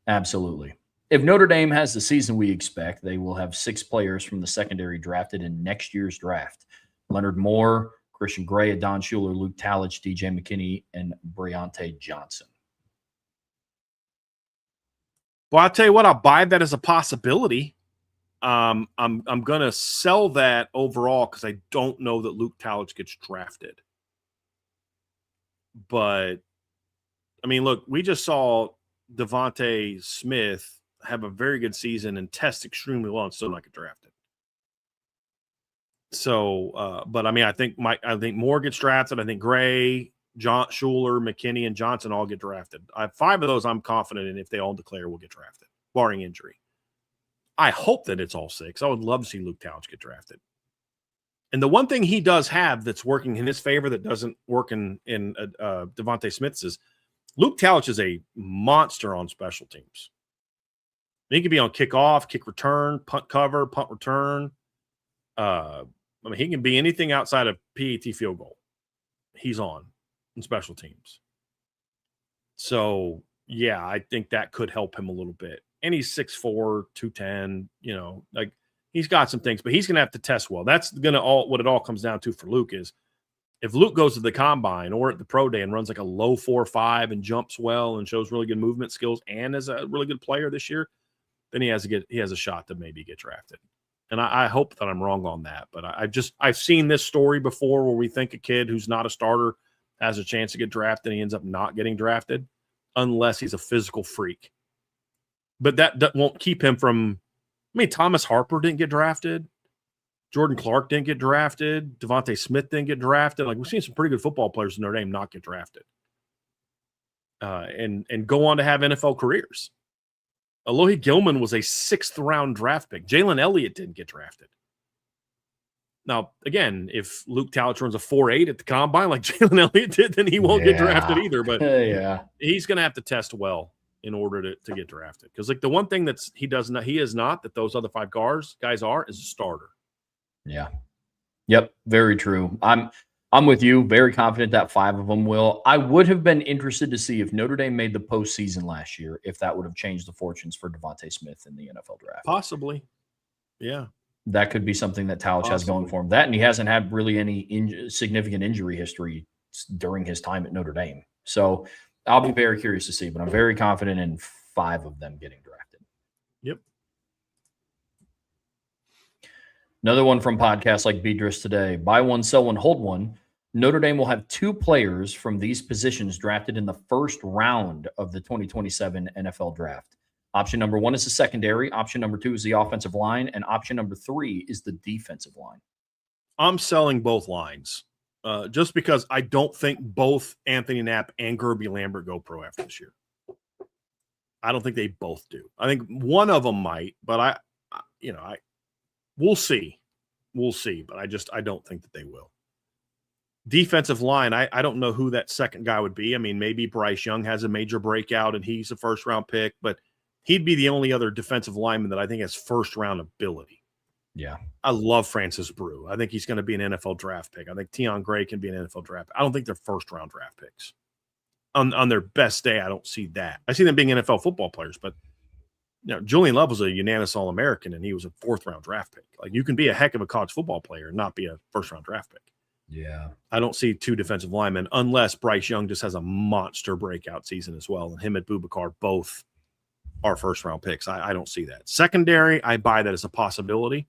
Absolutely. If Notre Dame has the season we expect, they will have 6 players from the secondary drafted in next year's draft. Leonard Moore, Christian Gray, Adon Schuler, Luke Talich, DJ McKinney, and Briante Johnson. Well, I'll tell you what, I'll buy that as a possibility. I'm going to sell that overall because I don't know that Luke Talich gets drafted. But, I mean, look, we just saw Devontae Smith have a very good season and test extremely well and still not get drafted. So, but I mean, I think Moore gets drafted. I think Gray, Schuler, McKinney, and Johnson all get drafted. 5 of those I'm confident in if they all declare will get drafted, barring injury. I hope that it's all 6. I would love to see Luke Talich get drafted. And the one thing he does have that's working in his favor that doesn't work in Devontae Smith's is Luke Talich is a monster on special teams. He can be on kickoff, kick return, punt cover, punt return. I mean, he can be anything outside of PAT field goal. He's on in special teams. So yeah, I think that could help him a little bit. And he's 6'4", 210, like he's got some things, but he's going to have to test well. That's going to what it all comes down to for Luke is if Luke goes to the combine or at the pro day and runs like a low 4.5 and jumps well and shows really good movement skills and is a really good player this year, then he has a shot to maybe get drafted. And I hope that I'm wrong on that. But I've seen this story before where we think a kid who's not a starter has a chance to get drafted and he ends up not getting drafted unless he's a physical freak. But that won't keep him from – I mean, Thomas Harper didn't get drafted. Jordan Clark didn't get drafted. Devontae Smith didn't get drafted. Like, we've seen some pretty good football players in Notre Dame not get drafted and go on to have NFL careers. Alohi Gilman was a 6th-round draft pick. Jalen Elliott didn't get drafted. Now, again, if Luke Talich runs a 4.8 at the combine like Jalen Elliott did, then he won't get drafted either. But he's going to have to test well in order to get drafted. Because, like, the one thing he is not that those other 5 guys are is a starter. Yeah. Yep. Very true. I'm with you. Very confident that 5 of them will. I would have been interested to see if Notre Dame made the postseason last year, if that would have changed the fortunes for Devontae Smith in the NFL draft. Possibly. Yeah. That could be something that Talich has going for him. That, and he hasn't had really any significant injury history during his time at Notre Dame. So I'll be very curious to see, but I'm very confident in 5 of them getting drafted. Yep. Another one from podcasts like Beatrice today. Buy one, sell one, hold one. Notre Dame will have 2 players from these positions drafted in the first round of the 2027 NFL draft. Option number 1 is the secondary. Option number 2 is the offensive line. And option number 3 is the defensive line. I'm selling both lines just because I don't think both Anthony Knapp and Gerby Lambert go pro after this year. I don't think they both do. I think one of them might, but we'll see. We'll see, but I don't think that they will. Defensive line, I don't know who that second guy would be. I mean, maybe Bryce Young has a major breakout and he's a first-round pick, but he'd be the only other defensive lineman that I think has first-round ability. Yeah. I love Francis Brew. I think he's going to be an NFL draft pick. I think Tion Gray can be an NFL draft pick. I don't think they're first-round draft picks. On their best day, I don't see that. I see them being NFL football players, but Julian Love was a unanimous All-American, and he was a 4th-round draft pick. Like, you can be a heck of a college football player and not be a first-round draft pick. Yeah. I don't see 2 defensive linemen unless Bryce Young just has a monster breakout season as well, and him and Boubacar both are first-round picks. I don't see that. Secondary, I buy that as a possibility.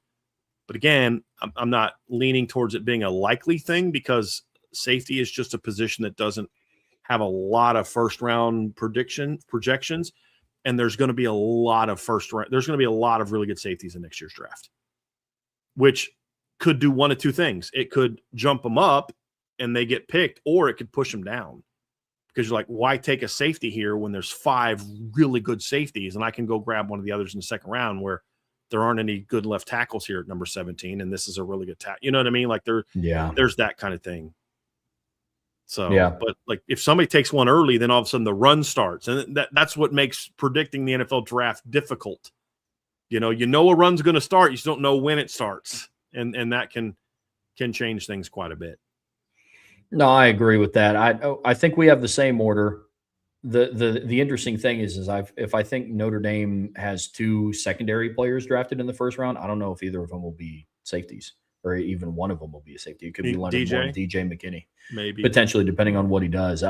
But again, I'm not leaning towards it being a likely thing because safety is just a position that doesn't have a lot of first-round projections. And there's going to be a lot of there's going to be a lot of really good safeties in next year's draft, which could do one of 2 things. It could jump them up and they get picked, or it could push them down because you're like, why take a safety here when there's 5 really good safeties and I can go grab one of the others in the second round where there aren't any good left tackles here at number 17. And this is a really good tackle. You know what I mean? Like there's that kind of thing. So, yeah. But like if somebody takes one early, then all of a sudden the run starts. And that's what makes predicting the NFL draft difficult. A run's going to start. You just don't know when it starts. And that can change things quite a bit. No, I agree with that. I think we have the same order. The interesting thing is if I think Notre Dame has 2 secondary players drafted in the first round, I don't know if either of them will be safeties. Or even one of them will be a safety. It could be Leonard Moore, DJ McKinney, maybe potentially, depending on what he does.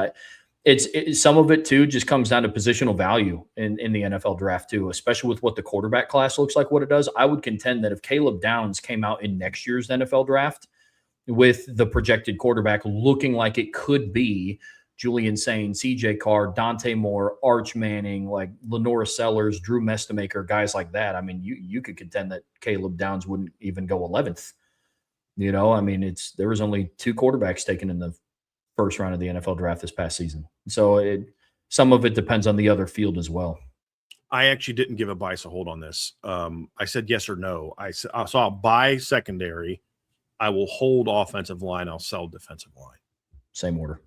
It's some of it too just comes down to positional value in the NFL draft too, especially with what the quarterback class looks like. What it does, I would contend that if Caleb Downs came out in next year's NFL draft with the projected quarterback looking like it could be Julian Sain, CJ Carr, Dante Moore, Arch Manning, like Lenora Sellers, Drew Mestamaker, guys like that. I mean, you could contend that Caleb Downs wouldn't even go 11th. I mean, there was only 2 quarterbacks taken in the first round of the NFL draft this past season. So some of it depends on the other field as well. I actually didn't give a buy, so hold on this. I said yes or no. So I'll buy secondary. I will hold offensive line. I'll sell defensive line. Same order.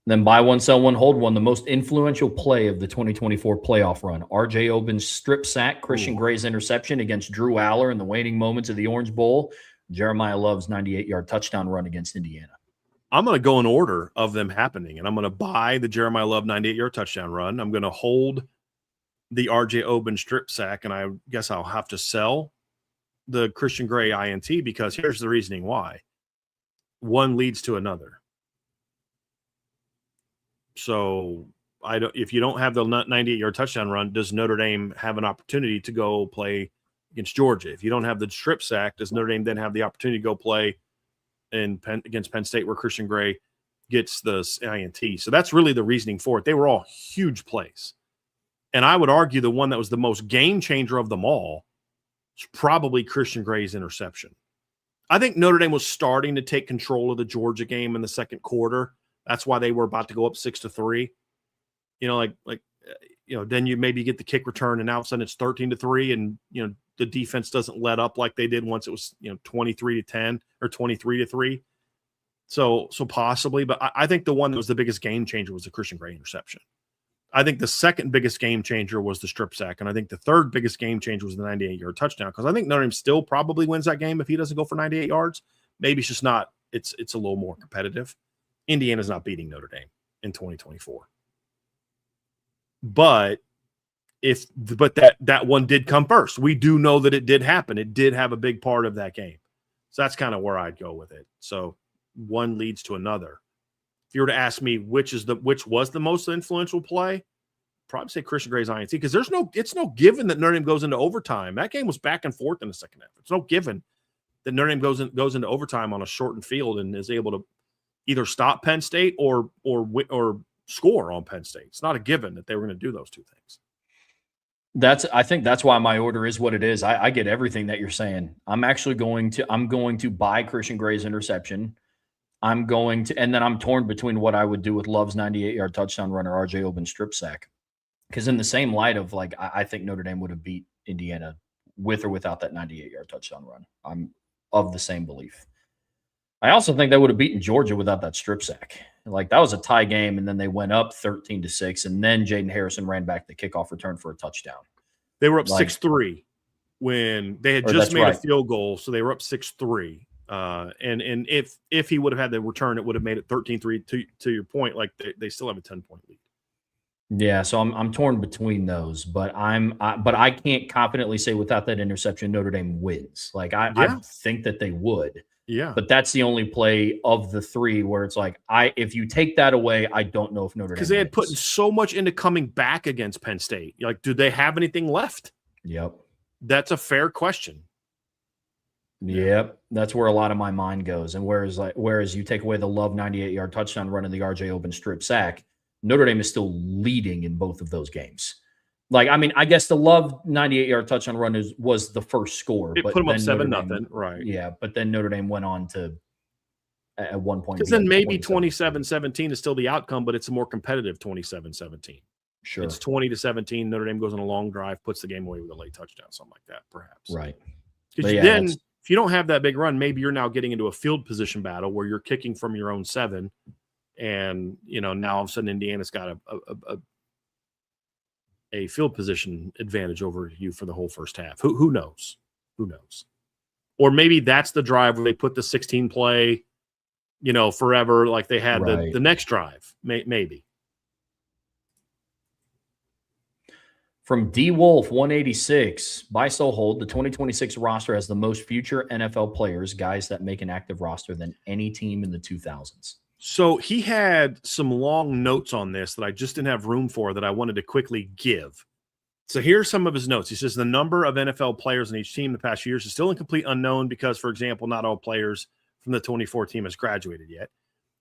Then buy one, sell one, hold one. The most influential play of the 2024 playoff run. R.J. Oben's strip sack, Christian Gray's interception against Drew Aller in the waning moments of the Orange Bowl, Jeremiah Love's 98-yard touchdown run against Indiana. I'm going to go in order of them happening, and I'm going to buy the Jeremiah Love 98-yard touchdown run. I'm going to hold the R.J. Oben strip sack, and I guess I'll have to sell the Christian Gray INT because here's the reasoning why. One leads to another. So if you don't have the 98-yard touchdown run, does Notre Dame have an opportunity to go play against Georgia? If you don't have the strip sack, does Notre Dame then have the opportunity to go play against Penn State where Christian Gray gets the INT? So that's really the reasoning for it. They were all huge plays. And I would argue the one that was the most game changer of them all is probably Christian Gray's interception. I think Notre Dame was starting to take control of the Georgia game in the second quarter. That's why they were about to go up 6-3. Then you maybe get the kick return, and now all of a sudden it's 13-3, and the defense doesn't let up like they did once it was 23-10 or 23-3. So possibly, but I think the one that was the biggest game changer was the Christian Gray interception. I think the second biggest game changer was the strip sack, and I think the third biggest game changer was the 98-yard touchdown, because I think Notre Dame still probably wins that game if he doesn't go for 98 yards. Maybe it's just not. It's a little more competitive. Indiana's not beating Notre Dame in 2024. But that one did come first. We do know that it did happen. It did have a big part of that game. So that's kind of where I'd go with it. So one leads to another. If you were to ask me which was the most influential play, probably say Christian Gray's INT, because it's no given that Notre Dame goes into overtime. That game was back and forth in the second half. It's no given that Notre Dame goes into overtime on a shortened field and is able to either stop Penn State or score on Penn State. It's not a given that they were going to do those two things. I think that's why my order is what it is. I get everything that you're saying. I'm going to buy Christian Gray's interception. And then I'm torn between what I would do with Love's 98-yard touchdown run or R.J. Oben's strip sack. Because in the same light of, I think Notre Dame would have beat Indiana with or without that 98-yard touchdown run. I'm of the same belief. I also think they would have beaten Georgia without that strip sack. That was a tie game, and then they went up 13-6, and then Jaden Harrison ran back the kickoff return for a touchdown. They were up 6-3 when they had just made a field goal, so they were up 6-3. And if he would have had the return, it would have made it 13-3. To your point, they still have a 10-point lead. Yeah, so I'm torn between those, but I can't confidently say without that interception Notre Dame wins. I think that they would. Yeah. But that's the only play of the three where it's if you take that away, I don't know if Notre Dame, because they had put so much into coming back against Penn State. Do they have anything left? Yep. That's a fair question. Yep. That's where a lot of my mind goes. And whereas you take away the Love 98-yard touchdown run and the R.J. Oben strip sack, Notre Dame is still leading in both of those games. I guess the Love 98-yard touchdown run was the first score. It but put them up 7-0, right? Yeah, but then Notre Dame went on to, at one point. Because then maybe 27-17 is still the outcome, but it's a more competitive 27-17. Sure. It's 20-17. Notre Dame goes on a long drive, puts the game away with a late touchdown, something like that, perhaps. Right. Because then if you don't have that big run, maybe you're now getting into a field position battle where you're kicking from your own 7, and now all of a sudden Indiana's got a field position advantage over you for the whole first half. Who knows? Who knows? Or maybe that's the drive where they put the 16 play, forever, like they had the next drive. Maybe. From D Wolf 186, buy, sell, hold. The 2026 roster has the most future NFL players, guys that make an active roster, than any team in the 2000s. So he had some long notes on this that I just didn't have room for that I wanted to quickly give. So here's some of his notes. He says the number of NFL players in each team in the past few years is still in complete unknown because, for example, not all players from the 24 team has graduated yet.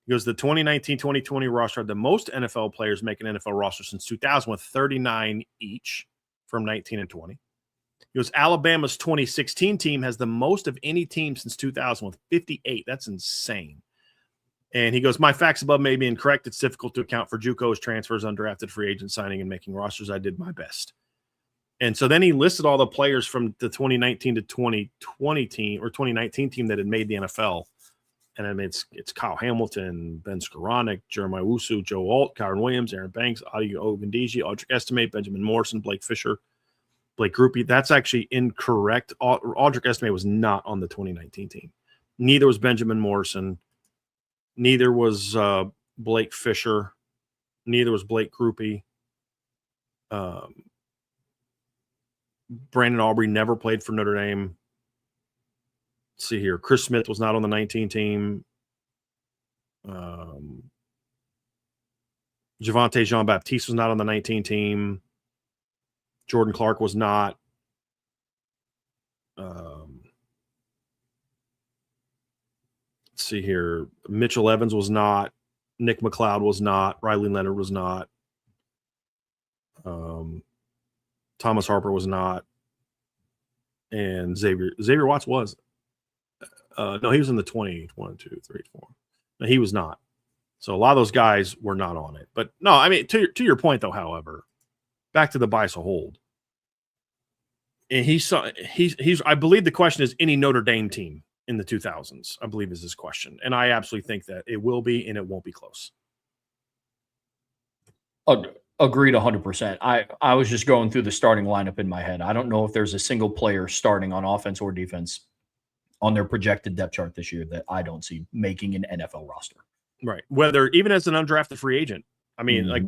He goes, the 2019-2020 roster had the most NFL players make an NFL roster since 2000 with 39 each from 19 and 20. He goes, Alabama's 2016 team has the most of any team since 2000 with 58. That's insane. And he goes, my facts above may be incorrect. It's difficult to account for JUCOs, transfers, undrafted free agent signing, and making rosters. I did my best. And so then he listed all the players from the 2019 to 2020 team or 2019 team that had made the NFL. And I mean, it's Kyle Hamilton, Ben Skoranek, Jeremiah Wusu, Joe Alt, Kyron Williams, Aaron Banks, Adi Ogundeji, Audric Estimate, Benjamin Morrison, Blake Fisher, Blake Groupie. That's actually incorrect. Audric Estimate was not on the 2019 team. Neither was Benjamin Morrison. Neither was Blake Fisher. Neither was Blake Krupe. Brandon Aubrey never played for Notre Dame. Let's see here. Chris Smith was not on the 19 team. Javonte Jean-Baptiste was not on the 19 team. Jordan Clark was not. Let's see here. Mitchell Evans was not. Nick McLeod was not. Riley Leonard was not. Thomas Harper was not. And Xavier Watts was. No, he was in the 20, 1, 2, 3, 4. No, he was not. So a lot of those guys were not on it. But no, I mean, to your point, though, however, back to the buy so hold. And he's I believe the question is any Notre Dame team in the 2000s, I believe is his question. And I absolutely think that it will be, and it won't be close. Agreed 100%. I was just going through the starting lineup in my head. I don't know if there's a single player starting on offense or defense on their projected depth chart this year that I don't see making an NFL roster. Right. Whether even as an undrafted free agent. I mean, like,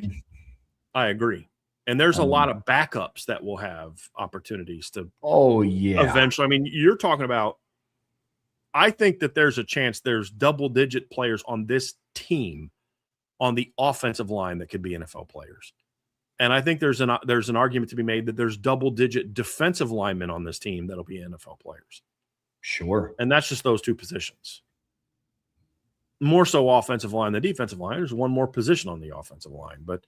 I agree. And there's a lot of backups that will have opportunities to eventually. I mean, you're talking about, I think that there's a chance there's double-digit players on this team on the offensive line that could be NFL players. And I think there's an argument to be made that there's double-digit defensive linemen on this team that'll be NFL players. Sure. And that's just those two positions. More so offensive line than defensive line. There's one more position on the offensive line. But,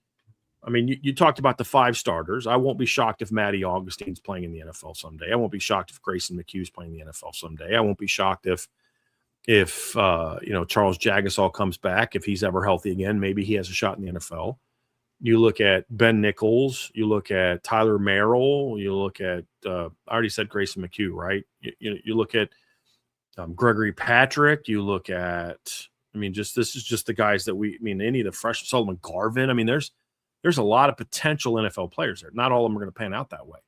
I mean, you talked about the 5 starters. I won't be shocked if Matty Augustine's playing in the NFL someday. I won't be shocked if Grayson McHugh's playing in the NFL someday. I won't be shocked if Charles Jagasol comes back, if he's ever healthy again, maybe he has a shot in the NFL. You look at Ben Nichols, you look at Tyler Merrill, you look at I already said Grayson McHugh, right? You look at Gregory Patrick, you look at, I mean, this is just the guys that any of the fresh Solomon Garvin. I mean, there's a lot of potential NFL players there. Not all of them are going to pan out that way.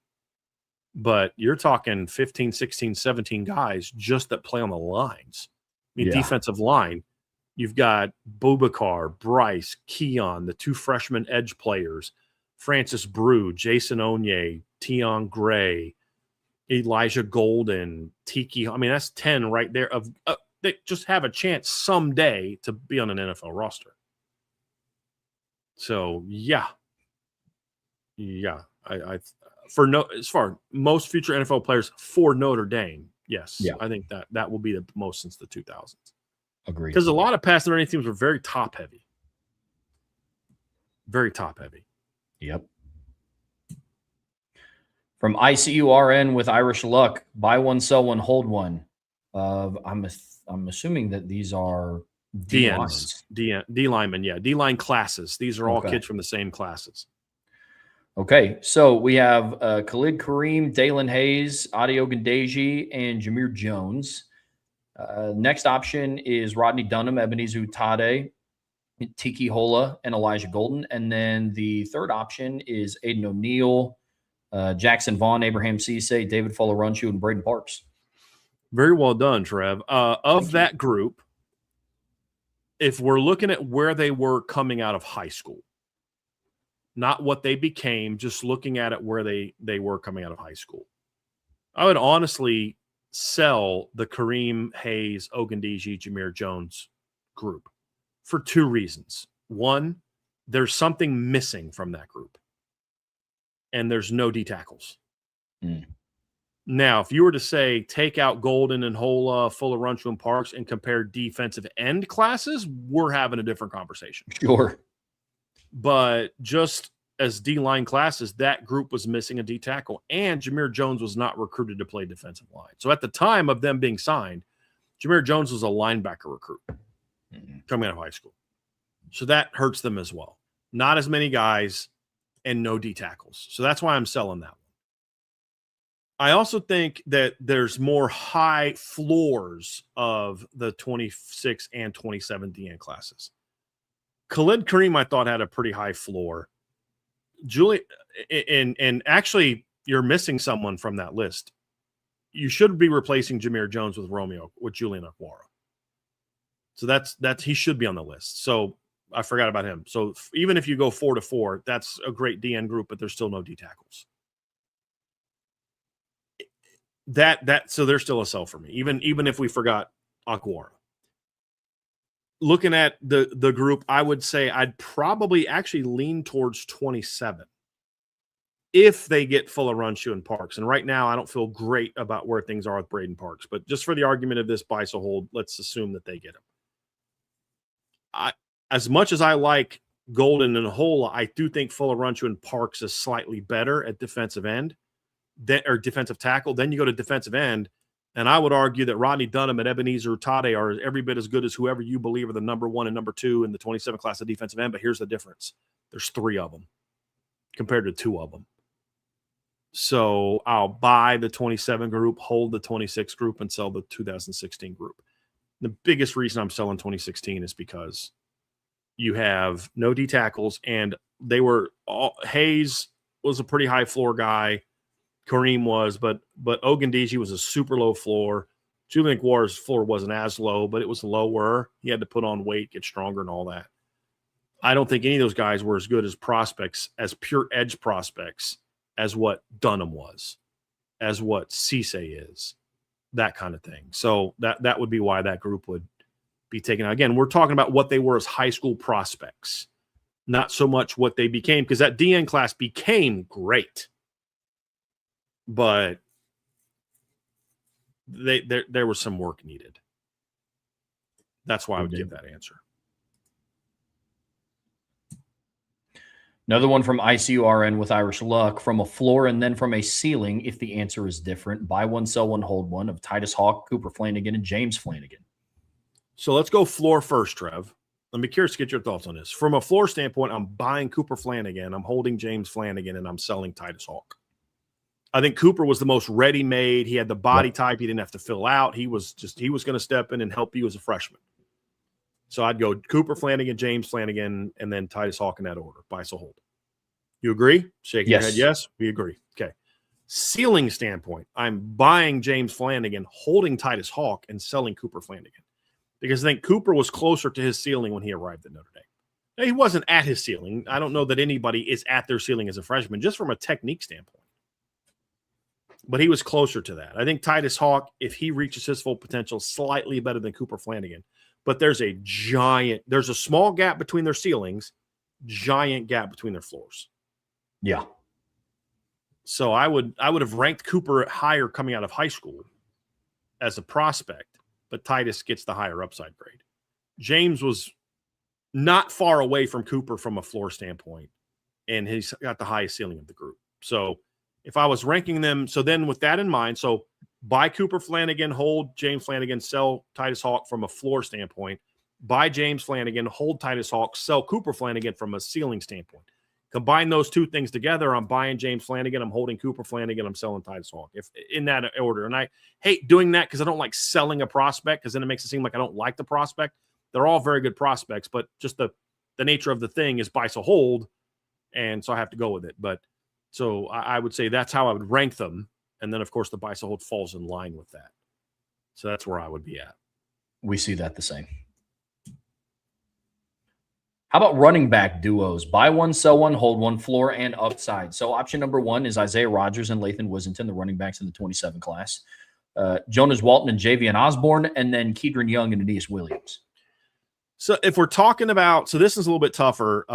But you're talking 15, 16, 17 guys just that play on the lines. I mean, defensive line, you've got Boubacar, Bryce, Keon, the 2 freshman edge players, Francis Brew, Jason Onye, Tion Gray, Elijah Golden, Tiki. I mean, that's 10 right there of they just have a chance someday to be on an NFL roster. So, as far most future NFL players for Notre Dame, yes, I think that will be the most since the 2000s. Agreed. Because a lot of past learning teams were very top heavy. Very top heavy. Yep. From ICURN with Irish Luck, buy one, sell one, hold one. I'm assuming that these are D lines. D linemen, D-line classes. These are all kids from the same classes. Okay, so we have Khalid Kareem, Dalen Hayes, Adi Ogundeji, and Jameer Jones. Next option is Rodney Dunham, Ebenezer Utade, Tiki Hola, and Elijah Golden. And then the third option is Aiden O'Neal, Jackson Vaughn, Abraham Cisse, David Folorunchu, and Braden Parks. Very well done, Trev. Of that group, if we're looking at where they were coming out of high school, not what they became, just looking at it where they were coming out of high school, I would honestly sell the Kareem, Hayes, Ogundeji, Jameer Jones group for 2 reasons. One, there's something missing from that group, and there's no D tackles. Now, if you were to say take out Golden and Hola, Folorunchu, and Parks and compare defensive end classes, we're having a different conversation. Sure. But just as D-line classes, that group was missing a D tackle, and Jameer Jones was not recruited to play defensive line. So at the time of them being signed, Jameer Jones was a linebacker recruit coming out of high school. So that hurts them as well. Not as many guys and no D tackles. So that's why I'm selling that one. I also think that there's more high floors of the 26 and 27 DN classes. Khalid Kareem, I thought, had a pretty high floor. Julie, and actually, you're missing someone from that list. You should be replacing Jameer Jones with Julian Okwara. So that's he should be on the list. So I forgot about him. So even if you go 4-4, that's a great DN group, but there's still no D tackles. So they're still a sell for me, even if we forgot Aquara. Looking at the group, I would say I'd probably actually lean towards 27 if they get Fuller, Runshoe, and Parks. And right now, I don't feel great about where things are with Braden Parks. But just for the argument of this buy so hold, let's assume that they get him. As much as I like Golden and Hola, I do think Fuller, Runshoe, and Parks is slightly better at defensive end or defensive tackle. Then you go to defensive end, and I would argue that Rodney Dunham and Ebenezer Tade are every bit as good as whoever you believe are the number 1 and number 2 in the 27 class of defensive end. But here's the difference. There's 3 of them compared to 2 of them. So I'll buy the 27 group, hold the 26 group, and sell the 2016 group. The biggest reason I'm selling 2016 is because you have no D tackles, and they were all, Hayes was a pretty high floor guy. Kareem was, but Ogundiji was a super low floor. Julian Guar's floor wasn't as low, but it was lower. He had to put on weight, get stronger, and all that. I don't think any of those guys were as good as prospects, as pure edge prospects, as what Dunham was, as what Cisse is, that kind of thing. So that would be why that group would be taken out. Again, we're talking about what they were as high school prospects, not so much what they became, because that DN class became great. But there was some work needed. That's why I would give that answer. Another one from ICURN with Irish Luck, from a floor and then from a ceiling, if the answer is different, buy one, sell one, hold one, of Titus Hawk, Cooper Flanagan, and James Flanagan. So let's go floor first, Trev. I'm curious to get your thoughts on this. From a floor standpoint, I'm buying Cooper Flanagan, I'm holding James Flanagan, and I'm selling Titus Hawk. I think Cooper was the most ready-made. He had the body type he didn't have to fill out. He was going to step in and help you as a freshman. So I'd go Cooper Flanagan, James Flanagan, and then Titus Hawk in that order. Buy, so hold. You agree? Shaking your head, yes. We agree. Okay. Ceiling standpoint, I'm buying James Flanagan, holding Titus Hawk, and selling Cooper Flanagan. Because I think Cooper was closer to his ceiling when he arrived at Notre Dame. Now, he wasn't at his ceiling. I don't know that anybody is at their ceiling as a freshman, just from a technique standpoint. But he was closer to that. I think Titus Hawk, if he reaches his full potential, slightly better than Cooper Flanagan. But there's a small gap between their ceilings, giant gap between their floors. Yeah. So I would have ranked Cooper higher coming out of high school as a prospect, but Titus gets the higher upside grade. James was not far away from Cooper from a floor standpoint, and he's got the highest ceiling of the group. So if I was ranking them, so then with that in mind, so buy Cooper Flanagan, hold James Flanagan, sell Titus Hawk from a floor standpoint. Buy James Flanagan, hold Titus Hawk, sell Cooper Flanagan from a ceiling standpoint. Combine those two things together, I'm buying James Flanagan, I'm holding Cooper Flanagan, I'm selling Titus Hawk, if in that order. And I hate doing that because I don't like selling a prospect, because then it makes it seem like I don't like the prospect. They're all very good prospects, but just the nature of the thing is buy, so hold, and so I have to go with it. But so I would say that's how I would rank them. And then, of course, the buy, so hold falls in line with that. So that's where I would be at. We see that the same. How about running back duos? Buy one, sell one, hold one, floor and upside. So option number 1 is Isaiah Rodgers and Lathan Wissington, the running backs in the 27 class. Jonas Walton and Javian Osborne, and then Kedron Young and Aeneas Williams. So if we're talking about, so this is a little bit tougher.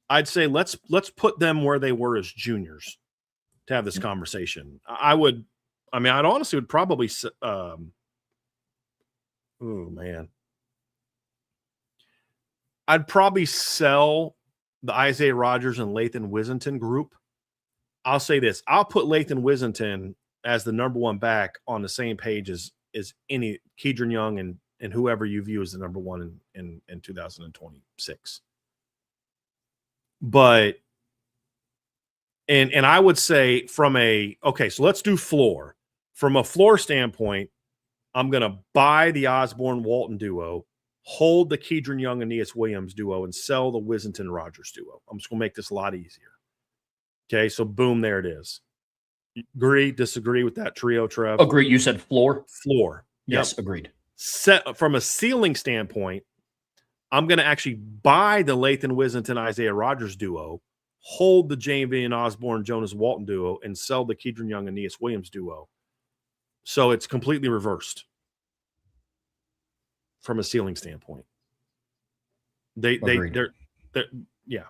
I'd say let's put them where they were as juniors to have this conversation. I'd honestly would probably, oh man. I'd probably sell the Isaiah Rodgers and Lathan Wissington group. I'll say this. I'll put Lathan Wissington as the number 1 back on the same page as any Kedron Young and whoever you view as the number 1 in 2026. But and I would say so let's do floor. From a floor standpoint, I'm going to buy the Osborne-Walton duo, hold the Kedron Young and Aeneas Williams duo, and sell the Wissington-Rodgers duo. I'm just going to make this a lot easier. Okay, so boom, there it is. Agree, disagree with that trio, Trev? Agree. You said floor? Floor. Yes, Yep. agreed. Set from a ceiling standpoint, I'm going to actually buy the Lathan Wisington Isaiah Rogers duo, hold the Javian Osborne Jonas Walton duo, and sell the Kedron Young Aeneas Williams duo. So it's completely reversed from a ceiling standpoint. They're yeah.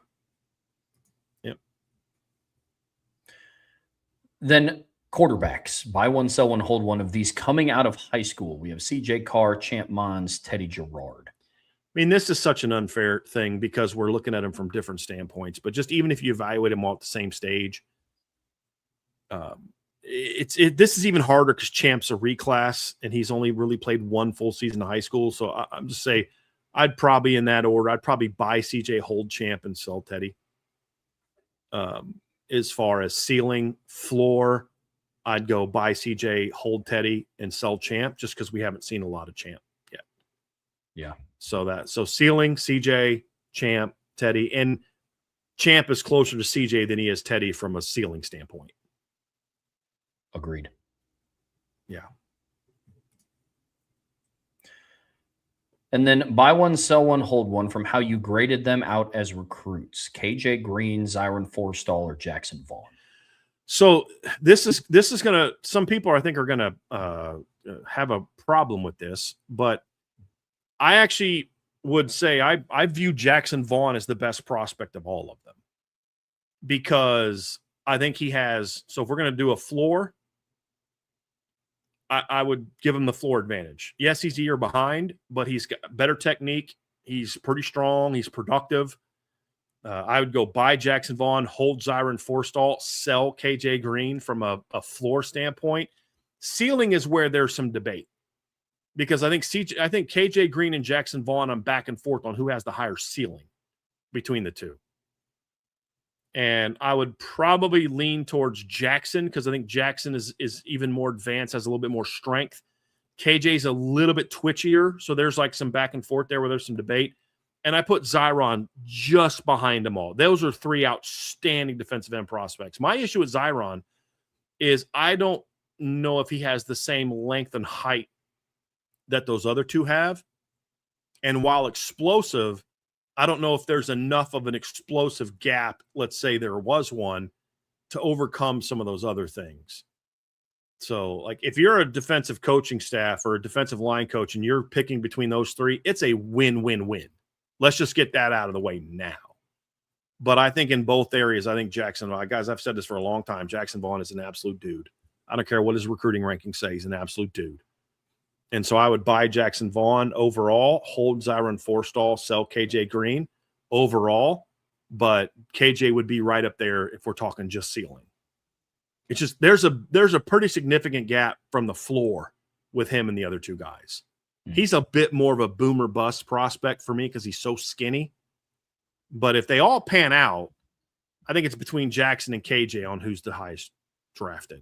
Yep. Then quarterbacks, buy one, sell one, hold one of these coming out of high school. We have CJ Carr, Champ Mons, Teddy Gerard. I mean, this is such an unfair thing because we're looking at them from different standpoints. But just even if you evaluate them all at the same stage, this is even harder because Champ's a reclass and he's only really played one full season of high school. So I'm just saying, I'd probably in that order. I'd probably buy CJ, hold Champ, and sell Teddy. As far as ceiling, floor, I'd go buy CJ, hold Teddy, and sell Champ just because we haven't seen a lot of Champ yet. Yeah. So ceiling, CJ, Champ, Teddy, and Champ is closer to CJ than he is Teddy from a ceiling standpoint. Agreed. Yeah. And then buy one, sell one, hold one from how you graded them out as recruits. KJ Green, Zyron Forstall, or Jackson Vaughn. So this is going to, some people I think are going to have a problem with this, but I actually would say I view Jackson Vaughn as the best prospect of all of them because I think he has, so if we're going to do a floor, I would give him the floor advantage. Yes, he's a year behind, but he's got better technique. He's pretty strong. He's productive. I would go buy Jackson Vaughn, hold Zyron Forstall, sell KJ Green from a floor standpoint. Ceiling is where there's some debate because I think KJ Green and Jackson Vaughn, I'm back and forth on who has the higher ceiling between the two. And I would probably lean towards Jackson because I think Jackson is even more advanced, has a little bit more strength. KJ's a little bit twitchier, so there's like some back and forth there where there's some debate. And I put Zyron just behind them all. Those are three outstanding defensive end prospects. My issue with Zyron is I don't know if he has the same length and height that those other two have. And while explosive, I don't know if there's enough of an explosive gap, let's say there was one, to overcome some of those other things. So, like, if you're a defensive coaching staff or a defensive line coach and you're picking between those three, it's a win-win-win. Let's just get that out of the way now. But I think in both areas, I think Jackson, guys, I've said this for a long time, Jackson Vaughn is an absolute dude. I don't care what his recruiting rankings say. He's an absolute dude. And so I would buy Jackson Vaughn overall, hold Zyron Forstall, sell KJ Green overall, but KJ would be right up there if we're talking just ceiling. It's just there's a pretty significant gap from the floor with him and the other two guys. He's a bit more of a boomer bust prospect for me because he's so skinny. But if they all pan out, I think it's between Jackson and KJ on who's the highest drafted.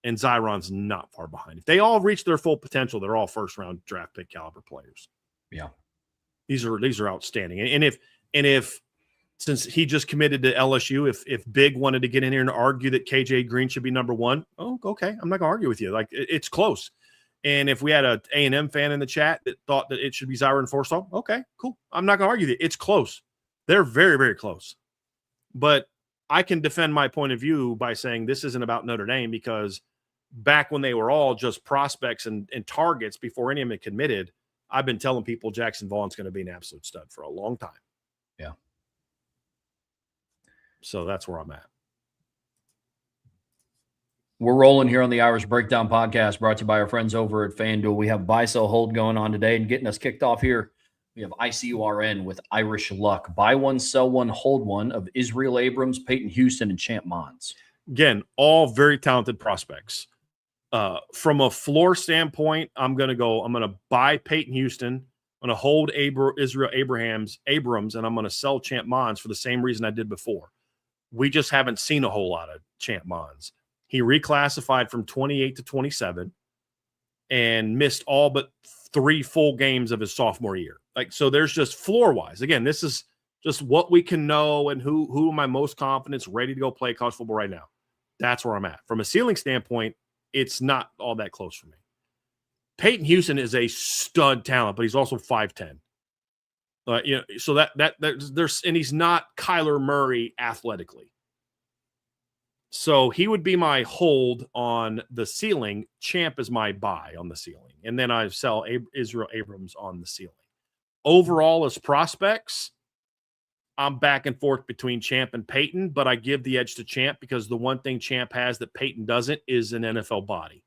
And Zyron's not far behind. If they all reach their full potential, they're all first-round draft pick caliber players. Yeah. These are outstanding. And if since he just committed to LSU, if Big wanted to get in here and argue that KJ Green should be number one, oh, okay. I'm not going to argue with you. Like, it's close. And if we had a A&M fan in the chat that thought that it should be Zyron Forstall, okay, cool. I'm not going to argue that. It's close. They're very, very close. But I can defend my point of view by saying this isn't about Notre Dame because back when they were all just prospects and targets before any of them had committed, I've been telling people Jackson Vaughn's going to be an absolute stud for a long time. Yeah. So that's where I'm at. We're rolling here on the Irish Breakdown Podcast, brought to you by our friends over at FanDuel. We have buy, sell, hold going on today, and getting us kicked off here, we have ICURN with Irish Luck. Buy one, sell one, hold one of Israel Abrams, Peyton Houston, and Champ Mons. Again, all very talented prospects. From a floor standpoint, I'm going to buy Peyton Houston. I'm going to hold Israel Abrams, and I'm going to sell Champ Mons for the same reason I did before. We just haven't seen a whole lot of Champ Mons. He reclassified from 28 to 27 and missed all but 3 full games of his sophomore year. Like, so there's just floor-wise. Again, this is just what we can know and who am I most confident is ready to go play college football right now. That's where I'm at. From a ceiling standpoint, it's not all that close for me. Peyton Houston is a stud talent, but he's also 5'10". So there's and he's not Kyler Murray athletically. So he would be my hold on the ceiling. Champ is my buy on the ceiling. And then I sell Israel Abrams on the ceiling. Overall, as prospects, I'm back and forth between Champ and Peyton, but I give the edge to Champ because the one thing Champ has that Peyton doesn't is an NFL body.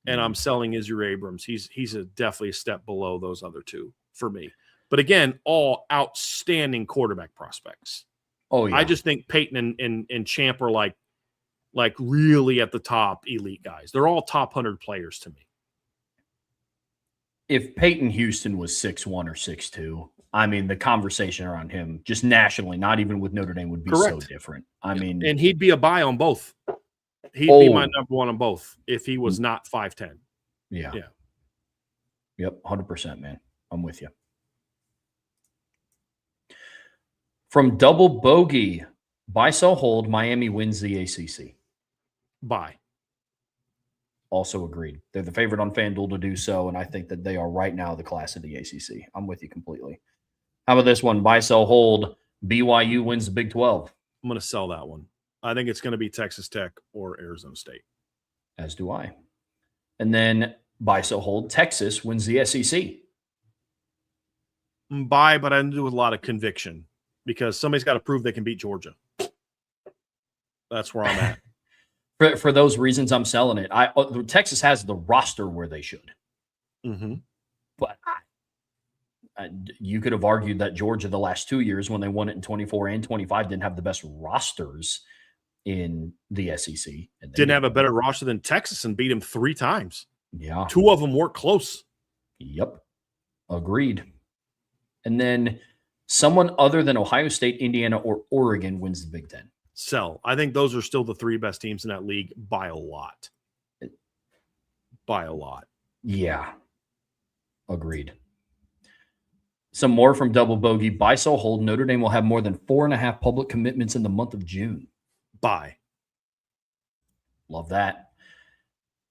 And I'm selling Israel Abrams. He's definitely a step below those other two for me. But again, all outstanding quarterback prospects. Oh, yeah. I just think Peyton and Champ are like really at the top elite guys. They're all top 100 players to me. If Peyton Houston was 6'1" or 6'2", I mean, the conversation around him, just nationally, not even with Notre Dame, would be so different. I mean, and he'd be a buy on both. He'd be my number one on both if he was not 5'10". Yeah. Yep, 100%, man. I'm with you. From Double Bogey, buy, sell, hold, Miami wins the ACC. Buy. Also agreed. They're the favorite on FanDuel to do so, and I think that they are right now the class of the ACC. I'm with you completely. How about this one? Buy, sell, hold, BYU wins the Big 12. I'm going to sell that one. I think it's going to be Texas Tech or Arizona State. As do I. And then buy, sell, hold, Texas wins the SEC. Buy, but I do with a lot of conviction because somebody's got to prove they can beat Georgia. That's where I'm at. For those reasons, I'm selling it. Texas has the roster where they should. Mm-hmm. But you could have argued that Georgia the last 2 years when they won it in 24 and 25 didn't have the best rosters in the SEC. And didn't have a better roster than Texas and beat him 3 times. Yeah. 2 of them weren't close. Yep. Agreed. And then someone other than Ohio State, Indiana, or Oregon wins the Big Ten. Sell. I think those are still the 3 best teams in that league by a lot. By a lot. Yeah. Agreed. Some more from Double Bogey. Buy, sell, hold. Notre Dame will have more than 4.5 public commitments in the month of June. Buy. Love that.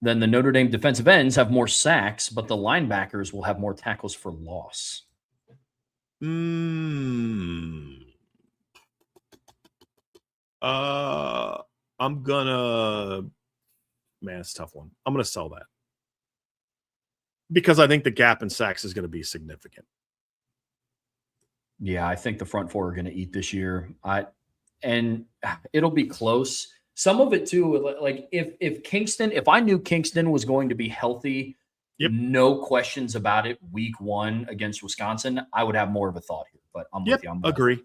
Then the Notre Dame defensive ends have more sacks, but the linebackers will have more tackles for loss. I'm gonna, man, it's a tough one. I'm gonna sell that because I think the gap in sacks is going to be significant. Yeah, I think the front 4 are going to eat this year. And it'll be close. Some of it too, like if Kingston, if I knew Kingston was going to be healthy, no questions about it, week 1 against Wisconsin, I would have more of a thought here. But I'm with you. I'm agree.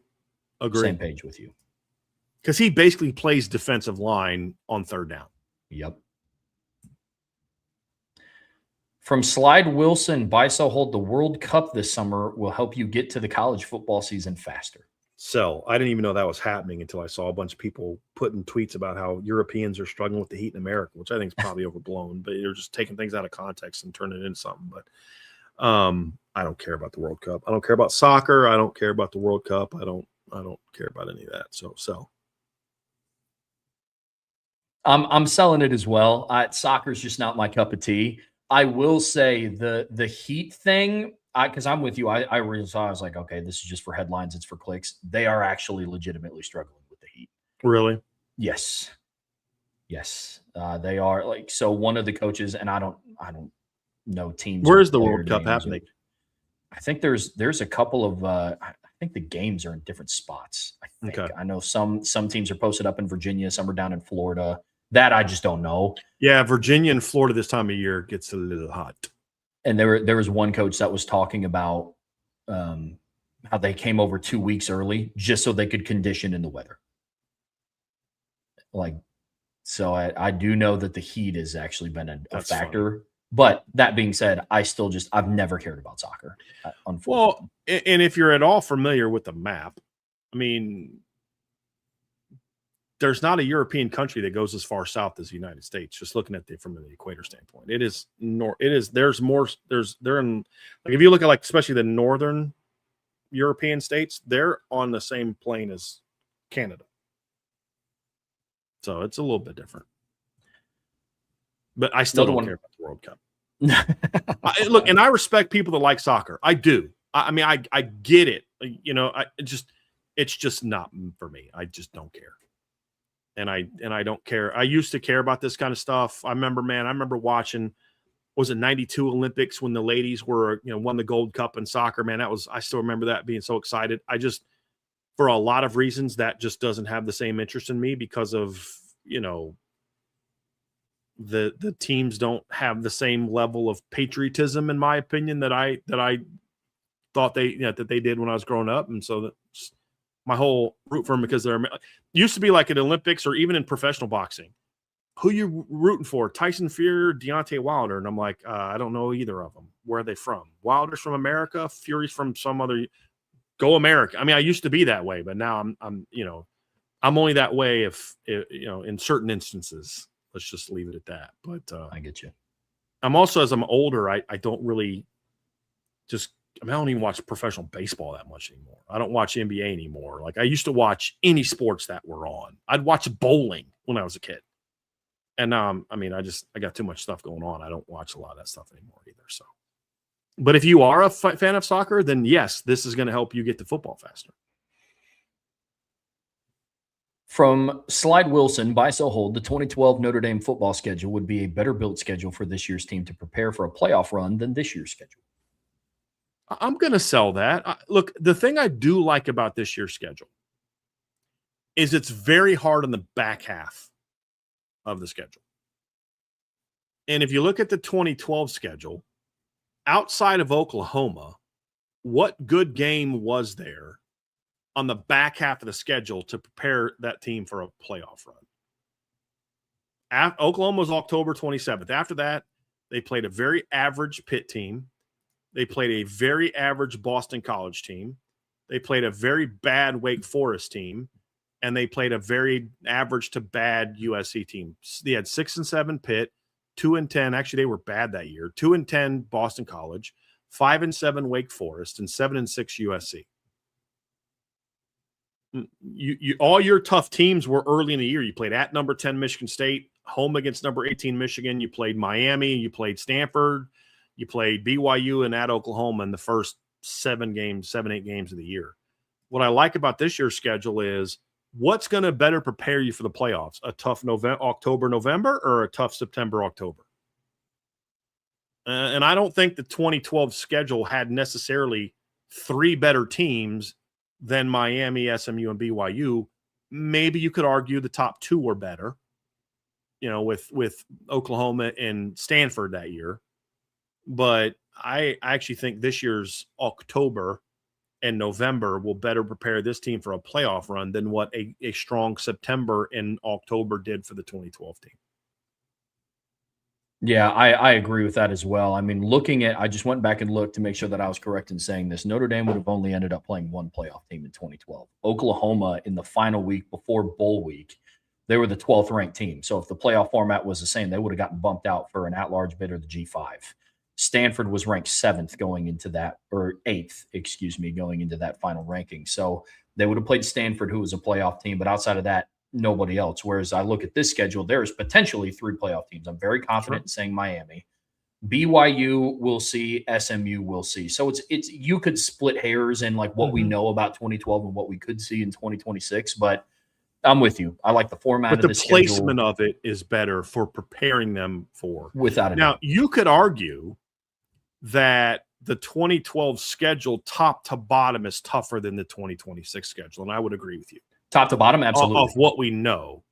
Same page with you. Because he basically plays defensive line on 3rd down. Yep. From Slide Wilson, buy, sell, hold. The World Cup this summer will help you get to the college football season faster. Sell. I didn't even know that was happening until I saw a bunch of people putting tweets about how Europeans are struggling with the heat in America, which I think is probably overblown, but you're just taking things out of context and turning it into something. But I don't care about the World Cup. I don't care about soccer. I don't care about the World Cup. I don't care about any of that. So sell. I'm selling it as well. Soccer's just not my cup of tea. I will say the heat thing, because I'm with you. I was like, okay, this is just for headlines. It's for clicks. They are actually legitimately struggling with the heat. Really? Yes. They are. Like, so one of the coaches, and I don't know teams. Where is the World Cup happening? I think there's a couple of I think the games are in different spots. I think. I know some teams are posted up in Virginia, some are down in Florida. That I just don't know. Yeah, Virginia and Florida this time of year gets a little hot. And there was one coach that was talking about how they came over 2 weeks early just so they could condition in the weather. Like, so I do know that the heat has actually been a factor. Funny. But that being said, I've never cared about soccer. Unfortunately. Well, and if you're at all familiar with the map, I mean, there's not a European country that goes as far south as the United States. Just looking at from the equator standpoint, there's if you look at especially the northern European states, they're on the same plane as Canada. So it's a little bit different. But I still don't care about the World Cup. Look, and I respect people that like soccer. I do. I mean, I get it. You know, it's just not for me. I just don't care. And I don't care. I used to care about this kind of stuff. I remember watching, was it 92 Olympics when the ladies were, won the gold cup in soccer, man. I still remember that, being so excited. For a lot of reasons, that just doesn't have the same interest in me because of, the teams don't have the same level of patriotism, in my opinion, that I thought that they did when I was growing up. And so that's my whole root for them, because they're used to be like at Olympics or even in professional boxing. Who you rooting for? Tyson Fury, Deontay Wilder? And I'm like, I don't know either of them. Where are they from? Wilder's from America. Fury's from some other. Go America. I mean, I used to be that way, but now I'm only that way if in certain instances. Let's just leave it at that. But I get you. I'm also, as I'm older, I don't really I don't even watch professional baseball that much anymore. I don't watch NBA anymore. Like, I used to watch any sports that were on. I'd watch bowling when I was a kid. And now, I got too much stuff going on. I don't watch a lot of that stuff anymore either. So, but if you are a fan of soccer, then yes, this is going to help you get to football faster. From Slide Wilson, buy, sell, hold, the 2012 Notre Dame football schedule would be a better built schedule for this year's team to prepare for a playoff run than this year's schedule. I'm going to sell that. Look, the thing I do like about this year's schedule is it's very hard on the back half of the schedule. And if you look at the 2012 schedule, outside of Oklahoma, what good game was there on the back half of the schedule to prepare that team for a playoff run? Oklahoma was October 27th. After that, they played a very average Pitt team. They played a very average Boston College team. They played a very bad Wake Forest team. And they played a very average to bad USC team. They had 6-7 Pitt, 2-10. Actually, they were bad that year. 2-10 Boston College, 5-7 Wake Forest, and 7-6 USC. You all your tough teams were early in the year. You played at number 10 Michigan State, home against number 18 Michigan. You played Miami. You played Stanford. You played BYU and at Oklahoma in the first 7-8 games of the year. What I like about this year's schedule is, what's going to better prepare you for the playoffs? A tough October, November, or a tough September, October? And I don't think the 2012 schedule had necessarily 3 better teams than Miami, SMU, and BYU. Maybe you could argue the top 2 were better, with Oklahoma and Stanford that year. But I actually think this year's October and November will better prepare this team for a playoff run than what a strong September and October did for the 2012 team. Yeah, I agree with that as well. I mean, I just went back and looked to make sure that I was correct in saying this. Notre Dame would have only ended up playing one playoff team in 2012. Oklahoma, in the final week before bowl week, they were the 12th ranked team. So if the playoff format was the same, they would have gotten bumped out for an at-large bid or the G5. Stanford was ranked 7th going into that, or 8th, going into that final ranking. So they would have played Stanford, who was a playoff team, but outside of that, nobody else. Whereas I look at this schedule, there is potentially 3 playoff teams. I'm very confident in saying Miami. BYU will see, SMU will see. So it's you could split hairs in like what we know about 2012 and what we could see in 2026, but I'm with you. I like the format but of the placement schedule. of it is better for preparing them for. Without a doubt. Now, you could argue that the 2012 schedule top to bottom is tougher than the 2026 schedule, and I would agree with you. Top to bottom, absolutely. Of what we know.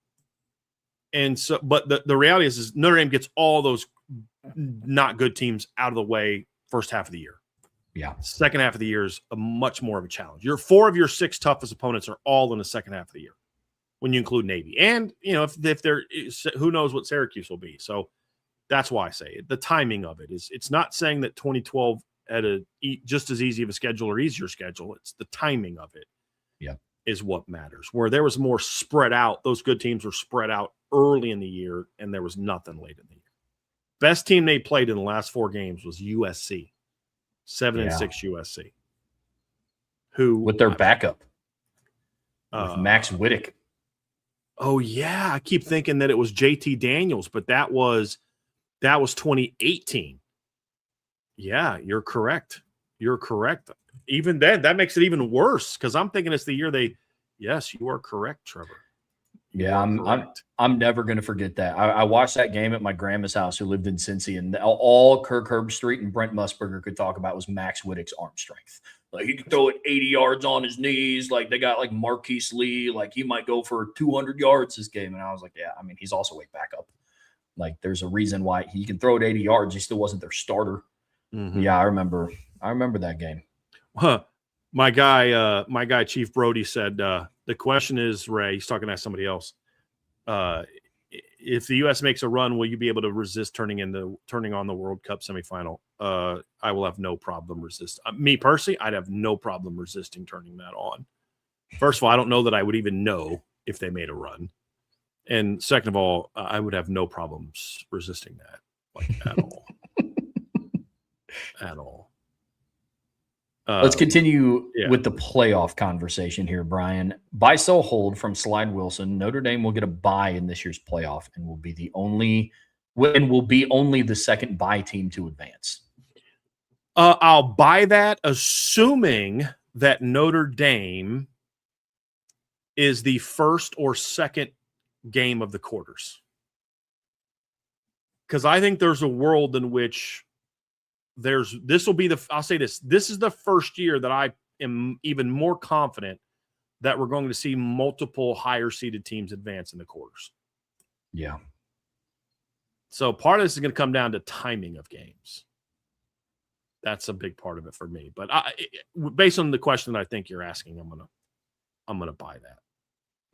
And so, but the reality is Notre Dame gets all those not good teams out of the way first half of the year. Yeah. Second half of the year is much more of a challenge. 4 of your 6 toughest opponents are all in the second half of the year when you include Navy. And, if they're, who knows what Syracuse will be. So that's why I say it. The timing of it is, it's not saying that 2012 had just as easy of a schedule or easier schedule. It's the timing of it. Yeah. Is what matters. Where there was more spread out, those good teams were spread out early in the year, and there was nothing late in the year. Best team they played in the last 4 games was USC, 7-6 USC. Who with their backup, with Max Whittick. Oh yeah, I keep thinking that it was JT Daniels, but that was 2018. Yeah, you're correct. You're correct. Even then, that makes it even worse because I'm thinking it's the year they. Yes, you are correct, Trevor. Yeah, I'm never going to forget that. I watched that game at my grandma's house, who lived in Cincy, and all Kirk Herbstreit and Brent Musburger could talk about was Max Whittick's arm strength. Like, he could throw it 80 yards on his knees. Like, they got like Marquise Lee. Like, he might go for 200 yards this game. And I was like, yeah, I mean, he's also a backup. Like, there's a reason why he can throw it 80 yards. He still wasn't their starter. Mm-hmm. Yeah, I remember that game. Huh. My guy, Chief Brody said, the question is, Ray, he's talking to somebody else. If the U.S. makes a run, will you be able to resist turning on the World Cup semifinal? I will have no problem resisting. Me personally, I'd have no problem resisting turning that on. First of all, I don't know that I would even know if they made a run. And second of all, I would have no problems resisting that, like, at all. At all. Let's continue with the playoff conversation here, Brian. Buy, sell, hold from Slide Wilson. Notre Dame will get a bye in this year's playoff and will be only the second bye team to advance. I'll buy that, assuming that Notre Dame is the first or second game of the quarters. Because I think there's a world in which I'll say this is the first year that I am even more confident that we're going to see multiple higher seeded teams advance in the quarters. Yeah. So part of this is going to come down to timing of games. That's a big part of it for me. But based on the question that I think you're asking, I'm gonna buy that.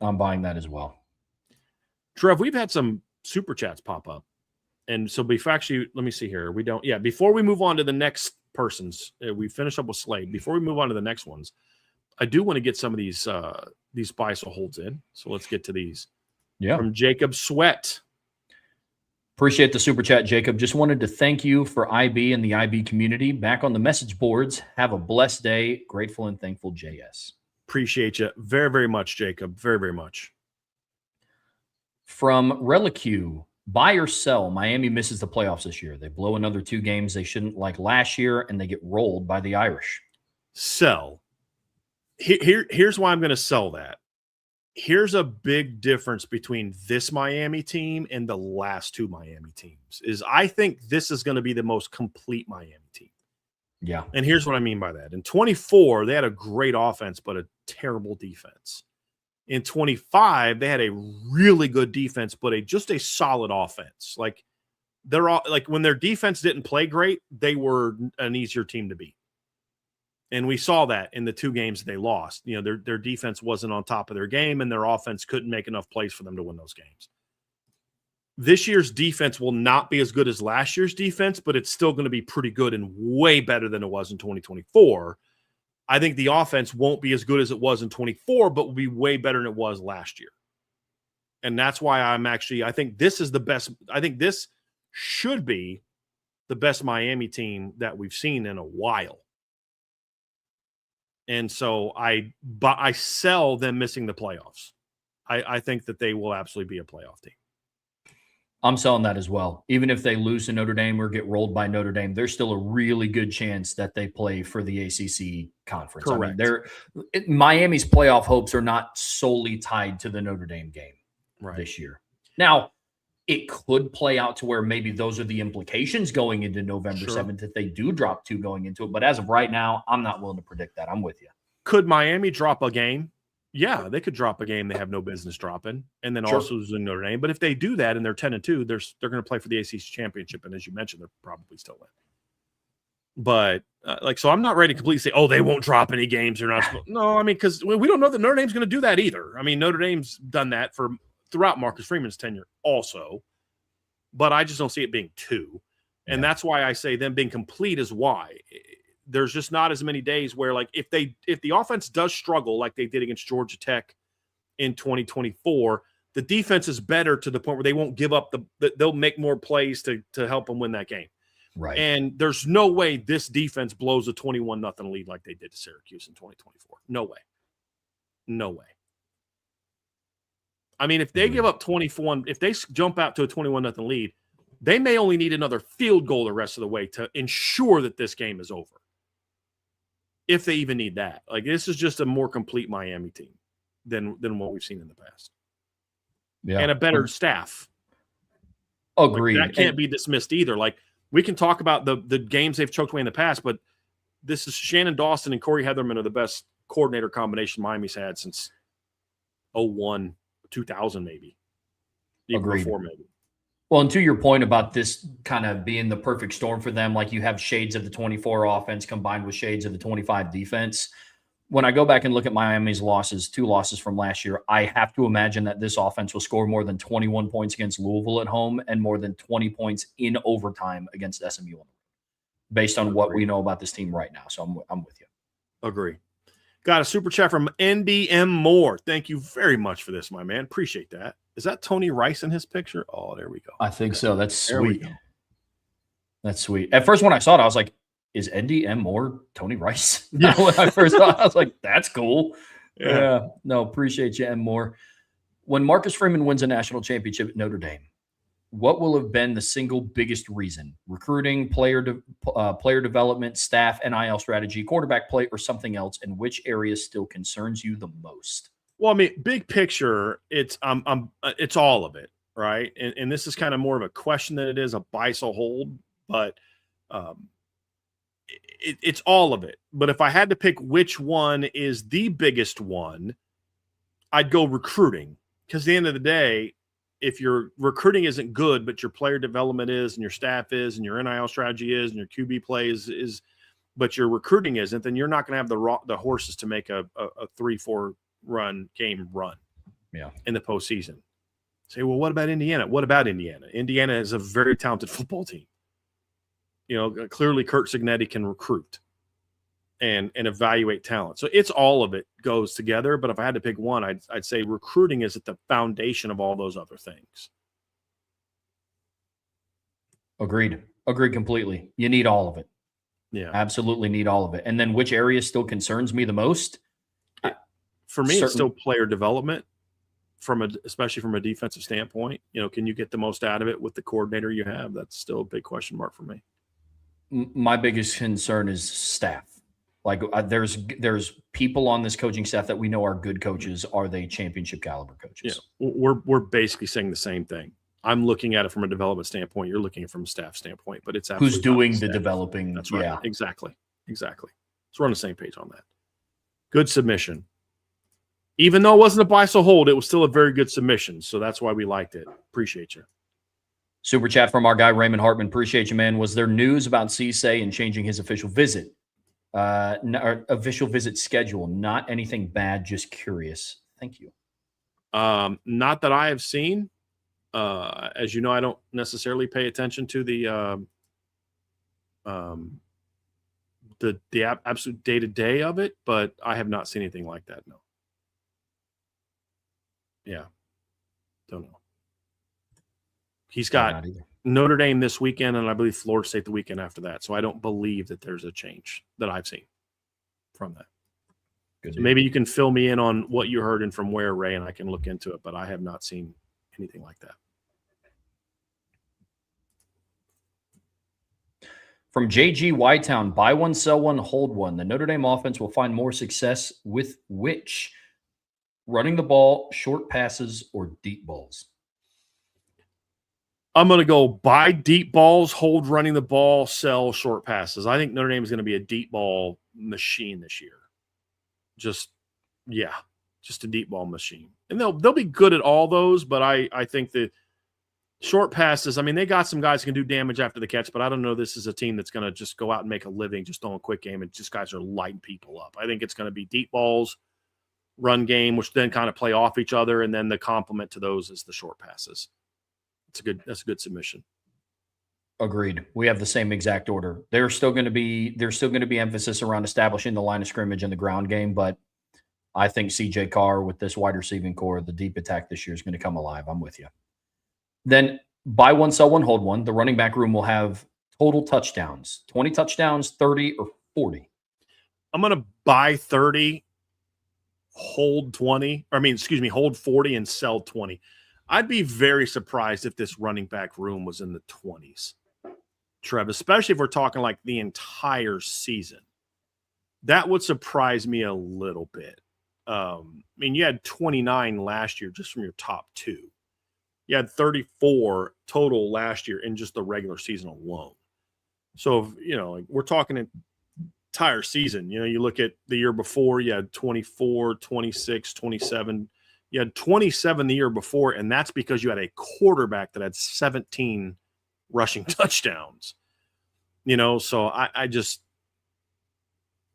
I'm buying that as well. Trev, we've had some super chats pop up. And so let me see here. Before we move on to the next persons, we finish up with Slade. Before we move on to the next ones, I do want to get some of these buy sell holds in. So let's get to these. Yeah. From Jacob Sweat. Appreciate the super chat, Jacob. Just wanted to thank you for IB and the IB community. Back on the message boards. Have a blessed day. Grateful and thankful, JS. Appreciate you very, very much, Jacob. Very, very much. From Relique. Buy or sell, Miami misses the playoffs this year. They blow another 2 games they shouldn't, like last year, and they get rolled by the Irish. Sell. Here's why I'm going to sell that. Here's a big difference between this Miami team and the last 2 Miami teams. Is I think this is going to be the most complete Miami team. Yeah. And here's what I mean by that. In 24, they had a great offense, but a terrible defense. In 25, they had a really good defense, but just a solid offense. Like, they're all like, when their defense didn't play great, they were an easier team to beat. And we saw that in the 2 games they lost. You know, their defense wasn't on top of their game, and their offense couldn't make enough plays for them to win those games. This year's defense will not be as good as last year's defense, but it's still going to be pretty good and way better than it was in 2024. I think the offense won't be as good as it was in 24, but will be way better than it was last year. And that's why I think this is the best. I think this should be the best Miami team that we've seen in a while. And so I sell them missing the playoffs. I think that they will absolutely be a playoff team. I'm selling that as well. Even if they lose to Notre Dame or get rolled by Notre Dame, there's still a really good chance that they play for the ACC conference. Correct. I mean, Miami's playoff hopes are not solely tied to the Notre Dame game this year. Now, it could play out to where maybe those are the implications going into November 7th if they do drop 2 going into it. But as of right now, I'm not willing to predict that. I'm with you. Could Miami drop a game? Yeah, they could drop a game they have no business dropping, and then also losing Notre Dame. But if they do that and they're 10-2, they're going to play for the ACC championship, and as you mentioned, they're probably still in. But so I'm not ready to completely say, they won't drop any games. They're not. No, I mean, because we don't know that Notre Dame's going to do that either. I mean, Notre Dame's done that throughout Marcus Freeman's tenure also, but I just don't see it being 2, and that's why I say them being complete is why. There's just not as many days where, like, if the offense does struggle like they did against Georgia Tech in 2024, the defense is better to the point where they won't give up they'll make more plays to help them win that game. Right. And there's no way this defense blows a 21-0 lead like they did to Syracuse in 2024. No way. No way. I mean, if they give up 24, if they jump out to a 21-0 lead, They may only need another field goal the rest of the way to ensure that this game is over. If they even need that. Like, this is just a more complete Miami team than what we've seen in the past. Yeah. And a better staff. Agreed. Like, that can't be dismissed either. Like, we can talk about the games they've choked away in the past, but this is Shannon Dawson and Corey Heatherman are the best coordinator combination Miami's had since 01, 2000 maybe. Even Agreed. before maybe. Well, and to your point about this kind of being the perfect storm for them, like you have shades of the 24 offense combined with shades of the 25 defense. When I go back and look at Miami's losses, 2 losses from last year, I have to imagine that this offense will score more than 21 points against Louisville at home and more than 20 points in overtime against SMU, based on what we know about this team right now. So I'm with you. Agree. Got a super chat from NDM Moore. Thank you very much for this, my man. Appreciate that. Is that Tony Rice in his picture? Oh, there we go. I think so. That's sweet. That's sweet. At first, when I saw it, I was like, is NDM Moore Tony Rice? Yeah. When I first saw it, I was like, that's cool. Yeah. No, appreciate you, M. Moore. When Marcus Freeman wins a national championship at Notre Dame, what will have been the single biggest reason? Recruiting, player development, staff, NIL strategy, quarterback play, or something else? And which area still concerns you the most? Well, I mean, big picture, it's all of it, right? And this is kind of more of a question than it is a buy so hold, but it's all of it. But if I had to pick which one is the biggest one, I'd go recruiting, because at the end of the day, if your recruiting isn't good, but your player development is, and your staff is, and your NIL strategy is, and your QB play is, but your recruiting isn't, then you're not going to have the horses to make a 3-4 game run. Yeah. In the postseason. Say, well, what about Indiana? What about Indiana? Indiana is a very talented football team. You know, clearly Kurt Cignetti can recruit and evaluate talent. So it's all of it goes together. But if I had to pick one, I'd say recruiting is at the foundation of all those other things. Agreed completely. You need all of it. Yeah. Absolutely need all of it. And then which area still concerns me the most? For me, it's still player development, especially from a defensive standpoint. You know, can you get the most out of it with the coordinator you have? That's still a big question mark for me. My biggest concern is staff. Like, there's people on this coaching staff that we know are good coaches. Are they championship caliber coaches? Yeah, we're basically saying the same thing. I'm looking at it from a development standpoint. You're looking at it from a staff standpoint, but it's who's doing the developing. That's right. Yeah, exactly. So we're on the same page on that. Good submission. Even though it wasn't a buy so hold, it was still a very good submission. So that's why we liked it. Appreciate you. Super chat from our guy Raymond Hartman. Appreciate you, man. Was there news about Cisse and changing his official visit? Official visit schedule. Not anything bad, just curious. Thank you. Not that I have seen. As you know, I don't necessarily pay attention to the absolute day-to-day of it, but I have not seen anything like that. No. Yeah. Don't know. He's got Notre Dame this weekend, and I believe Florida State the weekend after that. So I don't believe that there's a change that I've seen from that. Good. So maybe you can fill me in on what you heard and from where, Ray, and I can look into it, but I have not seen anything like that. From JG Whitetown, buy one, sell one, hold one. The Notre Dame offense will find more success with which? Running the ball, short passes, or deep balls? I'm going to go buy deep balls, hold running the ball, sell short passes. I think Notre Dame is going to be a deep ball machine this year. Just a deep ball machine. And they'll be good at all those, but I think the short passes, I mean, they got some guys who can do damage after the catch, but I don't know this is a team that's going to just go out and make a living just on a quick game and just guys are lighting people up. I think it's going to be deep balls, run game, which then kind of play off each other, and then the complement to those is the short passes. That's a good submission. Agreed. We have the same exact order. There's still going to be emphasis around establishing the line of scrimmage in the ground game, but I think CJ Carr with this wide receiving core, the deep attack this year is going to come alive. I'm with you. Then buy one, sell one, hold one. The running back room will have total touchdowns, 20 touchdowns, 30 or 40. I'm going to buy 30, hold 20. Hold 40 and sell 20. I'd be very surprised if this running back room was in the 20s, Trev, especially if we're talking like the entire season. That would surprise me a little bit. I mean, you had 29 last year just from your top two. You had 34 total last year in just the regular season alone. So, like we're talking entire season. You look at the year before, you had 24, 26, 27. You had 27 the year before, and that's because you had a quarterback that had 17 rushing touchdowns. So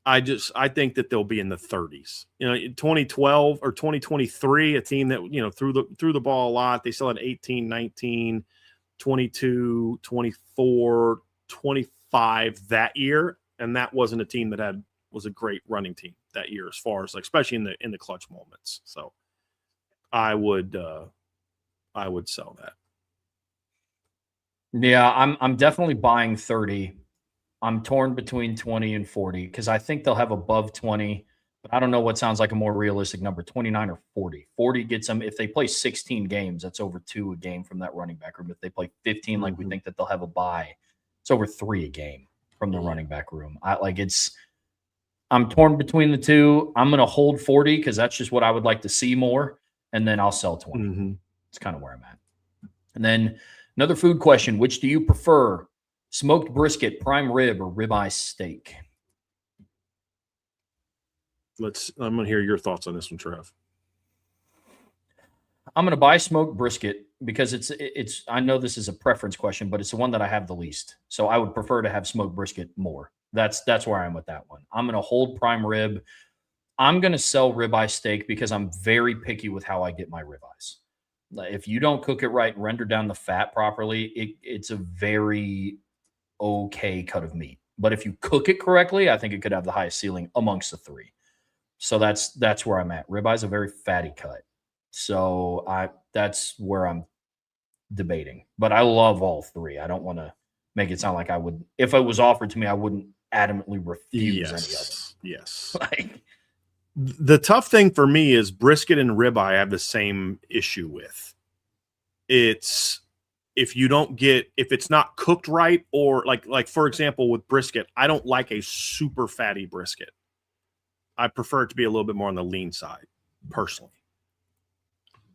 I think that they'll be in the 30s. 2012 or 2023, a team that threw the ball a lot. They still had 18, 19, 22, 24, 25 that year, and that wasn't a team that was a great running team that year, as far as especially in the clutch moments. So I would sell that. Yeah, I'm definitely buying 30. I'm torn between 20 and 40 because I think they'll have above 20, but I don't know what sounds like a more realistic number, 29 or 40. 40 gets them, if they play 16 games, that's over 2 a game from that running back room. If they play 15, like we think that they'll have a bye, it's over 3 a game from the running back room. I'm torn between the two. I'm going to hold 40 because that's just what I would like to see more, and then I'll sell 20. It's kind of where I'm at. And then another food question, which do you prefer? Smoked brisket, prime rib, or ribeye steak? I'm going to hear your thoughts on this one, Trev. I'm going to buy smoked brisket because it's. I know this is a preference question, but it's the one that I have the least. So I would prefer to have smoked brisket more. That's where I am with that one. I'm going to hold prime rib. I'm going to sell ribeye steak because I'm very picky with how I get my ribeyes. If you don't cook it right and render down the fat properly, it's a very okay cut of meat. But if you cook it correctly, I think it could have the highest ceiling amongst the three. So that's where I'm at. Ribeye is a very fatty cut. So that's where I'm debating. But I love all three. I don't want to make it sound like I would, if it was offered to me, I wouldn't adamantly refuse any of them. Yes. The tough thing for me is brisket and ribeye I have the same issue with. It's if it's not cooked right, or like for example with brisket, I don't like a super fatty brisket. I prefer it to be a little bit more on the lean side, personally.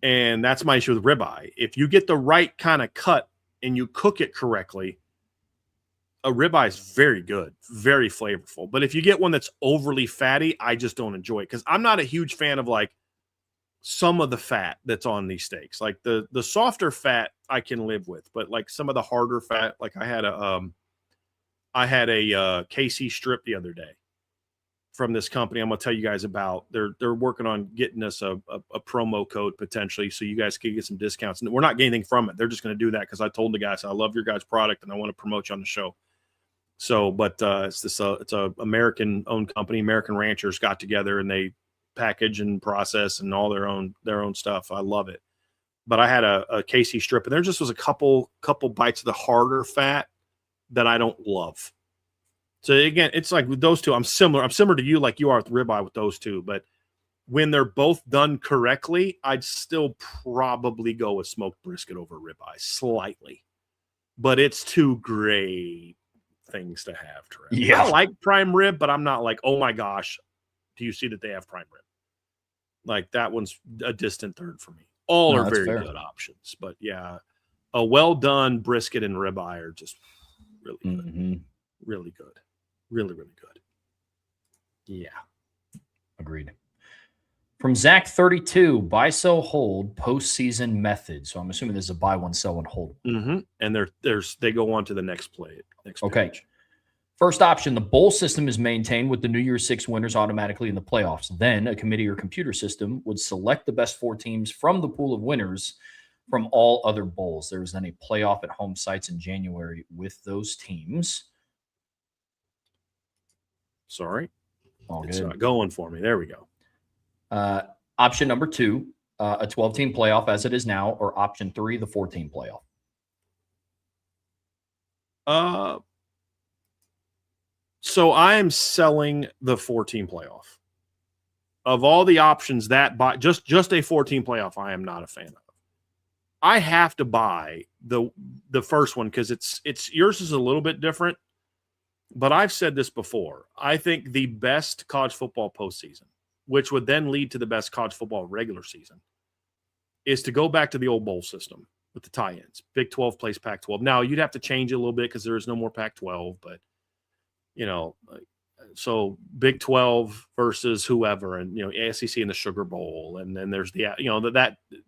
And that's my issue with ribeye. If you get the right kind of cut and you cook it correctly, a ribeye is very good, very flavorful. But if you get one that's overly fatty, I just don't enjoy it because I'm not a huge fan of like some of the fat that's on these steaks. Like the softer fat I can live with, but like some of the harder fat, like I had a KC strip the other day from this company I'm going to tell you guys about. They're working on getting us a promo code potentially so you guys can get some discounts. And we're not getting anything from it. They're just going to do that because I told the guys I love your guys' product and I want to promote you on the show. So, but it's a American-owned company. American ranchers got together and they package and process and all their own stuff. I love it. But I had a KC strip, and there just was a couple bites of the harder fat that I don't love. So again, it's like with those two, I'm similar to you, like you are with ribeye with those two. But when they're both done correctly, I'd still probably go with smoked brisket over ribeye slightly. But it's two great things to have, Trey. Yeah. I like prime rib, but I'm not like, oh my gosh, do you see that they have prime rib? Like that one's a distant third for me. All are very good options, but yeah, a well done brisket and ribeye are just really good, really good, really good. Yeah, agreed. From Zach 32, buy, sell, hold postseason method. So I'm assuming this is a buy one, sell one, hold. And they go on to the next play. Okay. Page. First option, the bowl system is maintained with the New Year's 6 winners automatically in the playoffs. Then a committee or computer system would select the best 4 teams from the pool of winners from all other bowls. There is then a playoff at home sites in January with those teams. Sorry. It's not going for me. There we go. Option number 2, a 12-team playoff as it is now, or option 3, the 14 playoff. So I am selling the 14 playoff. Of all the options just a 14 playoff, I am not a fan of. I have to buy the first one because it's yours is a little bit different. But I've said this before. I think the best college football postseason, which would then lead to the best college football regular season, is to go back to the old bowl system with the tie-ins. Big 12 plays Pac-12. Now, you'd have to change it a little bit because there is no more Pac-12, but, so Big 12 versus whoever, and, SEC in the Sugar Bowl, and then there's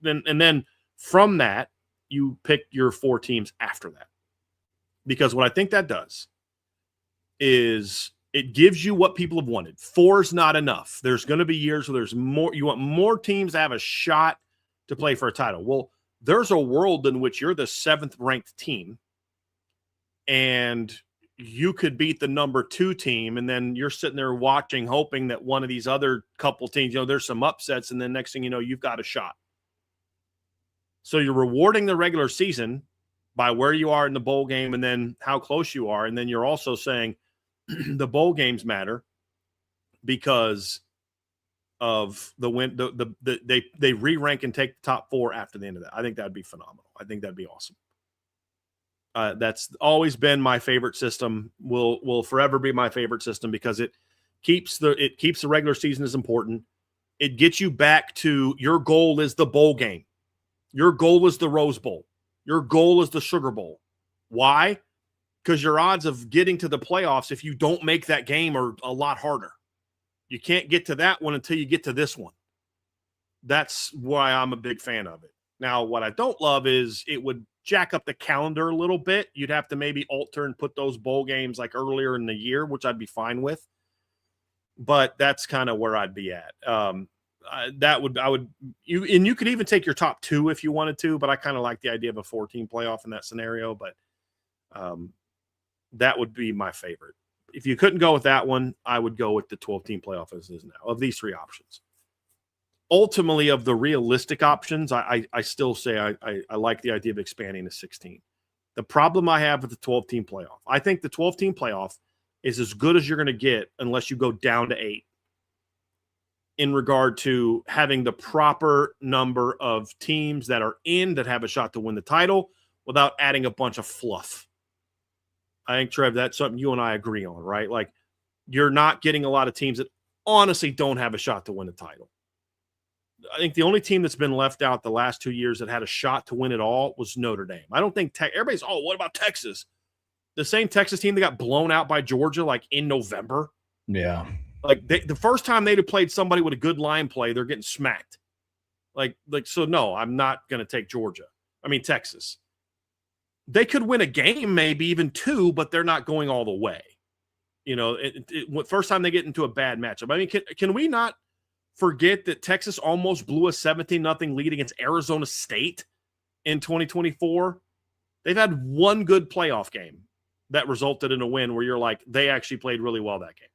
then from that, you pick your 4 teams after that. Because what I think that does is it gives you what people have wanted. 4 is not enough. There's going to be years where there's more. You want more teams to have a shot to play for a title. Well, there's a world in which you're the 7th ranked team and you could beat the number 2 team. And then you're sitting there watching, hoping that one of these other couple teams, there's some upsets. And then next thing you know, you've got a shot. So you're rewarding the regular season by where you are in the bowl game and then how close you are. And then you're also saying, the bowl games matter because of the win. They re-rank and take the top 4 after the end of that. I think that'd be phenomenal. I think that'd be awesome. That's always been my favorite system. Will forever be my favorite system because it keeps the regular season as important. It gets you back to your goal is the bowl game. Your goal is the Rose Bowl. Your goal is the Sugar Bowl. Why? Because your odds of getting to the playoffs, if you don't make that game, are a lot harder. You can't get to that one until you get to this one. That's why I'm a big fan of it. Now, what I don't love is it would jack up the calendar a little bit. You'd have to maybe alter and put those bowl games like earlier in the year, which I'd be fine with. But that's kind of where I'd be at. You could even take your top 2 if you wanted to, but I kind of like the idea of a 4-team playoff in that scenario. But that would be my favorite. If you couldn't go with that one, I would go with the 12-team playoff as is now, of these 3 options. Ultimately, of the realistic options, I still say I like the idea of expanding to 16. The problem I have with the 12-team playoff, I think the 12-team playoff is as good as you're going to get unless you go down to 8 in regard to having the proper number of teams that are in that have a shot to win the title without adding a bunch of fluff. I think, Trev, that's something you and I agree on, right? Like, you're not getting a lot of teams that honestly don't have a shot to win the title. I think the only team that's been left out the last 2 years that had a shot to win it all was Notre Dame. I don't think everybody's, what about Texas? The same Texas team that got blown out by Georgia like in November. Yeah. Like the first time they'd have played somebody with a good line play, they're getting smacked. So no, I'm not going to take Texas. They could win a game, maybe even 2, but they're not going all the way. First time they get into a bad matchup. I mean, can we not forget that Texas almost blew a 17-0 lead against Arizona State in 2024? They've had one good playoff game that resulted in a win where you're like, they actually played really well that game.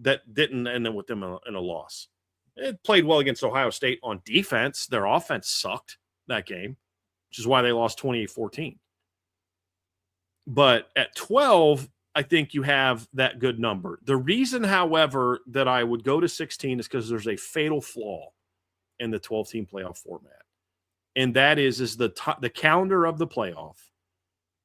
That didn't end up with them in a loss. It played well against Ohio State on defense. Their offense sucked that game, which is why they lost 28-14. But at 12, I think you have that good number. The reason, however, that I would go to 16 is because there's a fatal flaw in the 12-team playoff format. And that is the calendar of the playoff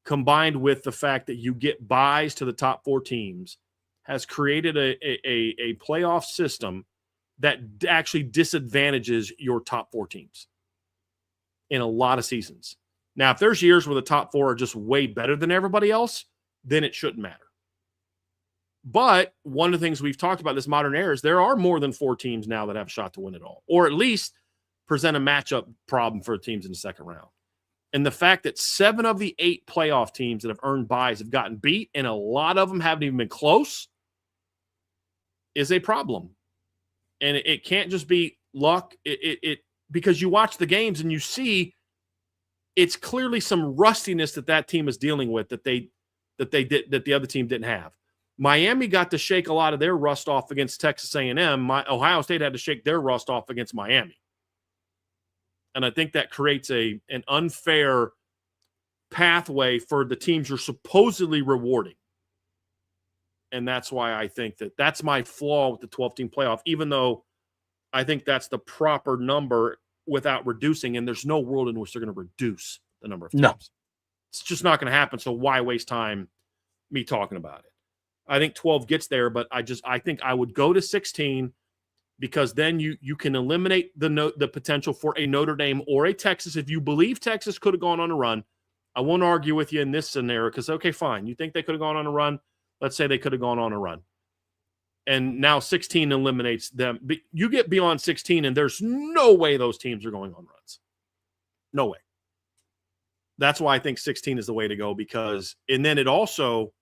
combined with the fact that you get buys to the top 4 teams has created a playoff system that actually disadvantages your top 4 teams in a lot of seasons. Now, if there's years where the top 4 are just way better than everybody else, then it shouldn't matter. But one of the things we've talked about this modern era is there are more than 4 teams now that have a shot to win it all, or at least present a matchup problem for teams in the second round. And the fact that 7 of the 8 playoff teams that have earned buys have gotten beat, and a lot of them haven't even been close, is a problem. And it can't just be luck. Because you watch the games and you see it's clearly some rustiness that team is dealing with that the other team didn't have. Miami got to shake a lot of their rust off against Texas A&M. Ohio State had to shake their rust off against Miami. And I think that creates an unfair pathway for the teams you're supposedly rewarding. And that's why I think that's my flaw with the 12-team playoff, even though I think that's the proper number without reducing, and there's no world in which they're going to reduce the number of teams. No. It's just not going to happen. So why waste time me talking about it? I think 12 gets there, but I think I would go to 16 because then you can eliminate the potential for a Notre Dame or a Texas. If you believe Texas could have gone on a run, I won't argue with you in this scenario because, okay, fine. You think they could have gone on a run? Let's say they could have gone on a run. And now 16 eliminates them. But you get beyond 16, and there's no way those teams are going on runs. No way. That's why I think 16 is the way to go and then it also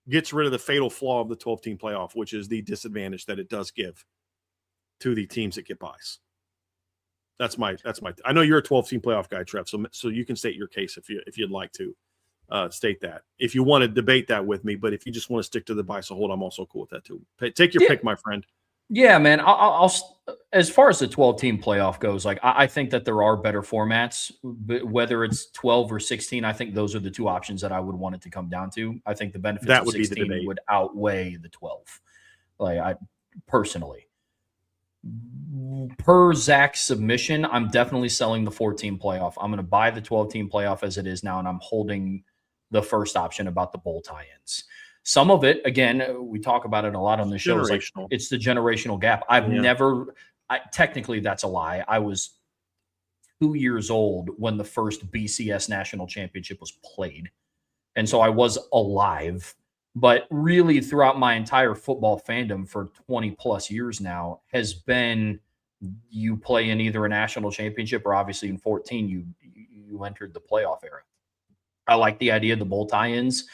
gets rid of the fatal flaw of the 12-team playoff, which is the disadvantage that it does give to the teams that get buys. That's my. I know you're a 12-team playoff guy, Trev. So you can state your case if you'd like to state that. If you want to debate that with me, but if you just want to stick to the buy so hold, I'm also cool with that too. Take your pick, my friend. Yeah, man. I'll as far as the 12-team playoff goes, like I think that there are better formats, but whether it's 12 or 16, I think those are the two options that I would want it to come down to. I think the benefits of 16 would outweigh the 12. Like I personally, per Zach's submission, I'm definitely selling the 14 playoff. I'm going to buy the 12-team playoff as it is now, and I'm holding the first option about the bowl tie-ins. Some of it, again, we talk about it a lot on the show. It's the generational gap. Technically, that's a lie. I was 2 years old when the first BCS national championship was played. And so I was alive. But really, throughout my entire football fandom for 20 plus years now has been you play in either a national championship or obviously in 14, you entered the playoff era. I like the idea of the bowl tie-ins.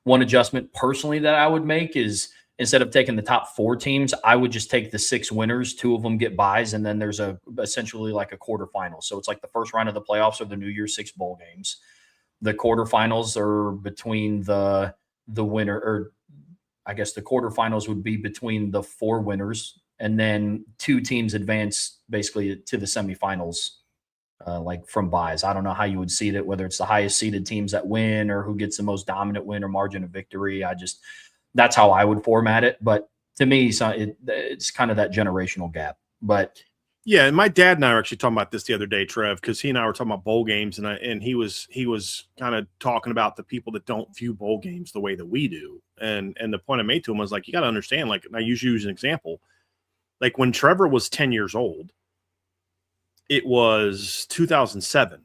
One adjustment personally that I would make is instead of taking the top 4 teams, I would just take the 6 winners. 2 of them get buys, and then there's essentially like a quarterfinal. So it's like the first round of the playoffs are the New Year's 6 bowl games. The quarterfinals are between the winner, or I guess the quarterfinals would be between the 4 winners, and then 2 teams advance basically to the semifinals. Like from buys. I don't know how you would seed it, whether it's the highest seeded teams that win or who gets the most dominant win or margin of victory. That's how I would format it. But to me, it's kind of that generational gap. But yeah, and my dad and I were actually talking about this the other day, Trev, because he and I were talking about bowl games, and he was kind of talking about the people that don't view bowl games the way that we do. And the point I made to him was like, you got to understand, like, I use you as an example. Like when Trevor was 10 years old, it was 2007,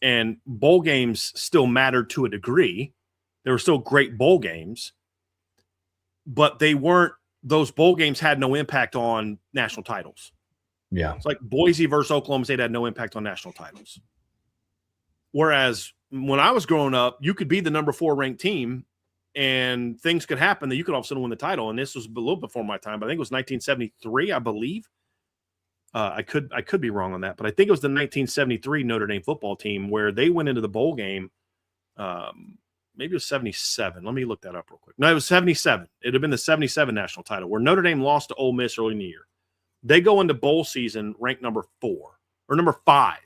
and bowl games still mattered to a degree. There were still great bowl games, but those bowl games had no impact on national titles. Yeah. It's like Boise versus Oklahoma State had no impact on national titles. Whereas when I was growing up, you could be the number 4 ranked team and things could happen that you could all of a sudden win the title. And this was a little before my time, but I think it was 1973, I believe. I could be wrong on that, but I think it was the 1973 Notre Dame football team where they went into the bowl game. Maybe it was 77. Let me look that up real quick. No, it was 77. It'd have been the 77 national title where Notre Dame lost to Ole Miss early in the year. They go into bowl season ranked number 4 or number 5,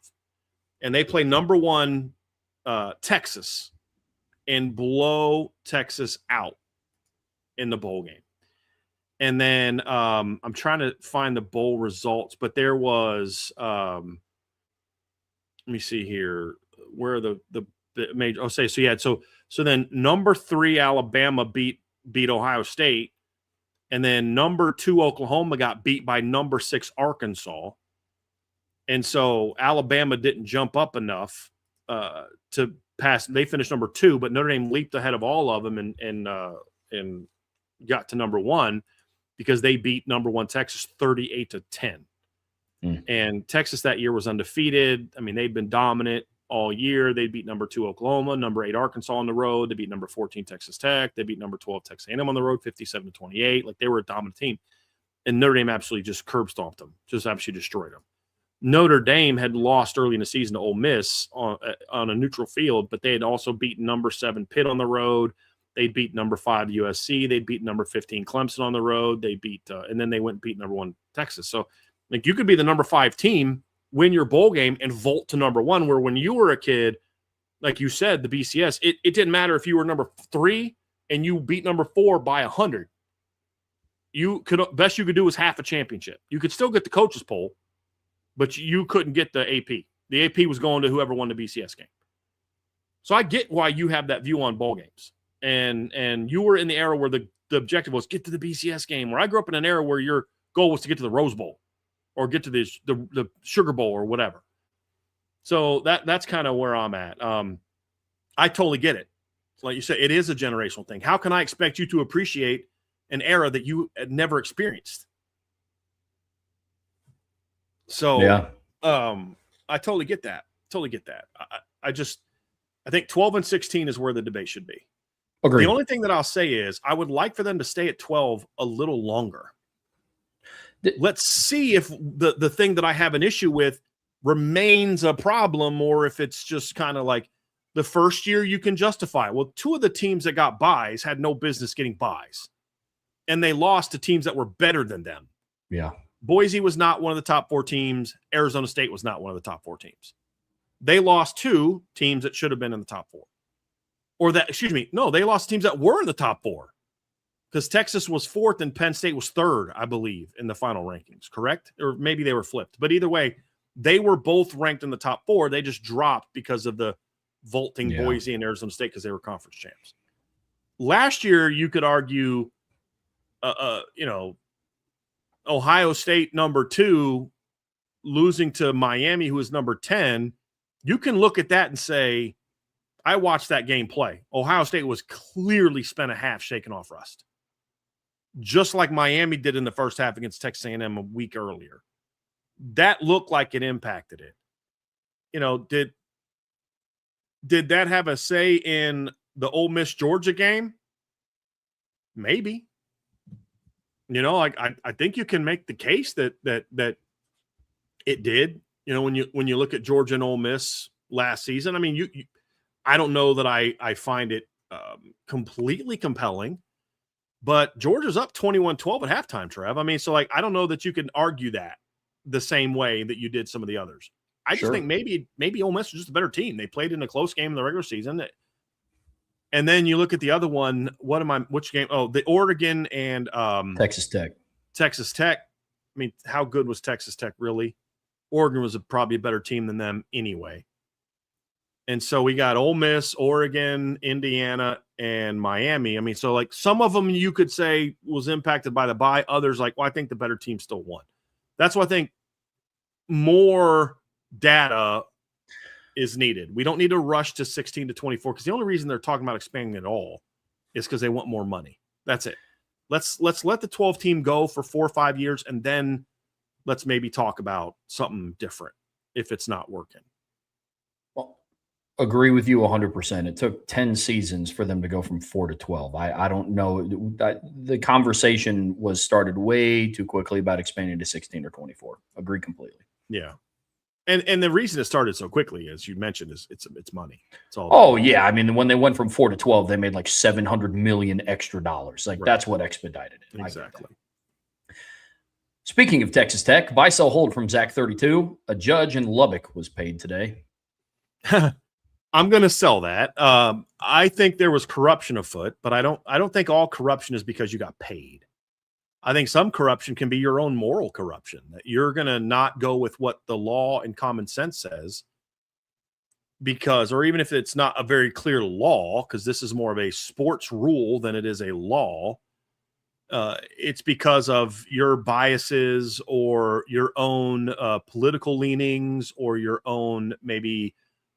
and they play number 1 Texas and blow Texas out in the bowl game. And then I'm trying to find the bowl results, but there was let me see here where the major. So then number 3 Alabama beat Ohio State, and then number 2 Oklahoma got beat by number 6 Arkansas, and so Alabama didn't jump up enough to pass. They finished number 2, but Notre Dame leaped ahead of all of them and got to number 1. Because they beat number 1 Texas 38-10. And Texas that year was undefeated. I mean, they'd been dominant all year. They beat number 2 Oklahoma, number 8 Arkansas on the road. They beat number 14 Texas Tech. They beat number 12 Texas A&M on the road, 57-28. Like, they were a dominant team. And Notre Dame absolutely just curb stomped them, just absolutely destroyed them. Notre Dame had lost early in the season to Ole Miss on a neutral field, but they had also beaten number 7 Pitt on the road. They'd beat number 5 USC. They'd beat number 15 Clemson on the road. They beat, and then they went and beat number 1 Texas. So, like, you could be the number 5 team, win your bowl game, and vault to number 1. Where when you were a kid, like you said, the BCS, it didn't matter if you were number 3 and you beat number 4 by 100. Best you could do was half a championship. You could still get the coaches poll, but you couldn't get the AP. The AP was going to whoever won the BCS game. So I get why you have that view on bowl games. And you were in the era where the objective was get to the BCS game, where I grew up in an era where your goal was to get to the Rose Bowl or get to the Sugar Bowl or whatever. So that's kind of where I'm at. I totally get it. Like you said, it is a generational thing. How can I expect you to appreciate an era that you had never experienced? So, Yeah. I totally get that. Totally get that. I think 12 and 16 is where the debate should be. Agreed. The only thing that I'll say is I would like for them to stay at 12 a little longer. Let's see if the thing that I have an issue with remains a problem, or if it's just kind of like the first year you can justify. Well, two of the teams that got buys had no business getting buys, and they lost to teams that were better than them. Yeah. Boise was not one of the top 4 teams. Arizona State was not one of the top 4 teams. They lost 2 teams that should have been in the top 4. They lost teams that were in the top 4. Because Texas was 4th and Penn State was 3rd, I believe, in the final rankings, correct? Or maybe they were flipped. But either way, they were both ranked in the top 4. They just dropped because of the vaulting Boise and Arizona State because they were conference champs. Last year, you could argue, Ohio State number 2 losing to Miami, who is number 10. You can look at that and say, I watched that game play. Ohio State was clearly spent a half shaking off rust, just like Miami did in the first half against Texas A&M a week earlier. That looked like it impacted it. Did that have a say in the Ole Miss Georgia game? Maybe. I think you can make the case that it did. When you look at Georgia and Ole Miss last season, I mean, I don't know that I find it completely compelling, but Georgia's up 21-12 at halftime, Trev. I mean, so I don't know that you can argue that the same way that you did some of the others. I just think maybe Ole Miss is just a better team. They played in a close game in the regular season. And then you look at the other one. Which game? Oh, the Oregon and Texas Tech. Texas Tech. I mean, how good was Texas Tech really? Oregon was probably a better team than them anyway. And so we got Ole Miss, Oregon, Indiana, and Miami. I mean, so some of them you could say was impacted by the bye. Others I think the better team still won. That's why I think more data is needed. We don't need to rush to 16-24 because the only reason they're talking about expanding it all is because they want more money. That's it. Let's let the 12 team go for 4 or 5 years, and then let's maybe talk about something different if it's not working. Well, agree with you 100%. It took 10 seasons for them to go from 4 to 12. I don't know. The conversation was started way too quickly about expanding to 16 or 24. Agree completely. Yeah. And the reason it started so quickly, as you mentioned, is it's money. It's all. Oh yeah, I mean when they went from 4 to 12, they made like $700 million extra dollars. That's what expedited it. Exactly. Speaking of Texas Tech, buy sell hold from Zach 32. A judge in Lubbock was paid today. I'm going to sell that. I think there was corruption afoot, but I don't think all corruption is because you got paid. I think some corruption can be your own moral corruption, that you're going to not go with what the law and common sense says or even if it's not a very clear law, because this is more of a sports rule than it is a law. It's because of your biases or your own political leanings or your own maybe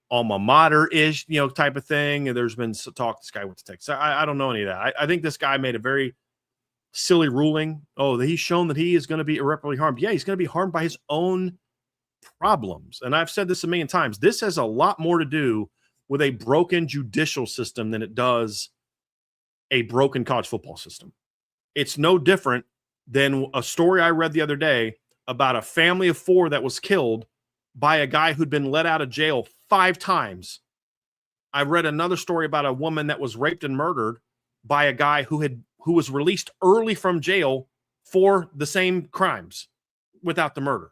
alma mater-ish, type of thing. And there's been talk this guy went to Texas. I don't know any of that. I think this guy made a very silly ruling. Oh, he's shown that he is going to be irreparably harmed. Yeah, he's going to be harmed by his own problems. And I've said this a million times. This has a lot more to do with a broken judicial system than it does a broken college football system. It's no different than a story I read the other day about a family of 4 that was killed by a guy who'd been let out of jail 5 times. I read another story about a woman that was raped and murdered by a guy who was released early from jail for the same crimes without the murder.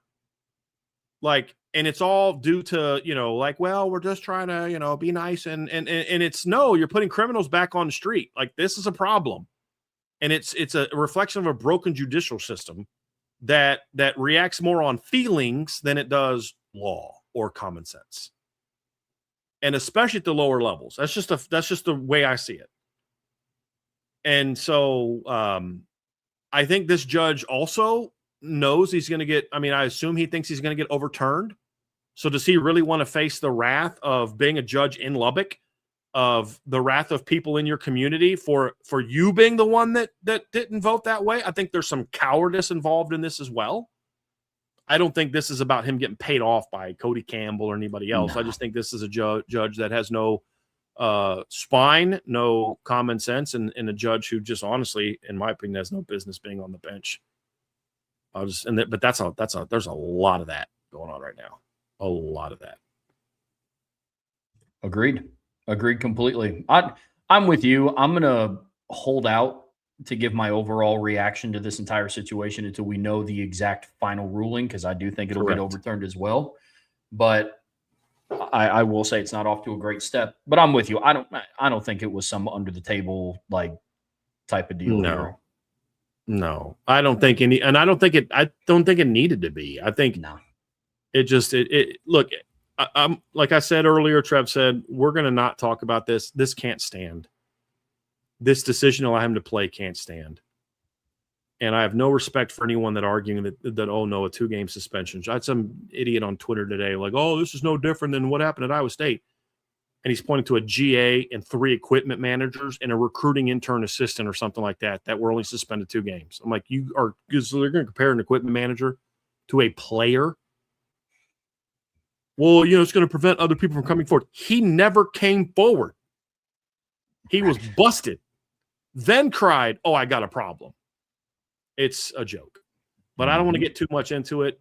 And it's all due to, well, we're just trying to, be nice. And it's no, you're putting criminals back on the street. This is a problem. And it's a reflection of a broken judicial system that reacts more on feelings than it does law or common sense. And especially at the lower levels. That's just the way I see it. And so I think this judge also knows he's going to get, I assume he thinks he's going to get overturned. So does he really want to face the wrath of being a judge in Lubbock, of the wrath of people in your community for you being the one that didn't vote that way? I think there's some cowardice involved in this as well. I don't think this is about him getting paid off by Cody Campbell or anybody else. No. I just think this is a judge that has no spine, no common sense, and a judge who just honestly, in my opinion, has no business being on the bench. There's a lot of that going on right now. A lot of that. Agreed completely. I'm with you. I'm going to hold out to give my overall reaction to this entire situation until we know the exact final ruling, because I do think it'll get overturned as well. But I will say it's not off to a great step. But I'm with you. I don't think it was some under the table type of deal. No, I don't think any, and I don't think it needed to be. I think it just look. I'm like I said earlier. Trev said we're going to not talk about this. This can't stand. This decision to allow him to play can't stand. And I have no respect for anyone that arguing that oh no, a 2-game suspension. I had some idiot on Twitter today like, oh, this is no different than what happened at Iowa State. And he's pointing to a GA and 3 equipment managers and a recruiting intern assistant or something like that were only suspended 2 games. I'm like, so they're going to compare an equipment manager to a player? Well, it's going to prevent other people from coming forward. He never came forward. He was busted, then cried, oh, I got a problem. It's a joke. But I don't want to get too much into it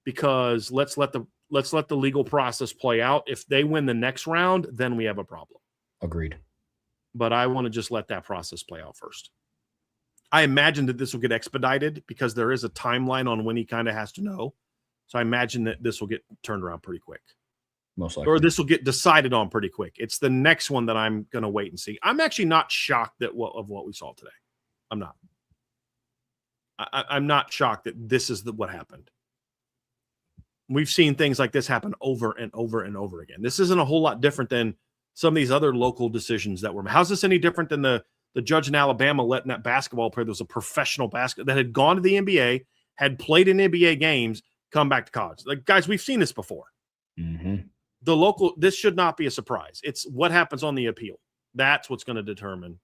because let's let the legal process play out. If they win the next round, then we have a problem. Agreed. But I want to just let that process play out first. I imagine that this will get expedited because there is a timeline on when he kind of has to know. So I imagine that this will get turned around pretty quick. Most likely. Or this will get decided on pretty quick. It's the next one that I'm going to wait and see. I'm actually not shocked of what we saw today. I'm not. I'm not shocked that this is what happened. We've seen things like this happen over and over and over again. This isn't a whole lot different than some of these other local decisions that were. How's this any different than the judge in Alabama letting that basketball player that was a professional basketball that had gone to the NBA, had played in NBA games, come back to college? Like, guys, we've seen this before. Mm-hmm. This should not be a surprise. It's what happens on the appeal. That's what's going to determine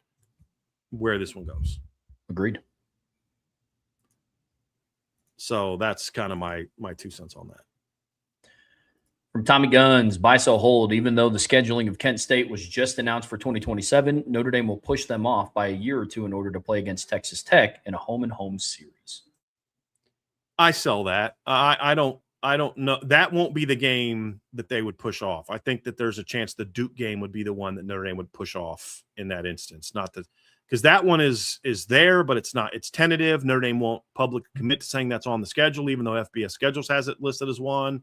where this one goes. Agreed. So that's kind of my 2 cents on that. From Tommy Guns, buy, sell, hold. Even though the scheduling of Kent State was just announced for 2027, Notre Dame will push them off by a year or 2 in order to play against Texas Tech in a home-and-home series. I sell that. I don't know. That won't be the game that they would push off. I think that there's a chance the Duke game would be the one that Notre Dame would push off in that instance. Not that, because that one is there, but it's not. It's tentative. Notre Dame won't publicly commit to saying that's on the schedule, even though FBS Schedules has it listed as one.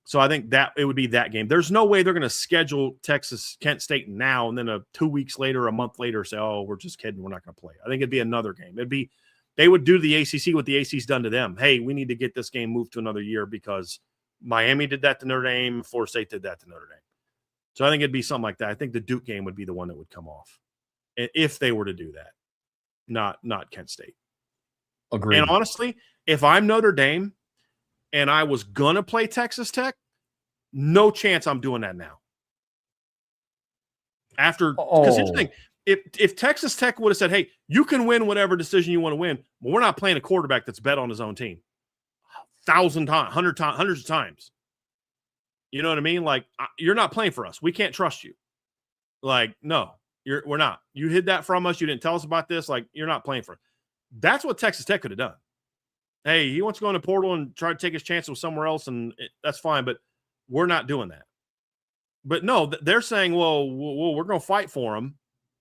So I think that it would be that game. There's no way they're going to schedule Kent State now and then 2 weeks later, a month later, say, oh, we're just kidding, we're not going to play. I think it'd be another game. They would do to the ACC what the ACC's done to them. Hey, we need to get this game moved to another year because Miami did that to Notre Dame, Florida State did that to Notre Dame. So I think it'd be something like that. I think the Duke game would be the one that would come off if they were to do that, not Kent State. Agreed. And honestly, if I'm Notre Dame and I was going to play Texas Tech, no chance I'm doing that now. Because here's the thing. If Texas Tech would have said, hey, you can win whatever decision you want to win, but we're not playing a quarterback that's bet on his own team 1,000 times, hundreds of times. You know what I mean? Like, you're not playing for us. We can't trust you. Like, no, we're not. You hid that from us. You didn't tell us about this. Like, you're not playing for us. That's what Texas Tech could have done. Hey, he wants to go in the portal and try to take his chances with somewhere else, and that's fine, but we're not doing that. But no, they're saying, well, we're going to fight for him.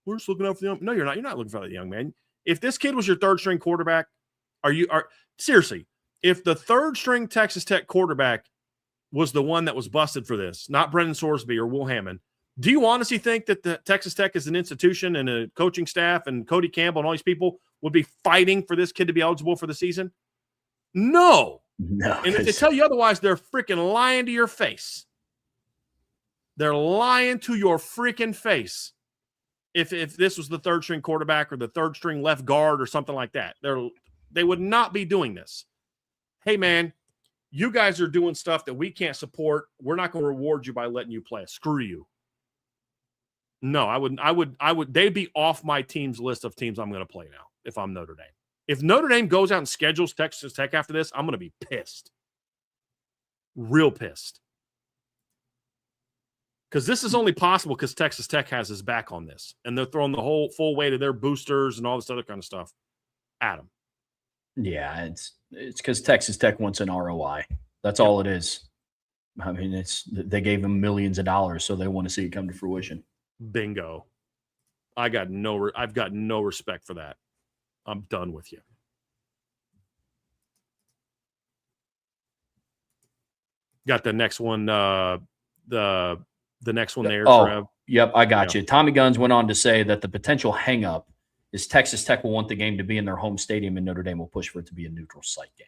We're just looking out for the young. No, you're not. You're not looking for the young man. If this kid was your third string quarterback, seriously, if the third string Texas Tech quarterback was the one that was busted for this, not Brendan Sorsby or Will Hammond, do you honestly think that the Texas Tech as an institution and a coaching staff and Cody Campbell and all these people would be fighting for this kid to be eligible for the season? No. No. And if they tell you otherwise, they're freaking lying to your face. They're lying to your freaking face. If this was the third string quarterback or the third string left guard or something like that, they would not be doing this. Hey, man, you guys are doing stuff that we can't support. We're not going to reward you by letting you play. Screw you. No, I would. They'd be off my team's list of teams I'm going to play now if I'm Notre Dame. If Notre Dame goes out and schedules Texas Tech after this, I'm going to be pissed. Real pissed. Because this is only possible because Texas Tech has his back on this. And they're throwing the whole full weight of their boosters and all this other kind of stuff at them. Yeah, it's because Texas Tech wants an ROI. That's all it is. I mean, they gave them millions of dollars, so they want to see it come to fruition. Bingo. I've got no respect for that. I'm done with you. Got the next one. The next one there. Trev. Yep, I got you. Tommy Guns went on to say that the potential hang-up is Texas Tech will want the game to be in their home stadium, and Notre Dame will push for it to be a neutral site game.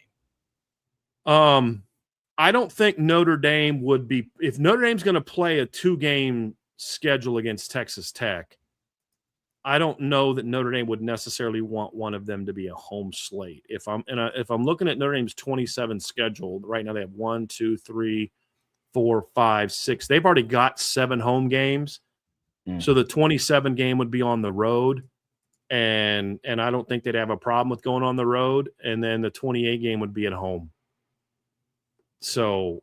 I don't think Notre Dame would be – if Notre Dame's going to play a 2-game schedule against Texas Tech, I don't know that Notre Dame would necessarily want one of them to be a home slate. If I'm looking at Notre Dame's 27 schedule, right now they have 1, 2, 3, 4, 5, 6. They've already got 7 home games. So the 27 game would be on the road. And I don't think they'd have a problem with going on the road. And then the 28 game would be at home. So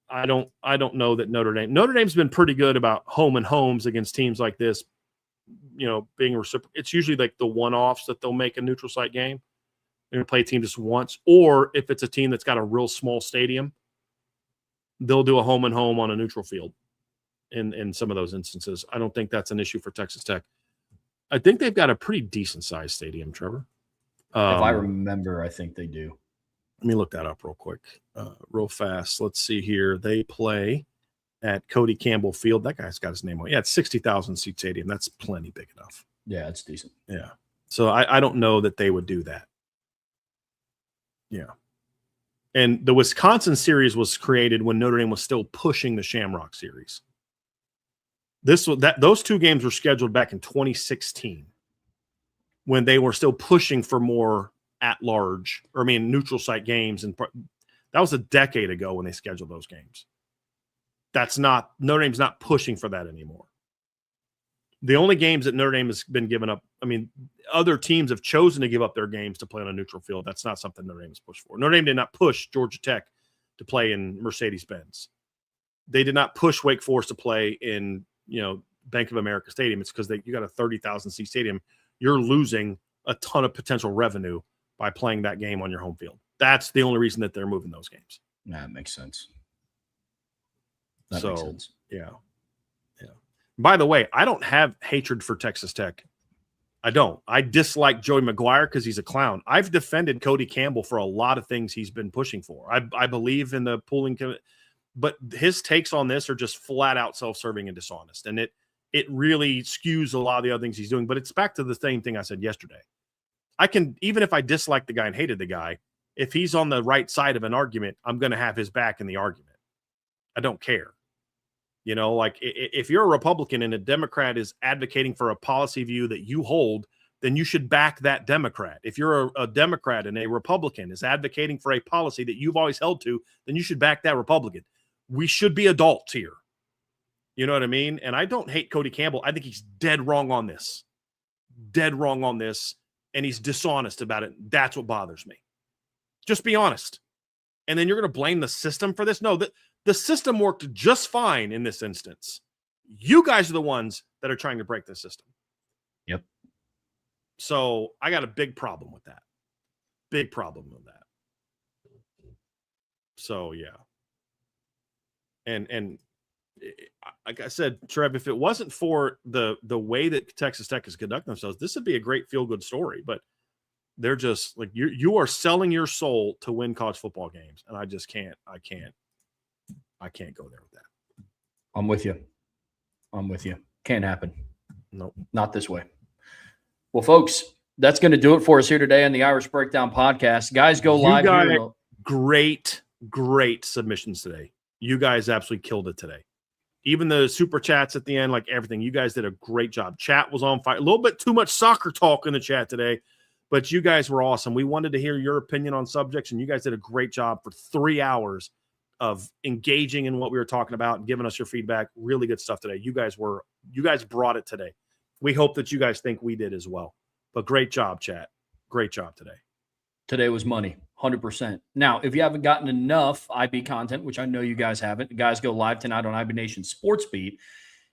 I don't know that Notre Dame's been pretty good about home and homes against teams like this, being reciprocal. It's usually like the one-offs that they'll make a neutral site game. They're going to play a team just once. Or if it's a team that's got a real small stadium, they'll do a home and home on a neutral field in some of those instances. I don't think that's an issue for Texas Tech. I think they've got a pretty decent-sized stadium, Trevor. If I remember, I think they do. Let me look that up real quick, real fast. Let's see here. They play at Cody Campbell Field. That guy's got his name on it. Yeah, it's 60,000-seat stadium. That's plenty big enough. Yeah, it's decent. Yeah. So I don't know that they would do that. Yeah. And the Wisconsin series was created when Notre Dame was still pushing the Shamrock series. Those 2 games were scheduled back in 2016 when they were still pushing for more neutral site games. And that was a decade ago when they scheduled those games. Notre Dame's not pushing for that anymore. The only games that Notre Dame has been given up, other teams have chosen to give up their games to play on a neutral field. That's not something Notre Dame has pushed for. Notre Dame did not push Georgia Tech to play in Mercedes-Benz. They did not push Wake Forest to play in, Bank of America Stadium. It's because you got a 30,000-seat stadium. You're losing a ton of potential revenue by playing that game on your home field. That's the only reason that they're moving those games. That makes sense. Makes sense. Yeah. By the way, I don't have hatred for Texas Tech. I don't. I dislike Joey McGuire because he's a clown. I've defended Cody Campbell for a lot of things he's been pushing for. I believe in the pooling, but his takes on this are just flat out self-serving and dishonest. And it really skews a lot of the other things he's doing. But it's back to the same thing I said yesterday. Even if I dislike the guy and hated the guy, if he's on the right side of an argument, I'm going to have his back in the argument. I don't care. If you're a Republican and a Democrat is advocating for a policy view that you hold, then you should back that Democrat. If you're a Democrat and a Republican is advocating for a policy that you've always held to, then you should back that Republican. We should be adults here. You know what I mean? And I don't hate Cody Campbell. I think he's dead wrong on this. And he's dishonest about it. That's what bothers me. Just be honest. And then you're going to blame the system for this? No, the system worked just fine in this instance. You guys are the ones that are trying to break the system. Yep. So I got a big problem with that. Big problem with that. So, yeah. And like I said, Trev, if it wasn't for the way that Texas Tech is conducting themselves, this would be a great feel-good story. But they're just like you are selling your soul to win college football games, and I just can't. I can't go there with that. I'm with you. Can't happen. Nope. Not this way. Well, folks, That's going to do it for us here today on the Irish Breakdown podcast. Guys, go live here. Great submissions today. You guys absolutely killed it today. Even the super chats at the end, like everything, you guys did a great job. Chat was on fire. A little bit too much soccer talk in the chat today, but you guys were awesome. We wanted to hear your opinion on subjects, and you guys did a great job for 3 hours of engaging in what we were talking about and giving us your feedback. Really good stuff today. You guys brought it today. We hope that you guys think we did as well. But great job, chat. Great job today. Today was money, 100%. Now, if you haven't gotten enough IB content, which I know you guys haven't, the guys go live tonight on IB Nation Sports Beat.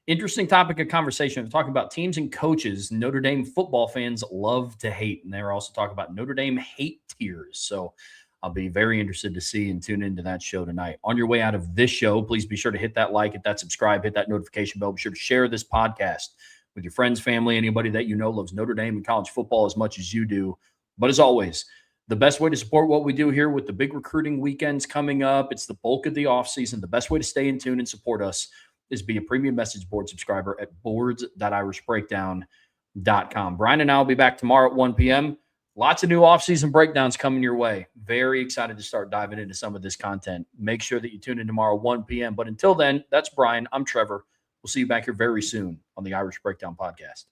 Interesting topic of conversation. We're talking about teams and coaches Notre Dame football fans love to hate. And they're also talking about Notre Dame hate tiers. So I'll be very interested to see and tune into that show tonight. On your way out of this show, please be sure to hit that like, hit that subscribe, hit that notification bell. Be sure to share this podcast with your friends, family, anybody that you know loves Notre Dame and college football as much as you do. But as always, the best way to support what we do here with the big recruiting weekends coming up, it's the bulk of the offseason. The best way to stay in tune and support us is be a premium message board subscriber at boards.irishbreakdown.com. Brian and I will be back tomorrow at 1 p.m. Lots of new offseason breakdowns coming your way. Very excited to start diving into some of this content. Make sure that you tune in tomorrow, 1 p.m. But until then, that's Brian. I'm Trevor. We'll see you back here very soon on the Irish Breakdown podcast.